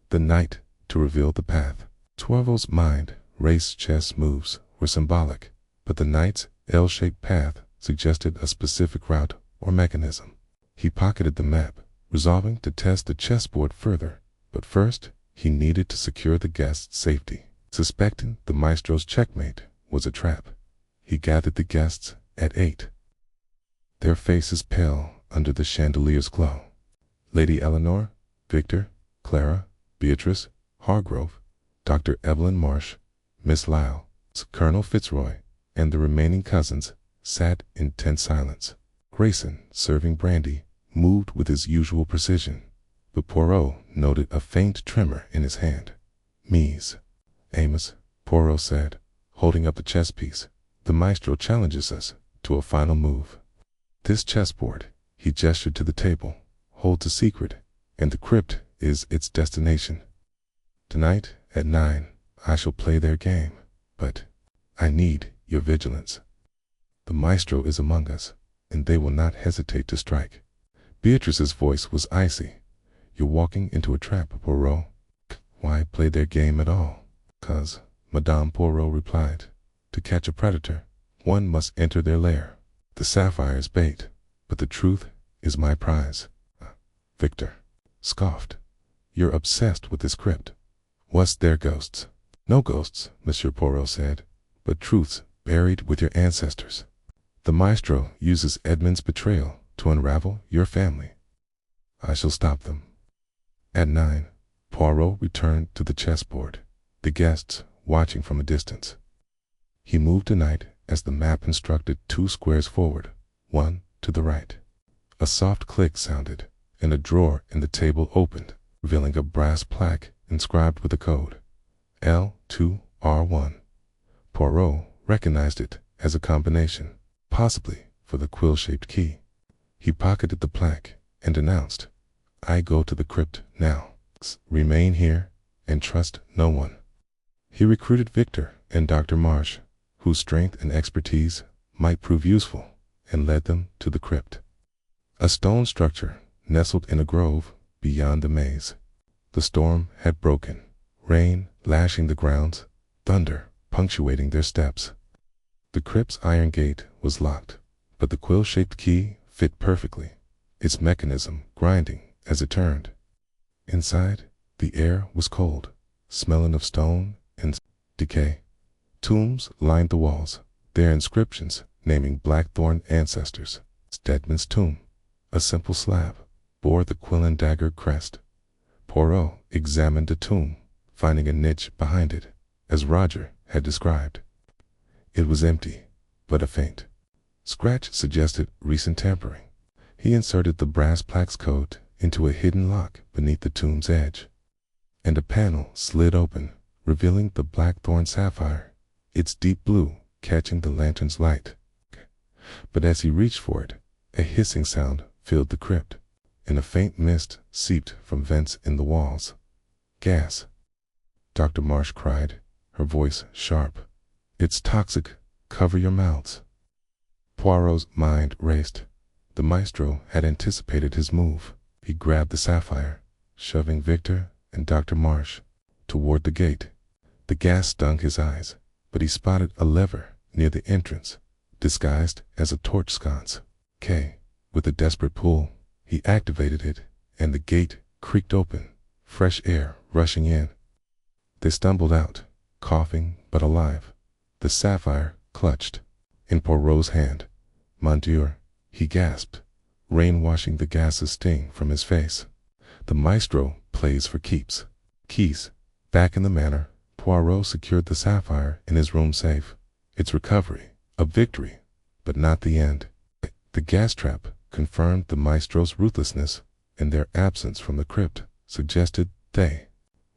the knight to reveal the path." Poirot's mind raced. Chess moves were symbolic, but the knight's L-shaped path suggested a specific route or mechanism. He pocketed the map, resolving to test the chessboard further, but first he needed to secure the guest's safety. Suspecting the maestro's checkmate was a trap, he gathered the guests at 8. Their faces pale under the chandelier's glow. Lady Eleanor, Victor, Clara, Beatrice, Hargrove, Dr. Evelyn Marsh, Miss Lyle, Colonel Fitzroy, and the remaining cousins sat in tense silence. Grayson, serving brandy, moved with his usual precision, but Poirot noted a faint tremor in his hand. "Mise. Amos," Poirot said, holding up the chess piece, "the maestro challenges us to a final move. This chessboard," he gestured to the table, "holds a secret, and the crypt is its destination. Tonight at 9, I shall play their game, but I need your vigilance. The maestro is among us, and they will not hesitate to strike." Beatrice's voice was icy. "You're walking into a trap, Poirot. Why play their game at all?" "'Cause," Madame Poirot replied, "to catch a predator, one must enter their lair. The sapphire's bait, but the truth is my prize." Victor scoffed. "You're obsessed with this crypt. Was there ghosts?" "No ghosts," Monsieur Poirot said, "but truths buried with your ancestors. The maestro uses Edmund's betrayal to unravel your family. I shall stop them." At 9, Poirot returned to the chessboard, the guests watching from a distance. He moved a knight as the map instructed 2 squares forward, 1 to the right. A soft click sounded, and a drawer in the table opened, revealing a brass plaque inscribed with a code, L2R1. Poirot recognized it as a combination, possibly for the quill-shaped key. He pocketed the plaque and announced, "I go to the crypt now. Remain here and trust no one." He recruited Victor and Dr. Marsh, whose strength and expertise might prove useful, and led them to the crypt. A stone structure nestled in a grove beyond the maze. The storm had broken, rain lashing the grounds, thunder punctuating their steps. The crypt's iron gate was locked, but the quill-shaped key fit perfectly, its mechanism grinding as it turned. Inside, the air was cold, smelling of stone and decay. Tombs lined the walls, their inscriptions naming Blackthorn ancestors. Stedman's tomb, a simple slab, bore the quillen dagger crest. Poirot examined the tomb, finding a niche behind it, as Roger had described. It was empty, but a faint scratch suggested recent tampering. He inserted the brass plaque's code into a hidden lock beneath the tomb's edge, and a panel slid open, revealing the Blackthorn sapphire, its deep blue catching the lantern's light. But as he reached for it, a hissing sound filled the crypt, and a faint mist seeped from vents in the walls. "Gas!" Dr. Marsh cried, her voice sharp. "It's toxic. Cover your mouths." Poirot's mind raced. The maestro had anticipated his move. He grabbed the sapphire, shoving Victor and Dr. Marsh toward the gate. The gas stung his eyes, but he spotted a lever near the entrance, disguised as a torch sconce. With a desperate pull, he activated it, and the gate creaked open, fresh air rushing in. They stumbled out, coughing but alive, the sapphire clutched in Poirot's hand. "Mon Dieu," he gasped, rain washing the gas's sting from his face. The maestro plays for keeps. Keys. Back in the manor, Poirot secured the sapphire in his room safe. Its recovery, a victory, but not the end. The gas trap confirmed the maestro's ruthlessness, and their absence from the crypt suggested they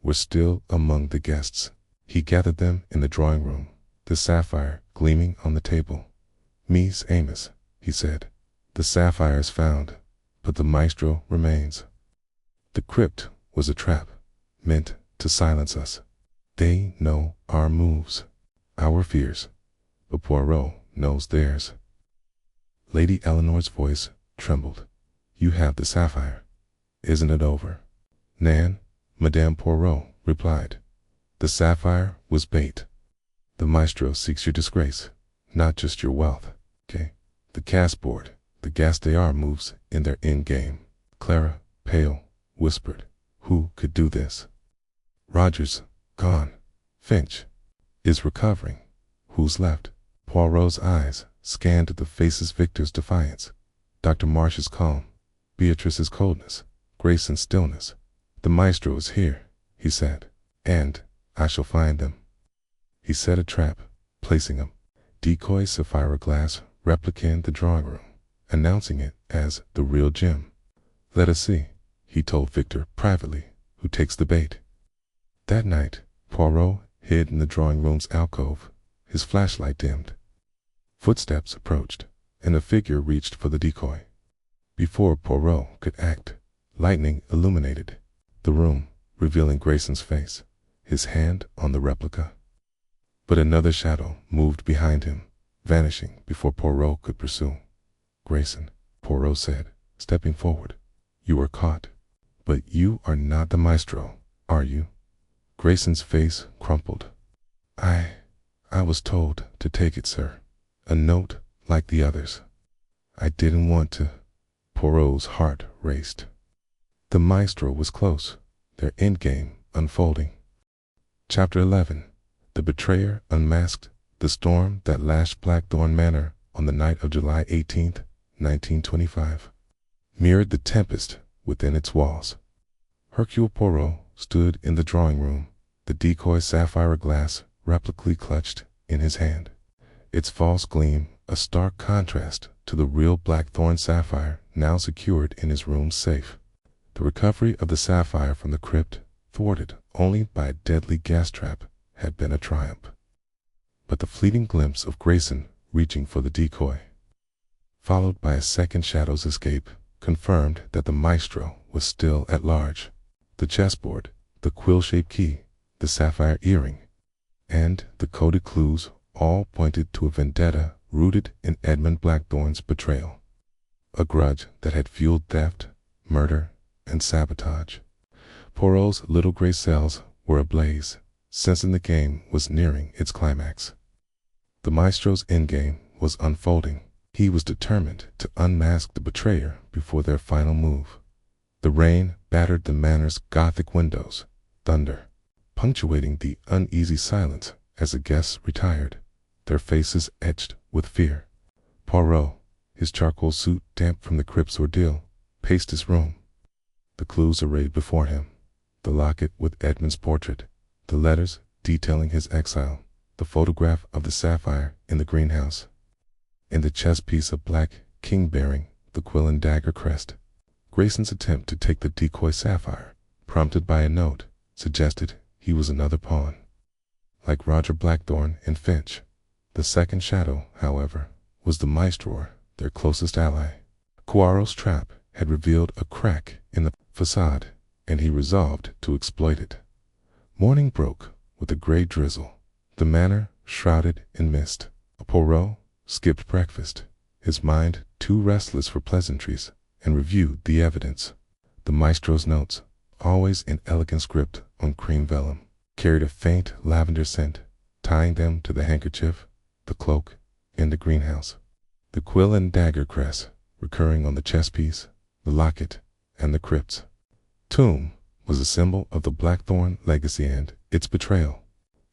were still among the guests. He gathered them in the drawing room, the sapphire gleaming on the table. "Miss Amos," he said, "the sapphire is found, but the maestro remains. The crypt was a trap, meant to silence us. They know our moves, our fears, but Poirot knows theirs." Lady Eleanor's voice trembled. "You have the sapphire. Isn't it over?" "Nan," Madame Poirot replied, "the sapphire was bait. The maestro seeks your disgrace, not just your wealth. The castboard, the Gastear moves in their endgame." Clara, pale, whispered, "Who could do this?" "Roger's gone. Finch is recovering. Who's left?" Poirot's eyes scanned the faces: Victor's defiance, Dr. Marsh's calm, Beatrice's coldness, Grayson's stillness. "The maestro is here," he said, "and I shall find them." He set a trap, placing a decoy sapphire glass replica in the drawing room, announcing it as the real gem. "Let us see," he told Victor privately, "who takes the bait." That night, Poirot hid in the drawing room's alcove, his flashlight dimmed. Footsteps approached, and a figure reached for the decoy. Before Poirot could act, lightning illuminated the room, revealing Grayson's face, his hand on the replica. But another shadow moved behind him, vanishing before Poirot could pursue. "Grayson," Poirot said, stepping forward, "you are caught. But you are not the maestro, are you?" Grayson's face crumpled. I was told to take it, sir. A note like the others. I didn't want to." Poirot's heart raced. The maestro was close, their endgame unfolding. Chapter 11. The Betrayer Unmasked. The storm that lashed Blackthorn Manor on the night of July 18th, 1925, mirrored the tempest within its walls. Hercule Poirot stood in the drawing room, the decoy sapphire glass replically clutched in his hand, its false gleam a stark contrast to the real Blackthorn sapphire now secured in his room's safe. The recovery of the sapphire from the crypt, thwarted only by a deadly gas trap, had been a triumph. But the fleeting glimpse of Grayson reaching for the decoy, followed by a second shadow's escape, confirmed that the maestro was still at large. The chessboard, the quill-shaped key, the sapphire earring, and the coded clues all pointed to a vendetta rooted in Edmund Blackthorn's betrayal, a grudge that had fueled theft, murder, and sabotage. Poirot's little gray cells were ablaze, sensing the game was nearing its climax. The maestro's endgame was unfolding. He was determined to unmask the betrayer before their final move. The rain battered the manor's Gothic windows, thunder punctuating the uneasy silence as the guests retired, their faces etched with fear. Poirot, his charcoal suit damp from the crypt's ordeal, paced his room. The clues arrayed before him, the locket with Edmund's portrait, the letters detailing his exile, the photograph of the sapphire in the greenhouse, and the chess piece of black king bearing the quill and dagger crest. Grayson's attempt to take the decoy sapphire, prompted by a note, suggested he was another pawn. Like Roger Blackthorn and Finch, the second shadow, however, was the maestro, their closest ally. Poirot's trap had revealed a crack in the facade, and he resolved to exploit it. Morning broke with a gray drizzle, the manor shrouded in mist. Poirot skipped breakfast, his mind too restless for pleasantries, and reviewed the evidence. The maestro's notes, always in elegant script on cream vellum, carried a faint lavender scent, tying them to the handkerchief, the cloak, and the greenhouse. The quill and dagger crest recurring on the chess piece, the locket, and the crypt's tomb was a symbol of the Blackthorn legacy and its betrayal.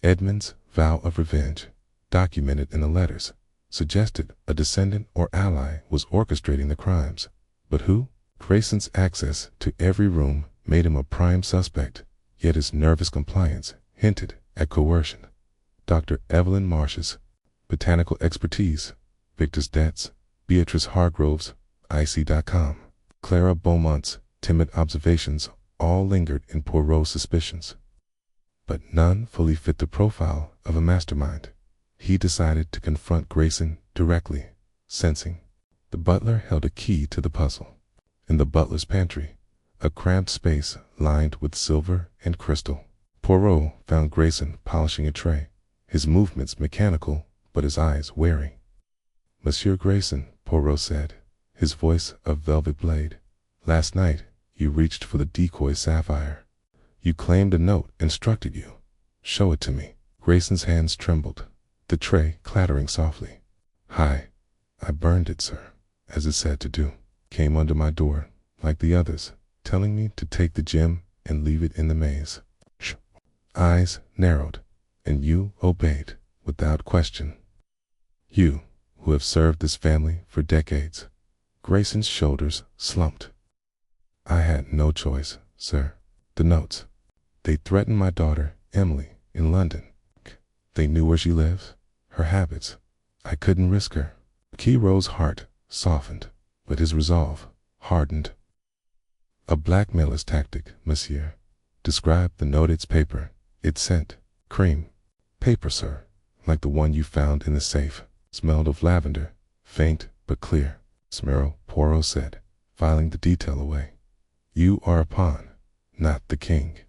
Edmund's vow of revenge, documented in the letters, suggested a descendant or ally was orchestrating the crimes. But who? Grayson's access to every room made him a prime suspect, yet his nervous compliance hinted at coercion. Dr. Evelyn Marsh's botanical expertise, Victor's debts, Beatrice Hargrove's IC.com, Clara Beaumont's timid observations all lingered in Poirot's suspicions. But none fully fit the profile of a mastermind. He decided to confront Grayson directly, sensing the butler held a key to the puzzle. In the butler's pantry, a cramped space lined with silver and crystal, Poirot found Grayson polishing a tray, his movements mechanical but his eyes wary. "Monsieur Grayson," Poirot said, his voice a velvet blade, "last night you reached for the decoy sapphire. You claimed a note instructed you. Show it to me." Grayson's hands trembled, the tray clattering softly. "I burned it, sir, as it said to do. Came under my door, like the others, telling me to take the gem and leave it in the maze." Eyes narrowed, and you obeyed without question. You, who have served this family for decades. Grayson's shoulders slumped. "I had no choice, sir. The notes. They threatened my daughter, Emily, in London. They knew where she lives, her habits. I couldn't risk her." Poirot's heart softened, but his resolve hardened. "A blackmailer's tactic, monsieur. Describe the noted paper. It sent cream paper, sir, like the one you found in the safe. Smelled of lavender, faint but clear." "Smell," Poirot said, filing the detail away. "You are a pawn, not the king.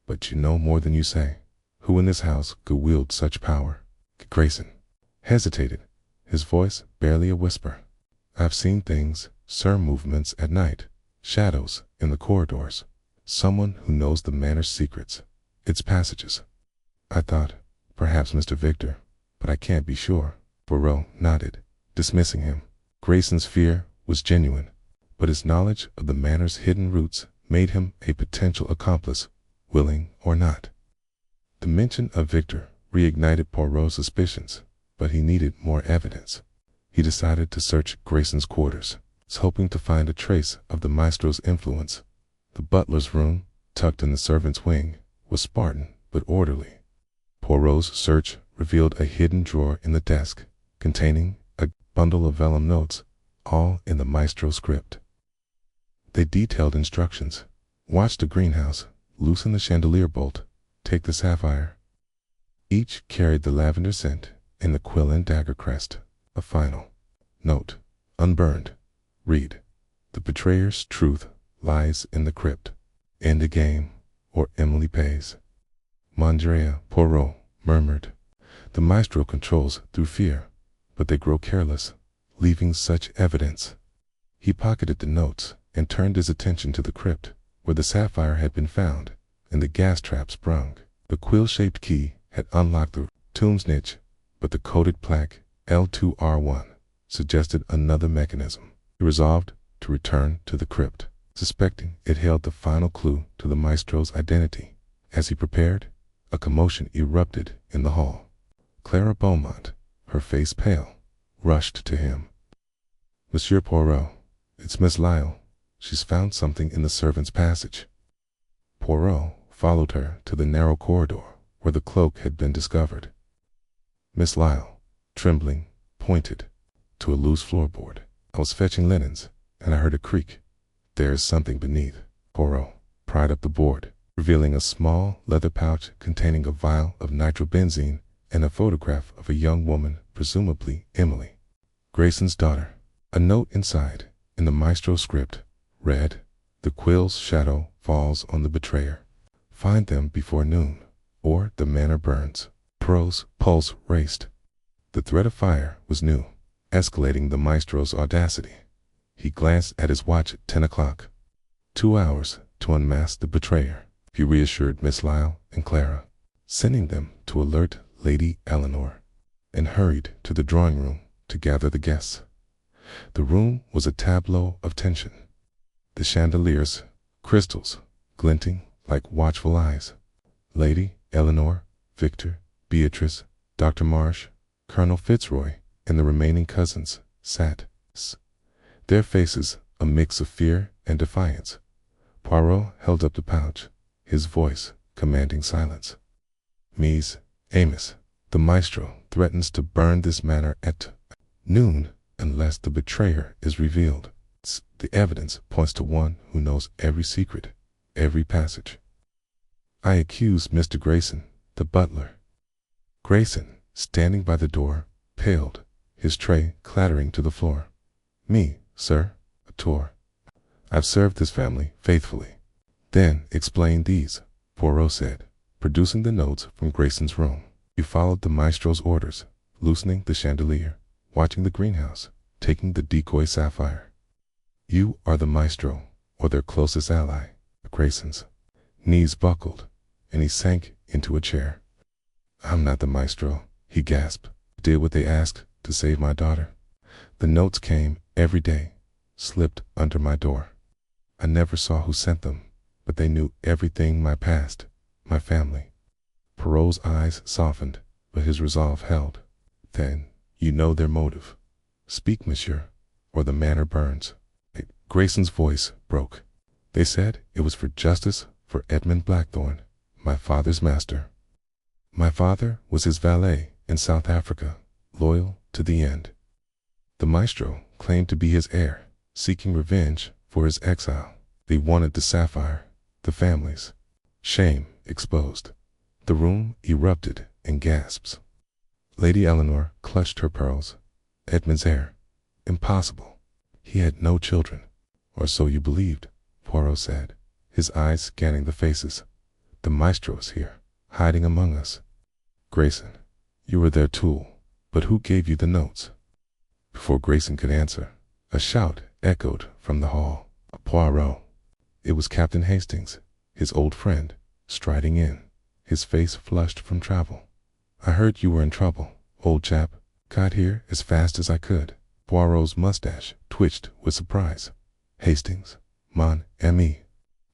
But you know more than you say. Who in this house could wield such power?" Grayson hesitated, his voice barely a whisper. "I've seen things, sir, movements at night, shadows in the corridors. Someone who knows the manor's secrets, its passages. I thought, perhaps Mr. Victor, but I can't be sure." Poirot nodded, dismissing him. Grayson's fear was genuine, but his knowledge of the manor's hidden roots made him a potential accomplice, willing or not. The mention of Victor reignited Poirot's suspicions, but he needed more evidence. He decided to search Grayson's quarters, hoping to find a trace of the maestro's influence. The butler's room, tucked in the servants' wing, was Spartan but orderly. Poirot's search revealed a hidden drawer in the desk, containing a bundle of vellum notes, all in the maestro's script. They detailed instructions: watch the greenhouse, loosen the chandelier bolt, take the sapphire. Each carried the lavender scent and the quill and dagger crest. A final note, unburned. Read: "The betrayer's truth lies in the crypt. End the game, or Emily pays." "Mondrea," Poirot murmured. "The maestro controls through fear, but they grow careless, leaving such evidence." He pocketed the notes and turned his attention to the crypt, where the sapphire had been found and the gas trap sprung. The quill-shaped key had unlocked the tomb's niche, but the coded plaque L2R1 suggested another mechanism. He resolved to return to the crypt, suspecting it held the final clue to the maestro's identity. As he prepared, a commotion erupted in the hall. Clara Beaumont, her face pale, rushed to him. "Monsieur Poirot, it's Miss Lyle. She's found something in the servants' passage." Poirot followed her to the narrow corridor where the cloak had been discovered. Miss Lyle, trembling, pointed to a loose floorboard. "I was fetching linens, and I heard a creak. There is something beneath." Poirot pried up the board, revealing a small leather pouch containing a vial of nitrobenzene and a photograph of a young woman, presumably Emily, Grayson's daughter. A note inside, in the maestro's script, read: "The quill's shadow falls on the betrayer. Find them before noon, or the manor burns." Poirot's pulse raced. The threat of fire was new, escalating the maestro's audacity. He glanced at his watch at 10 o'clock. 2 hours, to unmask the betrayer. He reassured Miss Lyle and Clara, sending them to alert Lady Eleanor, and hurried to the drawing room to gather the guests. The room was a tableau of tension. The chandeliers, crystals, glinting like watchful eyes. Lady Eleanor, Victor, Beatrice, Dr. Marsh, Colonel Fitzroy, and the remaining cousins sat, their faces a mix of fear and defiance. Poirot held up the pouch, his voice commanding silence. Mies, Amos, the maestro threatens to burn this manor at noon unless the betrayer is revealed. The evidence points to one who knows every secret, every passage. I accuse Mr. Grayson, the butler. Grayson, standing by the door, paled, his tray clattering to the floor. Me, sir, a Tor. I've served this family faithfully. Then explain these, Poirot said, producing the notes from Grayson's room. He followed the maestro's orders, loosening the chandelier, watching the greenhouse, taking the decoy sapphire. You are the maestro, or their closest ally. Grayson's knees buckled, and he sank into a chair. I'm not the maestro, he gasped. I did what they asked to save my daughter. The notes came every day, slipped under my door. I never saw who sent them, but they knew everything, my past, my family. Poirot's eyes softened, but his resolve held. Then, you know their motive. Speak, monsieur, or the manor burns. Grayson's voice broke. They said it was for justice for Edmund Blackthorne, my father's master. My father was his valet in South Africa, loyal to the end. The maestro claimed to be his heir, seeking revenge for his exile. They wanted the sapphire, the family's. Shame exposed. The room erupted in gasps. Lady Eleanor clutched her pearls. Edmund's heir. Impossible. He had no children. Or so you believed, Poirot said, his eyes scanning the faces. The maestro is here, hiding among us. Grayson, you were their tool, but who gave you the notes? Before Grayson could answer, a shout echoed from the hall. Poirot. It was Captain Hastings, his old friend, striding in, his face flushed from travel. I heard you were in trouble, old chap. Got here as fast as I could. Poirot's mustache twitched with surprise. Hastings, mon ami.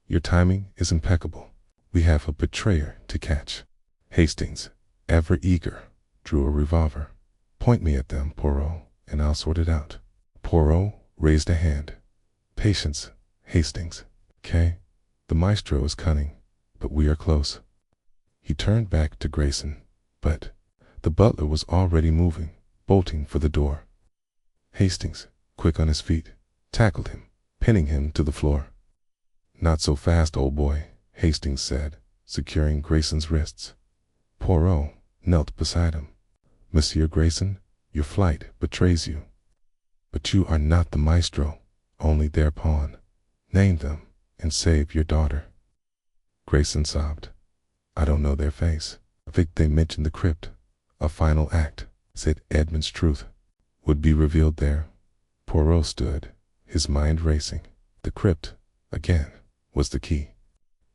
Your timing is impeccable. We have a betrayer to catch. Hastings, ever eager, drew a revolver. Point me at them, Poirot, and I'll sort it out. Poirot raised a hand. Patience, Hastings. Okay? The maestro is cunning, but we are close. He turned back to Grayson, but the butler was already moving, bolting for the door. Hastings, quick on his feet, tackled him, pinning him to the floor. Not so fast, old boy, Hastings said, securing Grayson's wrists. Poirot knelt beside him. Monsieur Grayson, your flight betrays you. But you are not the maestro, only their pawn. Name them and save your daughter. Grayson sobbed. I don't know their face. I think they mentioned the crypt. A final act, said Edmund's truth, would be revealed there. Poirot stood, his mind racing. The crypt, again, was the key.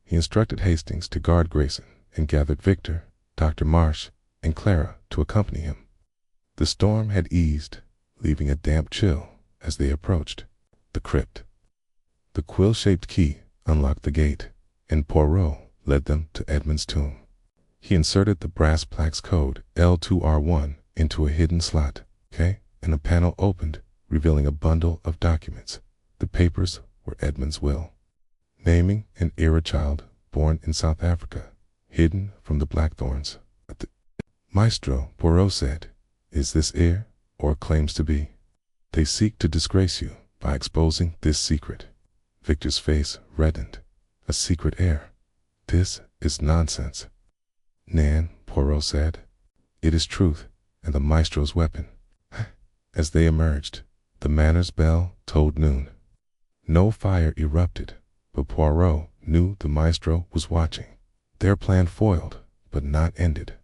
He instructed Hastings to guard Grayson and gathered Victor, Dr. Marsh, and Clara to accompany him. The storm had eased, leaving a damp chill as they approached the crypt. The quill-shaped key unlocked the gate, and Poirot led them to Edmund's tomb. He inserted the brass plaque's code L2R1 into a hidden slot, and a panel opened, revealing a bundle of documents. The papers were Edmund's will, naming an era child born in South Africa, hidden from the Blackthorns. Maestro, Poirot said, is this heir, or claims to be? They seek to disgrace you by exposing this secret. Victor's face reddened. A secret heir. This is nonsense. Nan, Poirot said. It is truth, and the maestro's weapon. As they emerged, the manor's bell tolled noon. No fire erupted, but Poirot knew the maestro was watching. Their plan foiled, but not ended.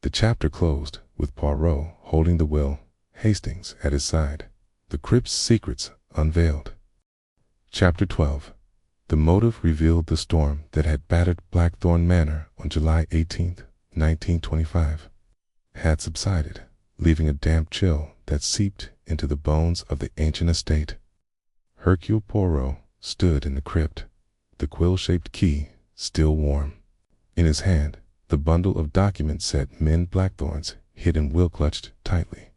The chapter closed with Poirot holding the will, Hastings at his side. The crypt's secrets unveiled. Chapter 12. The motive revealed the storm that had battered Blackthorn Manor on July 18, 1925, had subsided, leaving a damp chill that seeped into the bones of the ancient estate. Hercule Poirot stood in the crypt, the quill-shaped key still warm. In his hand, the bundle of documents set men Blackthorn's hidden will clutched tightly.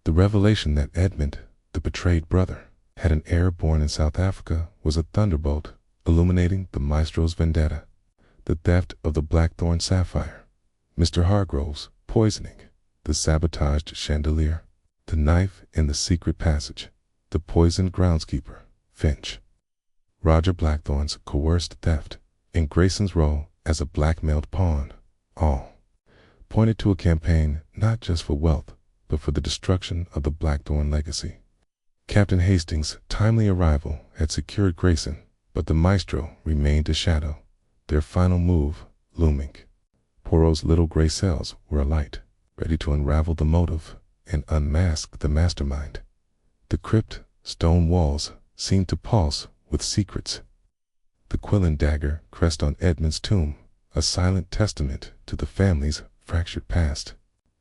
The revelation that Edmund, the betrayed brother, had an heir born in South Africa was a thunderbolt illuminating the maestro's vendetta. The theft of the Blackthorn sapphire, Mr. Hargrove's poisoning, the sabotaged chandelier, the knife in the secret passage, the poisoned groundskeeper, Finch, Roger Blackthorn's coerced theft, and Grayson's role as a blackmailed pawn, all pointed to a campaign not just for wealth, but for the destruction of the Blackthorn legacy. Captain Hastings' timely arrival had secured Grayson, but the maestro remained a shadow, their final move looming. Poirot's little gray cells were alight, ready to unravel the motive and unmask the mastermind. The crypt stone walls seemed to pulse with secrets. The quill and dagger crest on Edmund's tomb, a silent testament to the family's fractured past.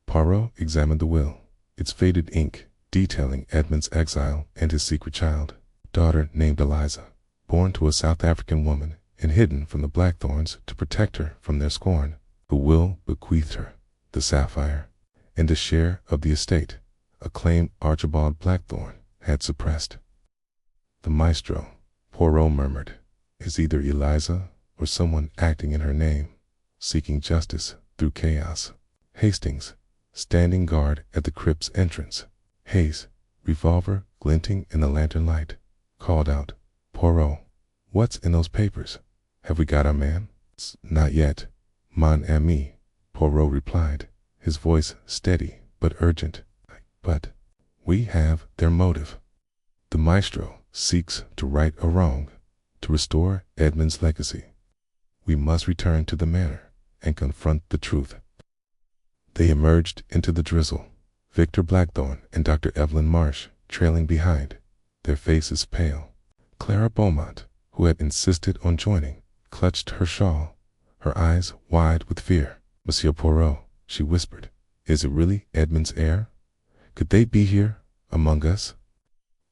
Poirot examined the will, its faded ink detailing Edmund's exile and his secret child, daughter named Eliza, born to a South African woman and hidden from the Blackthorns to protect her from their scorn. The will bequeathed her the sapphire and a share of the estate, a claim Archibald Blackthorn had suppressed. The maestro, Poirot murmured, is either Eliza or someone acting in her name, seeking justice through chaos. Hastings, standing guard at the crypt's entrance, Hayes, revolver glinting in the lantern light, called out, "Poirot, what's in those papers? Have we got our man?" "Not yet, mon ami," Poirot replied, his voice steady but urgent. "But we have their motive. The maestro seeks to right a wrong, to restore Edmund's legacy. We must return to the manor and confront the truth." They emerged into the drizzle, Victor Blackthorn and Dr. Evelyn Marsh trailing behind, their faces pale. Clara Beaumont, who had insisted on joining, clutched her shawl, her eyes wide with fear. "Monsieur Poirot," she whispered, "is it really Edmund's heir? Could they be here, among us?"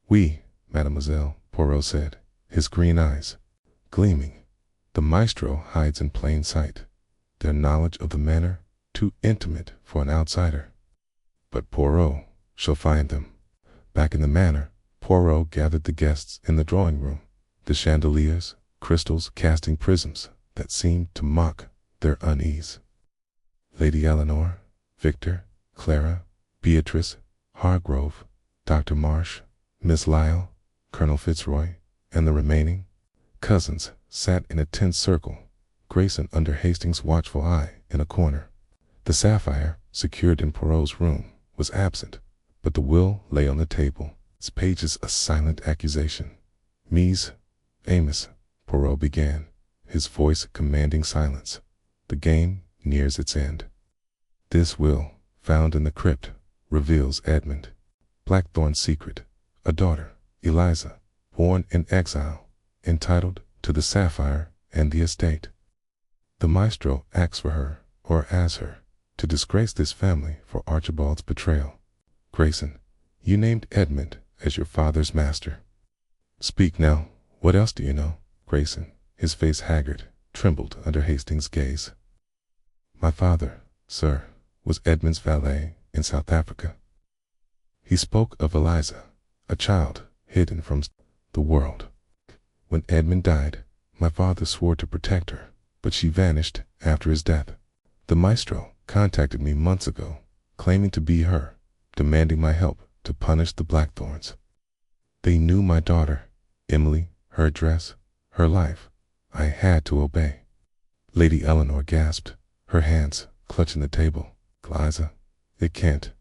"Oui, mademoiselle," Poirot said, his green eyes gleaming. "The maestro hides in plain sight, their knowledge of the manor too intimate for an outsider. But Poirot shall find them." Back in the manor, Poirot gathered the guests in the drawing room, the chandeliers, crystals casting prisms that seemed to mock their unease. Lady Eleanor, Victor, Clara, Beatrice, Hargrove, Dr. Marsh, Miss Lyle, Colonel Fitzroy, and the remaining cousins sat in a tense circle, Grayson under Hastings' watchful eye in a corner. The sapphire, secured in Poirot's room, was absent, but the will lay on the table, its pages a silent accusation. "Mies, Amos," Poirot began, his voice commanding silence. "The game nears its end. This will, found in the crypt, reveals Edmund Blackthorn's secret, a daughter, Eliza, born in exile, entitled to the sapphire and the estate. The maestro acts for her, or as her, to disgrace this family for Archibald's betrayal. Grayson, you named Edmund as your father's master. Speak now, what else do you know?" Grayson, his face haggard, trembled under Hastings' gaze. "My father, sir, was Edmund's valet in South Africa. He spoke of Eliza, a child hidden from the world. When Edmund died, my father swore to protect her, but she vanished after his death. The maestro contacted me months ago, claiming to be her, demanding my help to punish the Blackthorns. They knew my daughter, Emily, her address, her life. I had to obey." Lady Eleanor gasped, her hands clutching the table. "Eliza, it can't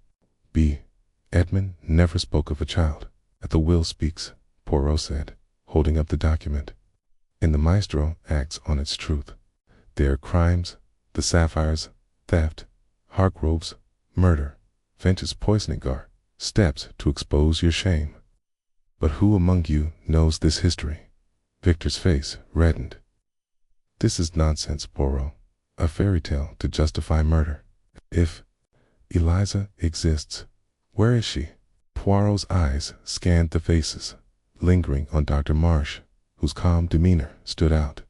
be. Edmund never spoke of a child." "At the will speaks," Poirot said, holding up the document. "And the maestro acts on its truth. Their crimes, the sapphires, theft, Hargrove's murder, Finch's poisoning, are steps to expose your shame. But who among you knows this history? Victor's face reddened. This is nonsense, Poirot. A fairy tale to justify murder. If Eliza exists, where is she? Poirot's eyes scanned the faces, lingering on Dr. Marsh, whose calm demeanor stood out.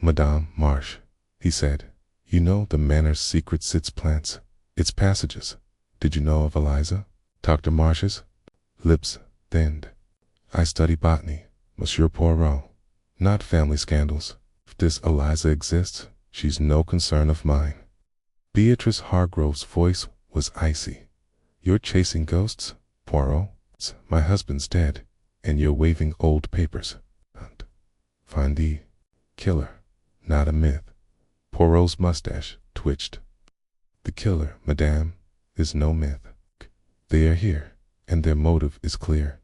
Madame Marsh, he said, you know the manor's secret sits plants, its passages. Did you know of Eliza? Dr. Marsh's lips thinned. I study botany, Monsieur Poirot, not family scandals. If this Eliza exists, she's no concern of mine. Beatrice Hargrove's voice was icy. You're chasing ghosts, Poirot? My husband's dead, and you're waving old papers. Find the killer, not a myth. Poirot's mustache twitched. The killer, madame, is no myth. They are here, and their motive is clear.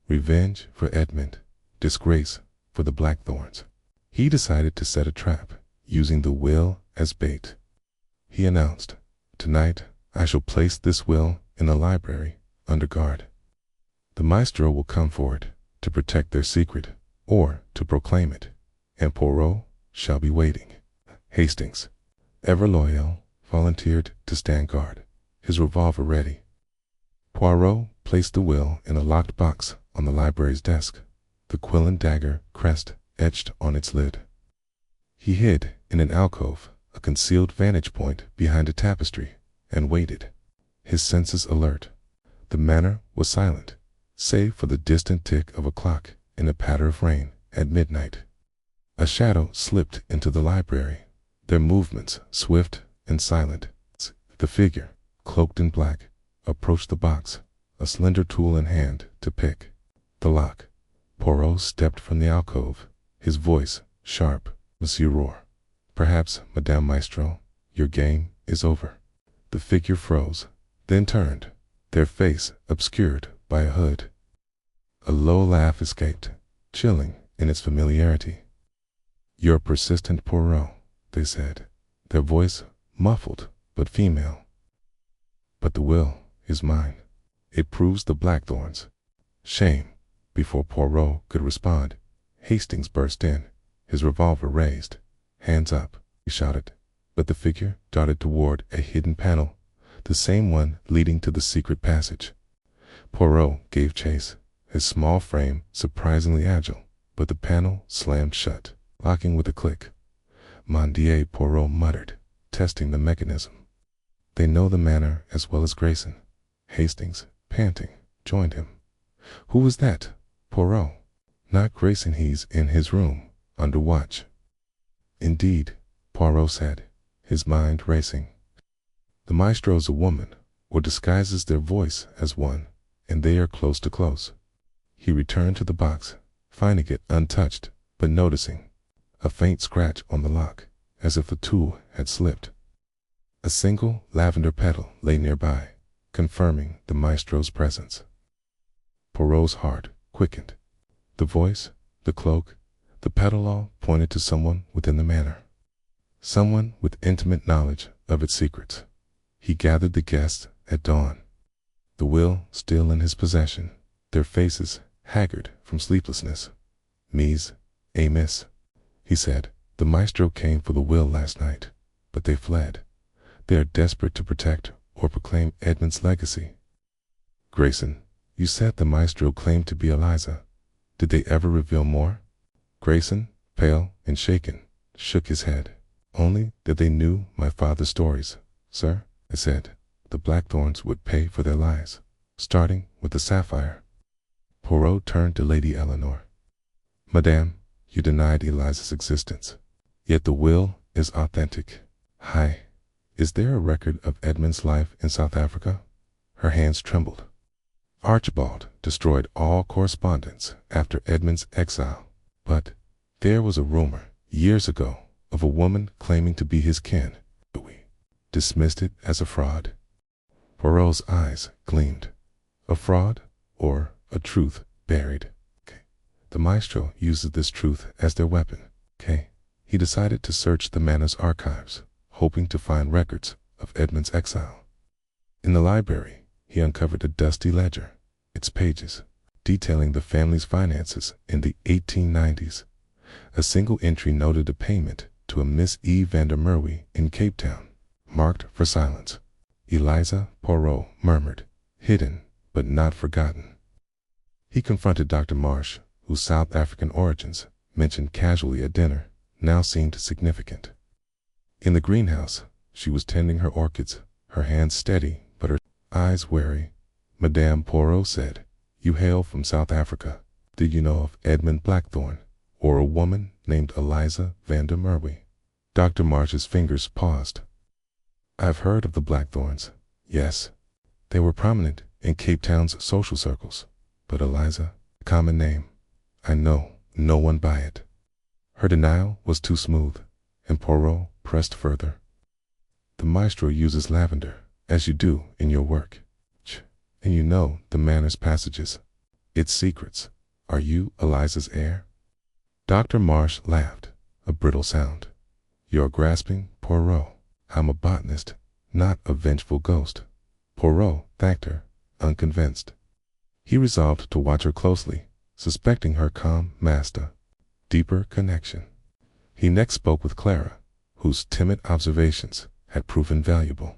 Revenge for Edmund, disgrace for the Blackthorns. He decided to set a trap, using the will as bait. He announced, tonight I shall place this will in the library under guard. The maestro will come for it to protect their secret or to proclaim it, and Poirot shall be waiting. Hastings, ever loyal, volunteered to stand guard, his revolver ready. Poirot placed the will in a locked box on the library's desk, the quill and dagger crest etched on its lid. He hid in an alcove, a concealed vantage point behind a tapestry, and waited, his senses alert. The manor was silent, save for the distant tick of a clock and a patter of rain at midnight. A shadow slipped into the library, their movements swift and silent. The figure, cloaked in black, approached the box, a slender tool in hand to pick the lock. Poirot stepped from the alcove, his voice sharp. Monsieur Roar, perhaps, Madame Maestro, your game is over. The figure froze, then turned, their face obscured by a hood. A low laugh escaped, chilling in its familiarity. You're persistent, Poirot, they said, their voice muffled but female. But the will is mine. It proves the Blackthorns. Shame. Before Poirot could respond, Hastings burst in, his revolver raised. Hands up, he shouted, but the figure darted toward a hidden panel, the same one leading to the secret passage. Poirot gave chase, his small frame surprisingly agile, but the panel slammed shut, locking with a click. Mon Dieu, Poirot muttered, testing the mechanism. They know the manor as well as Grayson. Hastings, panting, joined him. Who was that, Poirot? Not Grayson, he's in his room, under watch. Indeed, Poirot said, his mind racing. The maestro's a woman, or disguises their voice as one, and they are close to close. He returned to the box, finding it untouched, but noticing a faint scratch on the lock, as if the tool had slipped. A single lavender petal lay nearby, confirming the maestro's presence. Poirot's heart quickened. The voice, the cloak, the petal all pointed to someone within the manor. Someone with intimate knowledge of its secrets. He gathered the guests at dawn. The will still in his possession, their faces haggard from sleeplessness. Mise, Amos, he said, the maestro came for the will last night, but they fled. They are desperate to protect or proclaim Edmund's legacy. Grayson, you said the maestro claimed to be Eliza. Did they ever reveal more? Grayson, pale and shaken, shook his head. Only that they knew my father's stories. Sir, I said, the Blackthorns would pay for their lies, starting with the sapphire. Poirot turned to Lady Eleanor. Madame, you denied Eliza's existence, yet the will is authentic. Hi. Is there a record of Edmund's life in South Africa? Her hands trembled. Archibald destroyed all correspondence after Edmund's exile, but there was a rumor years ago of a woman claiming to be his kin, but we dismissed it as a fraud. Poirot's eyes gleamed. A fraud or a truth buried? The maestro uses this truth as their weapon. He decided to search the manor's archives, hoping to find records of Edmund's exile. In the library, he uncovered a dusty ledger, its pages detailing the family's finances in the 1890s, A single entry noted a payment to a Miss E. Vandermerwe in Cape Town, marked for silence. Eliza, Poirot murmured, hidden, but not forgotten. He confronted Dr. Marsh, whose South African origins, mentioned casually at dinner, now seemed significant. In the greenhouse, she was tending her orchids, her hands steady, but her eyes wary. Madame Poirot said, "You hail from South Africa. Did you know of Edmund Blackthorne, or a woman named Eliza Vandermerwe?" Dr. Marsh's fingers paused. "I've heard of the Blackthorns, yes. They were prominent in Cape Town's social circles. But Eliza, a common name. I know no one by it." Her denial was too smooth, and Poirot pressed further. "The maestro uses lavender, as you do in your work. And you know the manners passages, its secrets. Are you Eliza's heir?" Dr. Marsh laughed, a brittle sound. "You're grasping, Poirot. I'm a botanist, not a vengeful ghost." Poirot thanked her, unconvinced. He resolved to watch her closely, suspecting her calm master. Deeper connection. He next spoke with Clara, whose timid observations had proven valuable.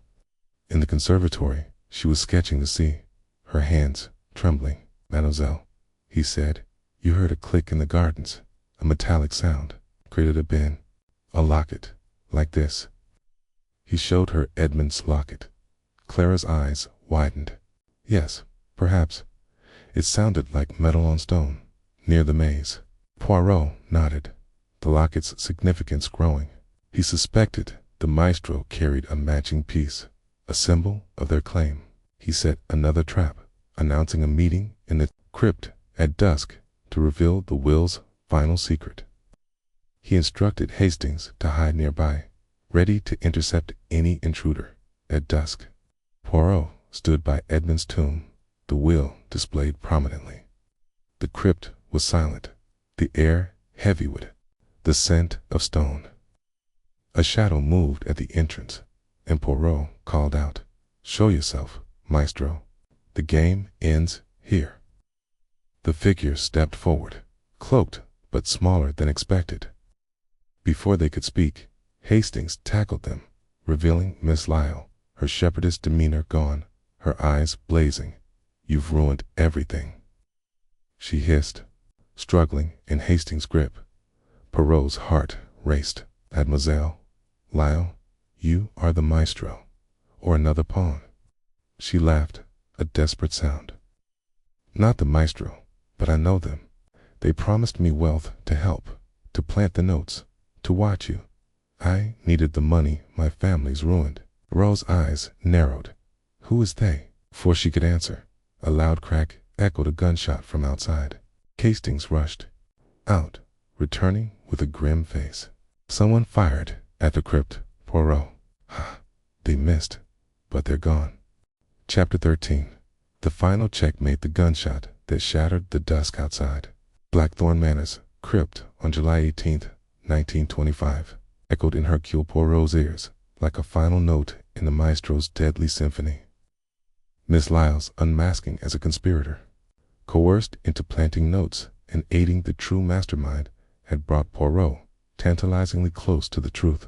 In the conservatory, she was sketching the sea, her hands trembling. "Mademoiselle," he said, "you heard a click in the gardens, a metallic sound. Could it have been a locket, like this?" He showed her Edmund's locket. Clara's eyes widened. "Yes, perhaps. It sounded like metal on stone, near the maze." Poirot nodded, the locket's significance growing. He suspected the maestro carried a matching piece, a symbol of their claim. He set another trap, announcing a meeting in the crypt at dusk to reveal the will's final secret. He instructed Hastings to hide nearby, ready to intercept any intruder. At dusk, Poirot stood by Edmund's tomb, the will displayed prominently. The crypt was silent, the air heavy with the scent of stone. A shadow moved at the entrance, and Poirot called out, "Show yourself, maestro. The game ends here." The figure stepped forward, cloaked but smaller than expected. Before they could speak, Hastings tackled them, revealing Miss Lyle, her shepherdess demeanor gone, her eyes blazing. "You've ruined everything," she hissed, struggling in Hastings' grip. Poirot's heart raced. "Mademoiselle Lyle, you are the maestro, or another pawn." She laughed, a desperate sound. "Not the maestro, but I know them. They promised me wealth to help, to plant the notes, to watch you. I needed the money my family's ruined." Poirot's eyes narrowed. "Who is they?" Before she could answer, a loud crack echoed a gunshot from outside. Hastings rushed out, returning with a grim face. "Someone fired at the crypt, Poirot. They missed, but they're gone." Chapter 13. The final check made the gunshot that shattered the dusk outside. Blackthorne Manor's crypt on July 18th, 1925, echoed in Hercule Poirot's ears like a final note in the maestro's deadly symphony. Miss Lyle's unmasking as a conspirator, coerced into planting notes and aiding the true mastermind, had brought Poirot tantalizingly close to the truth.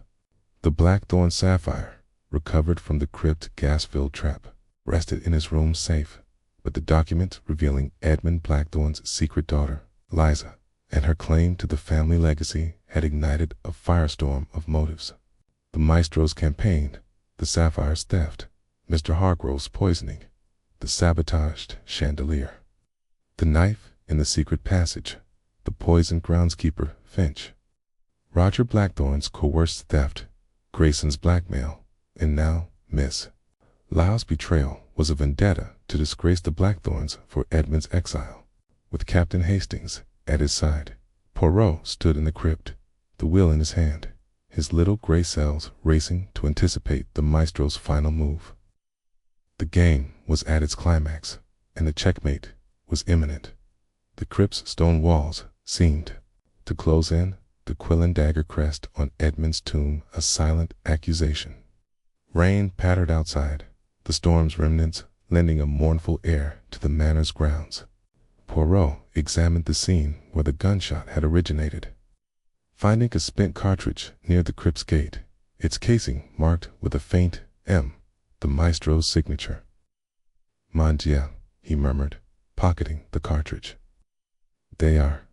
The Blackthorne sapphire, recovered from the crypt gas-filled trap, rested in his room safe, but the document revealing Edmund Blackthorne's secret daughter, Liza, and her claim to the family legacy had ignited a firestorm of motives. The maestro's campaign, the sapphire's theft, Mr. Hargrove's poisoning, the sabotaged chandelier, the knife in the secret passage, the poisoned groundskeeper, Finch, Roger Blackthorne's coerced theft, Grayson's blackmail, and now Miss Lyle's betrayal was a vendetta to disgrace the Blackthornes for Edmund's exile. With Captain Hastings at his side, Poirot stood in the crypt, the will in his hand, his little gray cells racing to anticipate the maestro's final move. The game was at its climax, and the checkmate was imminent. The crypt's stone walls seemed to close in, the quill and dagger crest on Edmund's tomb a silent accusation. Rain pattered outside, the storm's remnants lending a mournful air to the manor's grounds. Poirot examined the scene where the gunshot had originated. finding a spent cartridge near the crypt's gate, its casing marked with a faint M, the maestro's signature. "Mon Dieu," he murmured, pocketing the cartridge. "They are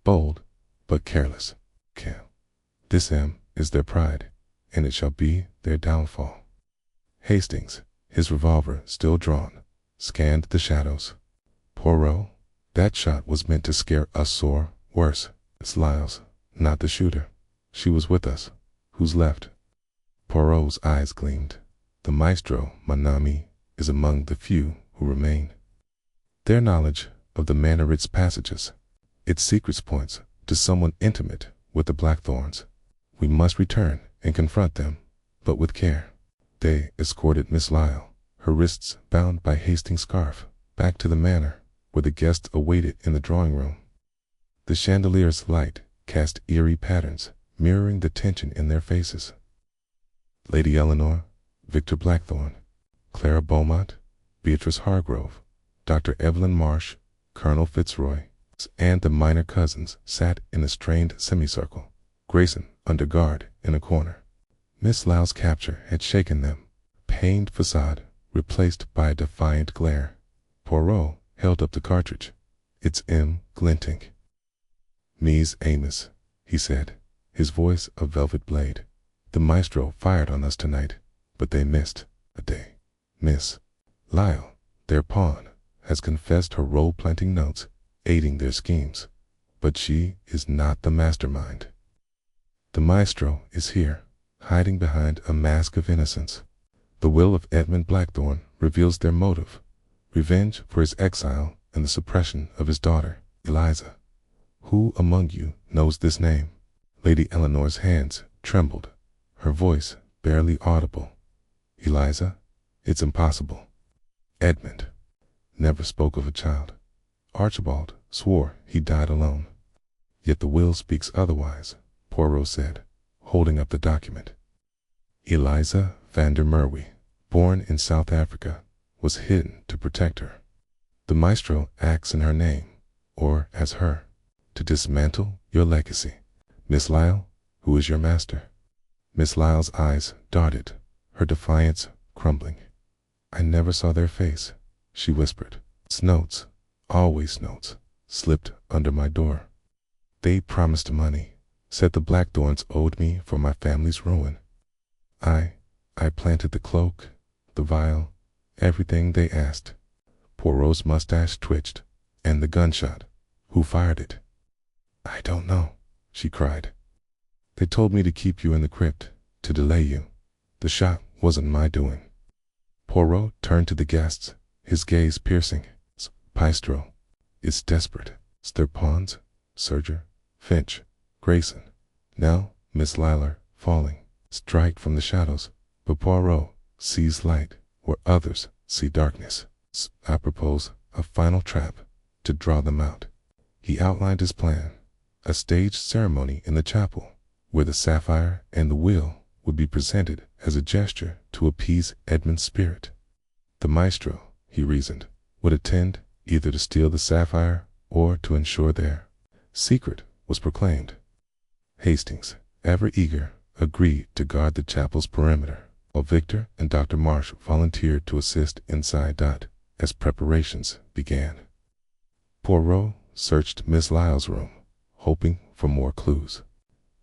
bold, but careless. This M is their pride, and it shall be their downfall." Hastings, his revolver still drawn, scanned the shadows. "Poirot, that shot was meant to scare us sore worse. It's Lyle's, not the shooter. She was with us. Who's left?" Poirot's eyes gleamed. "The maestro, mon ami, is among the few who remain. Their knowledge of the Manorite's passages, its secrets points to someone intimate with the Blackthorns. We must return and confront them, but with care." They escorted Miss Lyle, her wrists bound by Hastings' scarf, back to the manor, where the guests awaited in the drawing room. The chandelier's light cast eerie patterns, mirroring the tension in their faces. Lady Eleanor, Victor Blackthorn, Clara Beaumont, Beatrice Hargrove, Dr. Evelyn Marsh, Colonel Fitzroy, and the minor cousins sat in a strained semicircle, Grayson under guard in a corner. Miss Lyle's capture had shaken them, pained facade replaced by a defiant glare. Poirot held up the cartridge, its M glinting. "Mes Amos," he said, his voice a velvet blade. "The maestro fired on us tonight, but they missed a day. Miss Lyle, their pawn, has confessed her role-planting notes, aiding their schemes, but she is not the mastermind. The maestro is here, hiding behind a mask of innocence. The will of Edmund Blackthorn reveals their motive: revenge for his exile and the suppression of his daughter, Eliza. Who among you knows this name?" Lady Eleanor's hands trembled, her voice barely audible. "Eliza? It's impossible. Edmund never spoke of a child. Archibald swore he died alone." "Yet the will speaks otherwise," Poirot said, holding up the document. "Eliza van der Merwe, born in South Africa, was hidden to protect her. The maestro acts in her name, or as her, to dismantle your legacy. Miss Lyle, who is your master?" Miss Lyle's eyes darted, her defiance crumbling. "I never saw their face," she whispered. "Notes, always notes, slipped under my door. They promised money, said the Blackthorns owed me for my family's ruin. I planted the cloak, the vial, everything they asked." Poirot's mustache twitched. "And the gunshot, who fired it?" "I don't know," she cried. "They told me to keep you in the crypt, to delay you. The shot wasn't my doing." Poirot turned to the guests, his gaze piercing. "Maestro, it's desperate. It's their pawns, Serger, Finch, Grayson. Now Miss Lyle falling, strike from the shadows, but Poirot sees light where others see darkness. I propose a final trap to draw them out." He outlined his plan: a staged ceremony in the chapel, where the sapphire and the wheel would be presented as a gesture to appease Edmund's spirit. The maestro, he reasoned, would attend either to steal the sapphire or to ensure their secret was proclaimed. Hastings, ever eager, agreed to guard the chapel's perimeter, while Victor and Dr. Marsh volunteered to assist inside. As preparations began, Poirot searched Miss Lyle's room, hoping for more clues.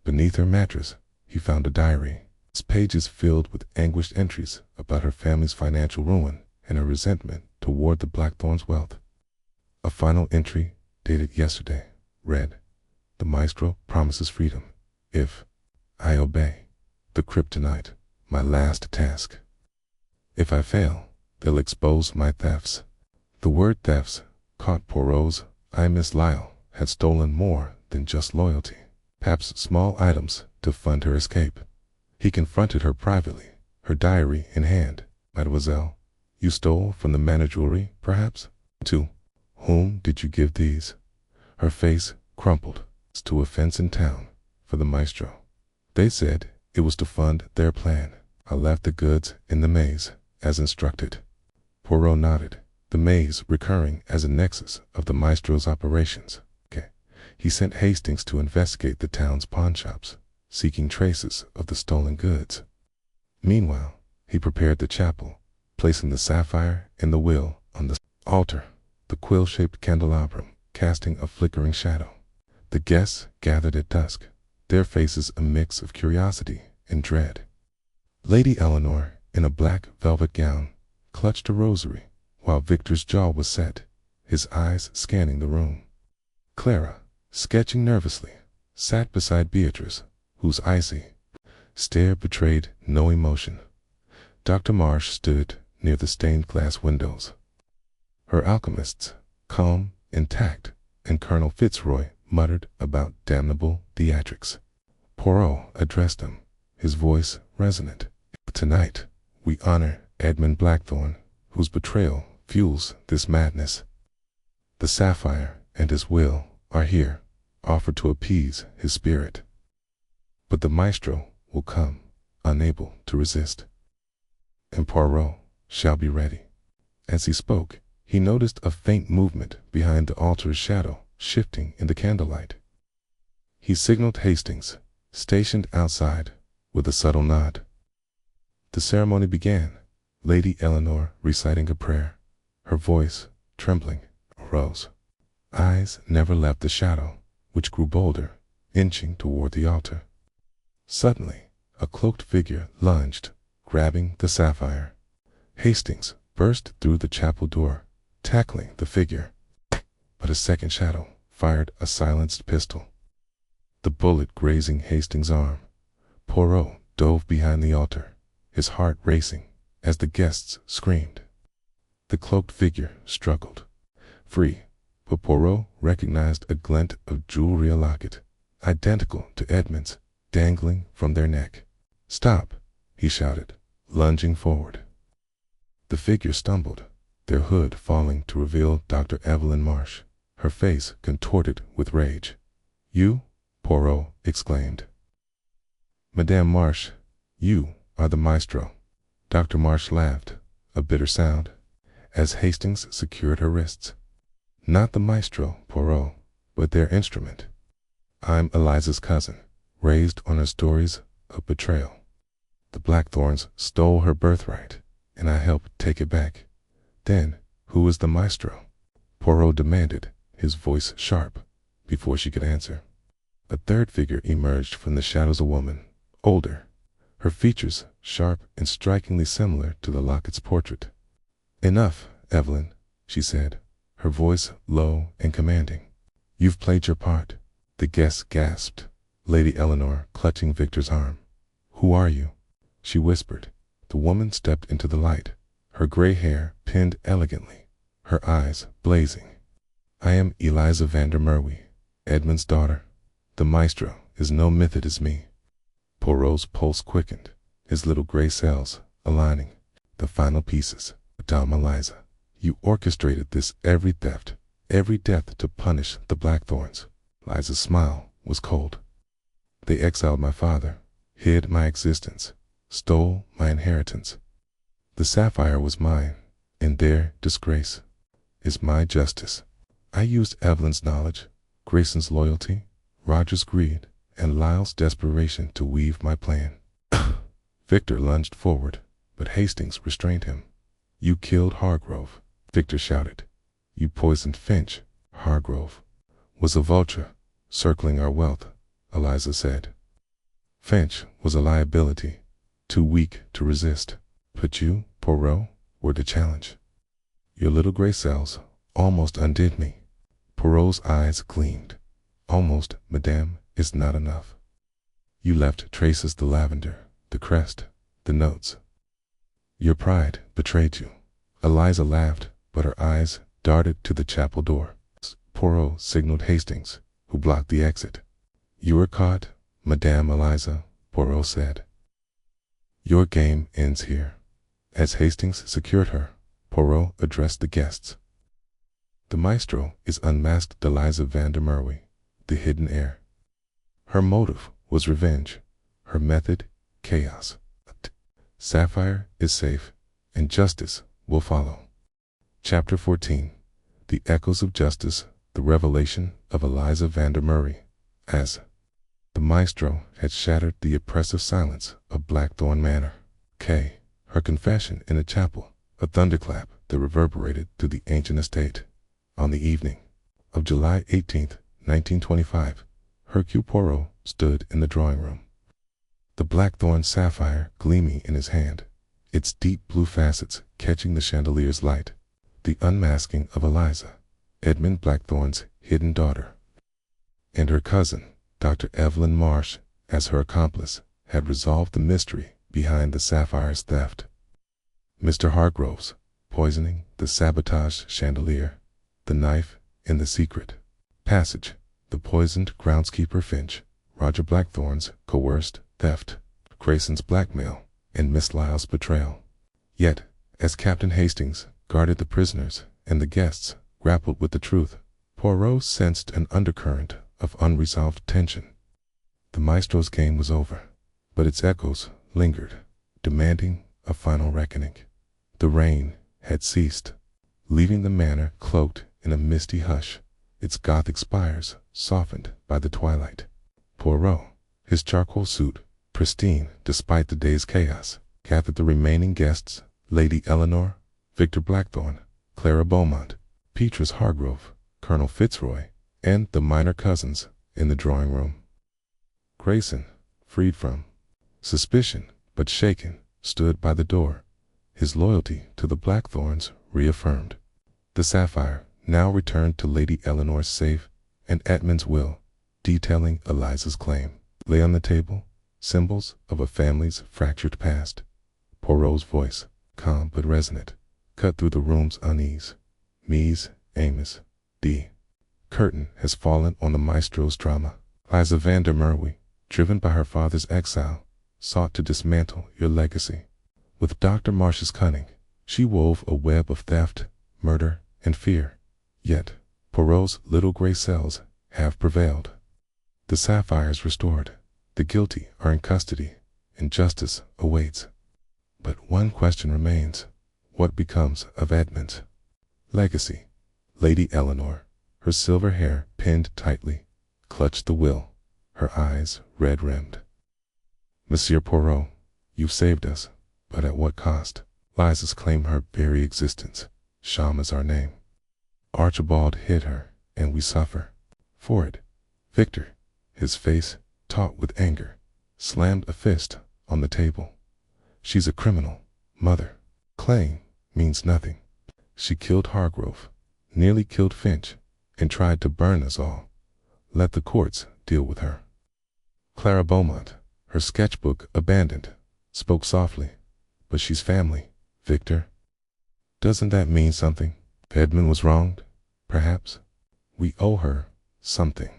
Beneath her mattress, he found a diary, its pages filled with anguished entries about her family's financial ruin and her resentment toward the Blackthorns' wealth. A final entry, dated yesterday, read, "The maestro promises freedom if I obey the kryptonite, my last task. If I fail, they'll expose my thefts." The word thefts caught Poirot's eye. Miss Lyle had stolen more than just loyalty, perhaps small items to fund her escape. He confronted her privately, her diary in hand. "Mademoiselle, you stole from the menagerie, perhaps? To whom did you give these?" Her face crumpled. "To a fence in town, for the maestro. They said it was to fund their plan. I left the goods in the maze, as instructed." Poirot nodded, the maze recurring as a nexus of the maestro's operations. He sent Hastings to investigate the town's pawnshops, seeking traces of the stolen goods. Meanwhile, he prepared the chapel, placing the sapphire and the will on the altar, the quill-shaped candelabrum casting a flickering shadow. The guests gathered at dusk, their faces a mix of curiosity and dread. Lady Eleanor, in a black velvet gown, clutched a rosary, while Victor's jaw was set, his eyes scanning the room. Clara, sketching nervously, sat beside Beatrice, whose icy stare betrayed no emotion. Dr. Marsh stood near the stained-glass windows. Her alchemists, calm, intact, and Colonel Fitzroy muttered about damnable theatrics. Poirot addressed him, his voice resonant. Tonight, we honor Edmund Blackthorne, whose betrayal fuels this madness. The sapphire and his will are here, offered to appease his spirit. But the maestro will come, unable to resist. And Poirot shall be ready. As he spoke, he noticed a faint movement behind the altar's shadow, shifting in the candlelight. He signaled Hastings, stationed outside, with a subtle nod. The ceremony began, Lady Eleanor reciting a prayer. Her voice, trembling, arose. Eyes never left the shadow, which grew bolder, inching toward the altar. Suddenly, a cloaked figure lunged, grabbing the sapphire. Hastings burst through the chapel door, tackling the figure. But a second shadow fired a silenced pistol. The bullet grazing Hastings' arm, Poirot dove behind the altar, his heart racing as the guests screamed. The cloaked figure struggled free, but Poirot recognized a glint of jewelry, a locket, identical to Edmund's, dangling from their neck. "Stop!" he shouted, lunging forward. The figure stumbled, their hood falling to reveal Dr. Evelyn Marsh, her face contorted with rage. "You?" Poirot exclaimed. "Madame Marsh, you are the maestro." Dr. Marsh laughed, a bitter sound, as Hastings secured her wrists. "Not the maestro, Poirot, but their instrument. I'm Eliza's cousin, raised on her stories of betrayal. The Blackthorns stole her birthright, and I helped take it back." "Then, who is the maestro?" Poirot demanded, his voice sharp, before she could answer. A third figure emerged from the shadows, a woman, older, her features sharp and strikingly similar to the locket's portrait. "Enough, Evelyn," she said, her voice low and commanding. "You've played your part." The guests gasped, Lady Eleanor clutching Victor's arm. "Who are you?" she whispered. The woman stepped into the light, her gray hair pinned elegantly, her eyes blazing. "I am Eliza Vandermerwe, Edmund's daughter. The maestro is no method as me." Poirot's pulse quickened, his little gray cells aligning. "The final pieces, Madame Eliza. You orchestrated this every theft, every death to punish the Blackthorns." Eliza's smile was cold. "They exiled my father, hid my existence, stole my inheritance. The sapphire was mine, and their disgrace is my justice. I used Evelyn's knowledge, Grayson's loyalty, Roger's greed, and Lyle's desperation to weave my plan." Victor lunged forward, but Hastings restrained him. "You killed Hargrove," Victor shouted. "You poisoned Finch." "Hargrove was a vulture, circling our wealth," Eliza said. "Finch was a liability, too weak to resist. But you, Poirot, were the challenge. Your little gray cells almost undid me." Poirot's eyes gleamed. "Almost, madame, is not enough. You left traces, the lavender, the crest, the notes. Your pride betrayed you." Eliza laughed, but her eyes darted to the chapel door. Poirot signaled Hastings, who blocked the exit. "You were caught, Madame Eliza," Poirot said. "Your game ends here." As Hastings secured her, Poirot addressed the guests. "The maestro is unmasked Eliza Vandermerwe, the hidden heir. Her motive was revenge, her method chaos. Sapphire is safe, and justice will follow." Chapter 14. The Echoes of Justice, the Revelation of Eliza Vandermurray, as the maestro had shattered the oppressive silence of Blackthorn Manor. Her confession in a chapel, a thunderclap that reverberated through the ancient estate. On the evening of July 18th, 1925, Hercule Poirot stood in the drawing room, the blackthorn sapphire gleaming in his hand, its deep blue facets catching the chandelier's light. The unmasking of Eliza, Edmund Blackthorn's hidden daughter, and her cousin, Dr. Evelyn Marsh, as her accomplice, had resolved the mystery behind the sapphire's theft. Mr. Hargrove's poisoning, the sabotaged chandelier, the knife in the secret passage, the poisoned groundskeeper Finch, Roger Blackthorn's coerced theft, Grayson's blackmail, and Miss Lyle's betrayal. Yet, as Captain Hastings guarded the prisoners and the guests grappled with the truth, Poirot sensed an undercurrent of unresolved tension. The maestro's game was over, but its echoes lingered, demanding a final reckoning. The rain had ceased, leaving the manor cloaked in a misty hush, its Gothic spires softened by the twilight. Poirot, his charcoal suit pristine despite the day's chaos, gathered the remaining guests, Lady Eleanor, Victor Blackthorn, Clara Beaumont, Petrus Hargrove, Colonel Fitzroy, and the minor cousins in the drawing room. Grayson, freed from suspicion but shaken, stood by the door, his loyalty to the Blackthorns reaffirmed. The sapphire now returned to Lady Eleanor's safe, and Edmund's will, detailing Eliza's claim, lay on the table, symbols of a family's fractured past. Poirot's voice, calm but resonant, cut through the room's unease. Mies, Amos, the curtain has fallen on the maestro's drama. Eliza Vandermurray, driven by her father's exile, sought to dismantle your legacy. With Dr. Marsh's cunning, she wove a web of theft, murder, and fear. Yet, Poirot's little gray cells have prevailed. The sapphire's restored, the guilty are in custody, and justice awaits. But one question remains: what becomes of Edmund's legacy? Lady Eleanor, her silver hair pinned tightly, clutched the will, her eyes red-rimmed. Monsieur Poirot, you've saved us, but at what cost? Lies claim her very existence. Sham is our name. Archibald hid her, and we suffer for it. Victor, his face taut with anger, slammed a fist on the table. She's a criminal, mother. Claim means nothing. She killed Hargrove, nearly killed Finch, and tried to burn us all. Let the courts deal with her. Clara Beaumont, her sketchbook abandoned, spoke softly. But she's family, Victor. Doesn't that mean something? Edmund was wronged, perhaps. We owe her something.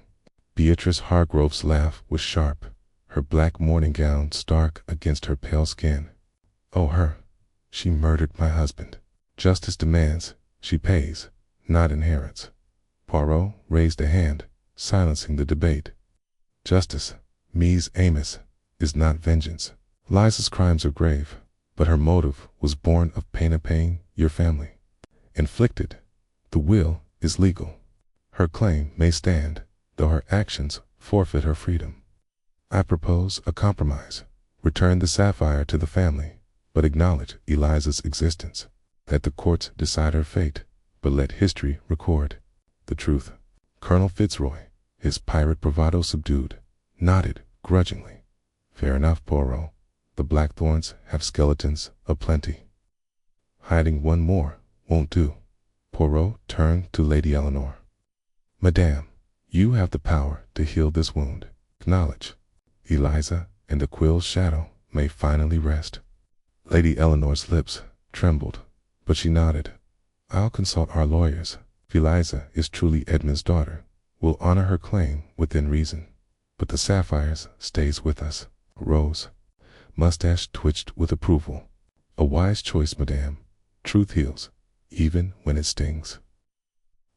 Beatrice Hargrove's laugh was sharp, her black morning gown stark against her pale skin. Owe her. She murdered my husband. Justice demands, she pays, not inherits. Poirot raised a hand, silencing the debate. Justice, Mies Amos, is not vengeance. Liza's crimes are grave, but her motive was born of pain your family inflicted. The will is legal. Her claim may stand, though her actions forfeit her freedom. I propose a compromise. Return the sapphire to the family, but acknowledge Eliza's existence. Let the courts decide her fate, but let history record the truth. Colonel Fitzroy, his pirate bravado subdued, nodded grudgingly. Fair enough, Poirot. The Blackthorns have skeletons aplenty. Hiding one more won't do. Poirot turned to Lady Eleanor. Madame, you have the power to heal this wound. Acknowledge. Eliza and the quill's shadow may finally rest. Lady Eleanor's lips trembled, but she nodded. I'll consult our lawyers. If Eliza is truly Edmund's daughter, we'll honor her claim within reason. But the sapphires stays with us. Rose, mustache twitched with approval. A wise choice, madame. Truth heals, even when it stings.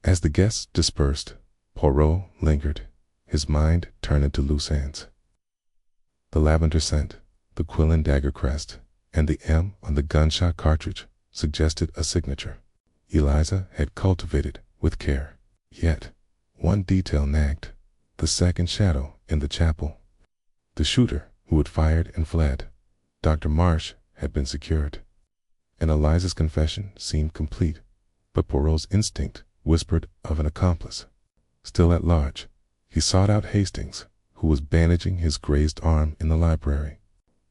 As the guests dispersed, Poirot lingered, his mind turning to loose ends. The lavender scent, the quill and dagger crest, and the M on the gunshot cartridge suggested a signature Eliza had cultivated with care. Yet, One detail nagged, the second shadow in the chapel. The shooter who had fired and fled, Dr. Marsh, had been secured, and Eliza's confession seemed complete, but Poirot's instinct whispered of an accomplice. Still at large, he sought out Hastings, who was bandaging his grazed arm in the library.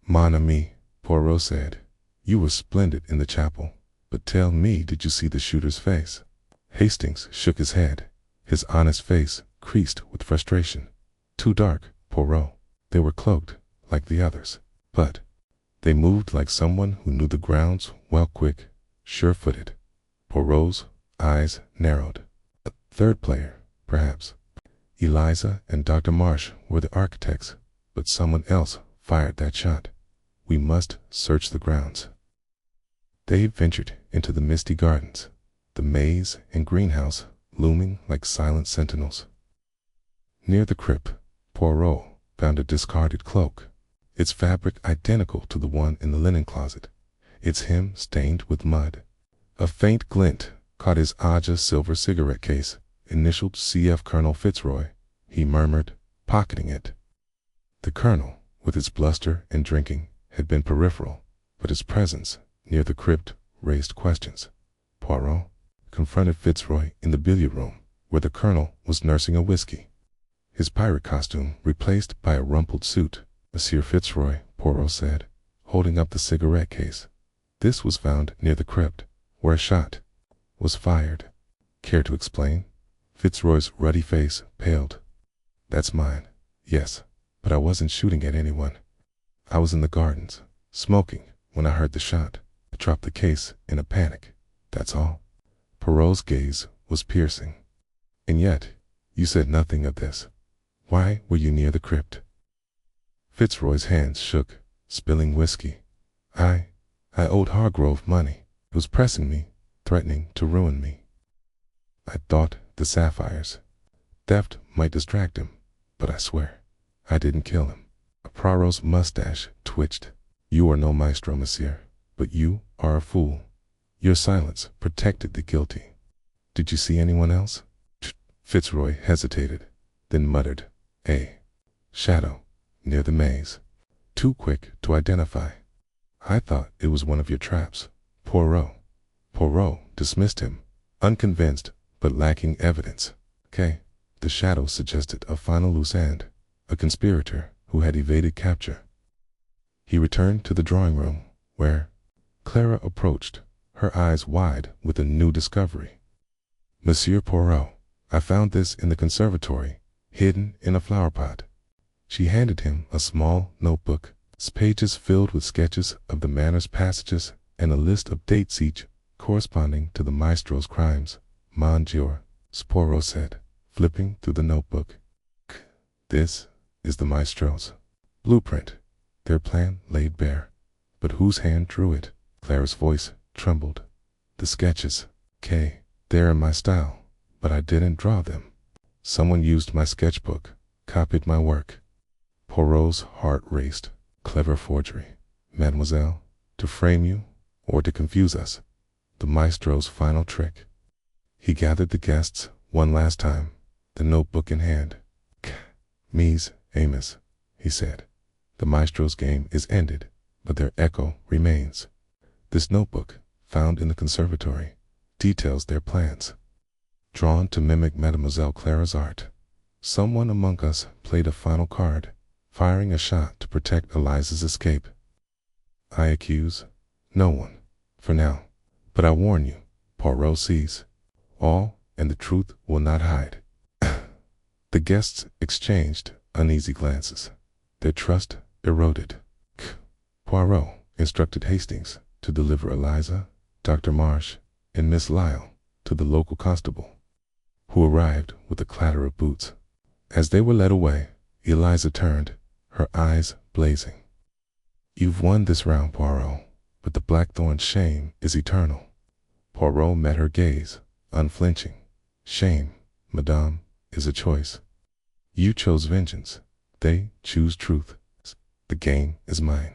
"Mon ami," Poirot said, "you were splendid in the chapel, but tell me, did you see the shooter's face?" Hastings shook his head, his honest face creased with frustration. "Too dark, Poirot. They were cloaked, like the others, but they moved like someone who knew the grounds well, quick, sure-footed." Poirot's eyes narrowed. "A third player, perhaps. Eliza and Dr. Marsh were the architects, but someone else fired that shot. We must search the grounds." They ventured into the misty gardens, the maze and greenhouse looming like silent sentinels. Near the crypt, Poirot found a discarded cloak, its fabric identical to the one in the linen closet, its hem stained with mud. A faint glint caught his Aja silver cigarette case, initialed C.F. Colonel Fitzroy. He murmured, pocketing it. The colonel, with its bluster and drinking, had been peripheral, but his presence near the crypt raised questions. Poirot confronted Fitzroy in the billiard room, where the colonel was nursing a whiskey, his pirate costume replaced by a rumpled suit. "Monsieur Fitzroy," Poirot said, holding up the cigarette case, "this was found near the crypt, where a shot was fired." "Care to explain?" Fitzroy's ruddy face paled. "That's mine, yes, but I wasn't shooting at anyone. I was in the gardens, smoking, when I heard the shot. I dropped the case in a panic, that's all." Poirot's gaze was piercing. "And yet, you said nothing of this. Why were you near the crypt?" Fitzroy's hands shook, spilling whiskey. I owed Hargrove money. He was pressing me, threatening to ruin me. I thought the sapphires. Theft might distract him, but I swear, I didn't kill him." Poirot's mustache twitched. "You are no maestro, monsieur, but you are a fool. Your silence protected the guilty. Did you see anyone else?" Fitzroy hesitated, then muttered, "A shadow near the maze. Too quick to identify. I thought it was one of your traps." Poirot dismissed him, unconvinced but lacking evidence. The shadow suggested a final loose end, a conspirator who had evaded capture. He returned to the drawing room, where Clara approached, her eyes wide with a new discovery. "Monsieur Poirot, I found this in the conservatory, hidden in a flower pot." She handed him a small notebook, its pages filled with sketches of the manor's passages and a list of dates each corresponding to the maestro's crimes. "Monsieur," Poirot said, flipping through the notebook. "This is the maestro's blueprint, their plan laid bare. But whose hand drew it?" Clara's voice trembled. "The sketches, they're in my style, but I didn't draw them. Someone used my sketchbook, copied my work." Poirot's heart raced. Clever forgery, mademoiselle, to frame you or to confuse us. The maestro's final trick. He gathered the guests one last time, the notebook in hand. "Mes amis," he said. "The maestro's game is ended, but their echo remains. This notebook, found in the conservatory, details their plans. Drawn to mimic Mademoiselle Clara's art, someone among us played a final card, firing a shot to protect Eliza's escape. I accuse no one, for now, but I warn you, Poirot sees all, and the truth will not hide." The guests exchanged uneasy glances, their trust eroded. Poirot instructed Hastings to deliver Eliza, Dr. Marsh, and Miss Lyle to the local constable, who arrived with a clatter of boots. As they were led away, Eliza turned, her eyes blazing. "You've won this round, Poirot, but the Blackthorn's shame is eternal." Poirot met her gaze, unflinching. "Shame, madame, is a choice. You chose vengeance. They choose truth. The game is mine."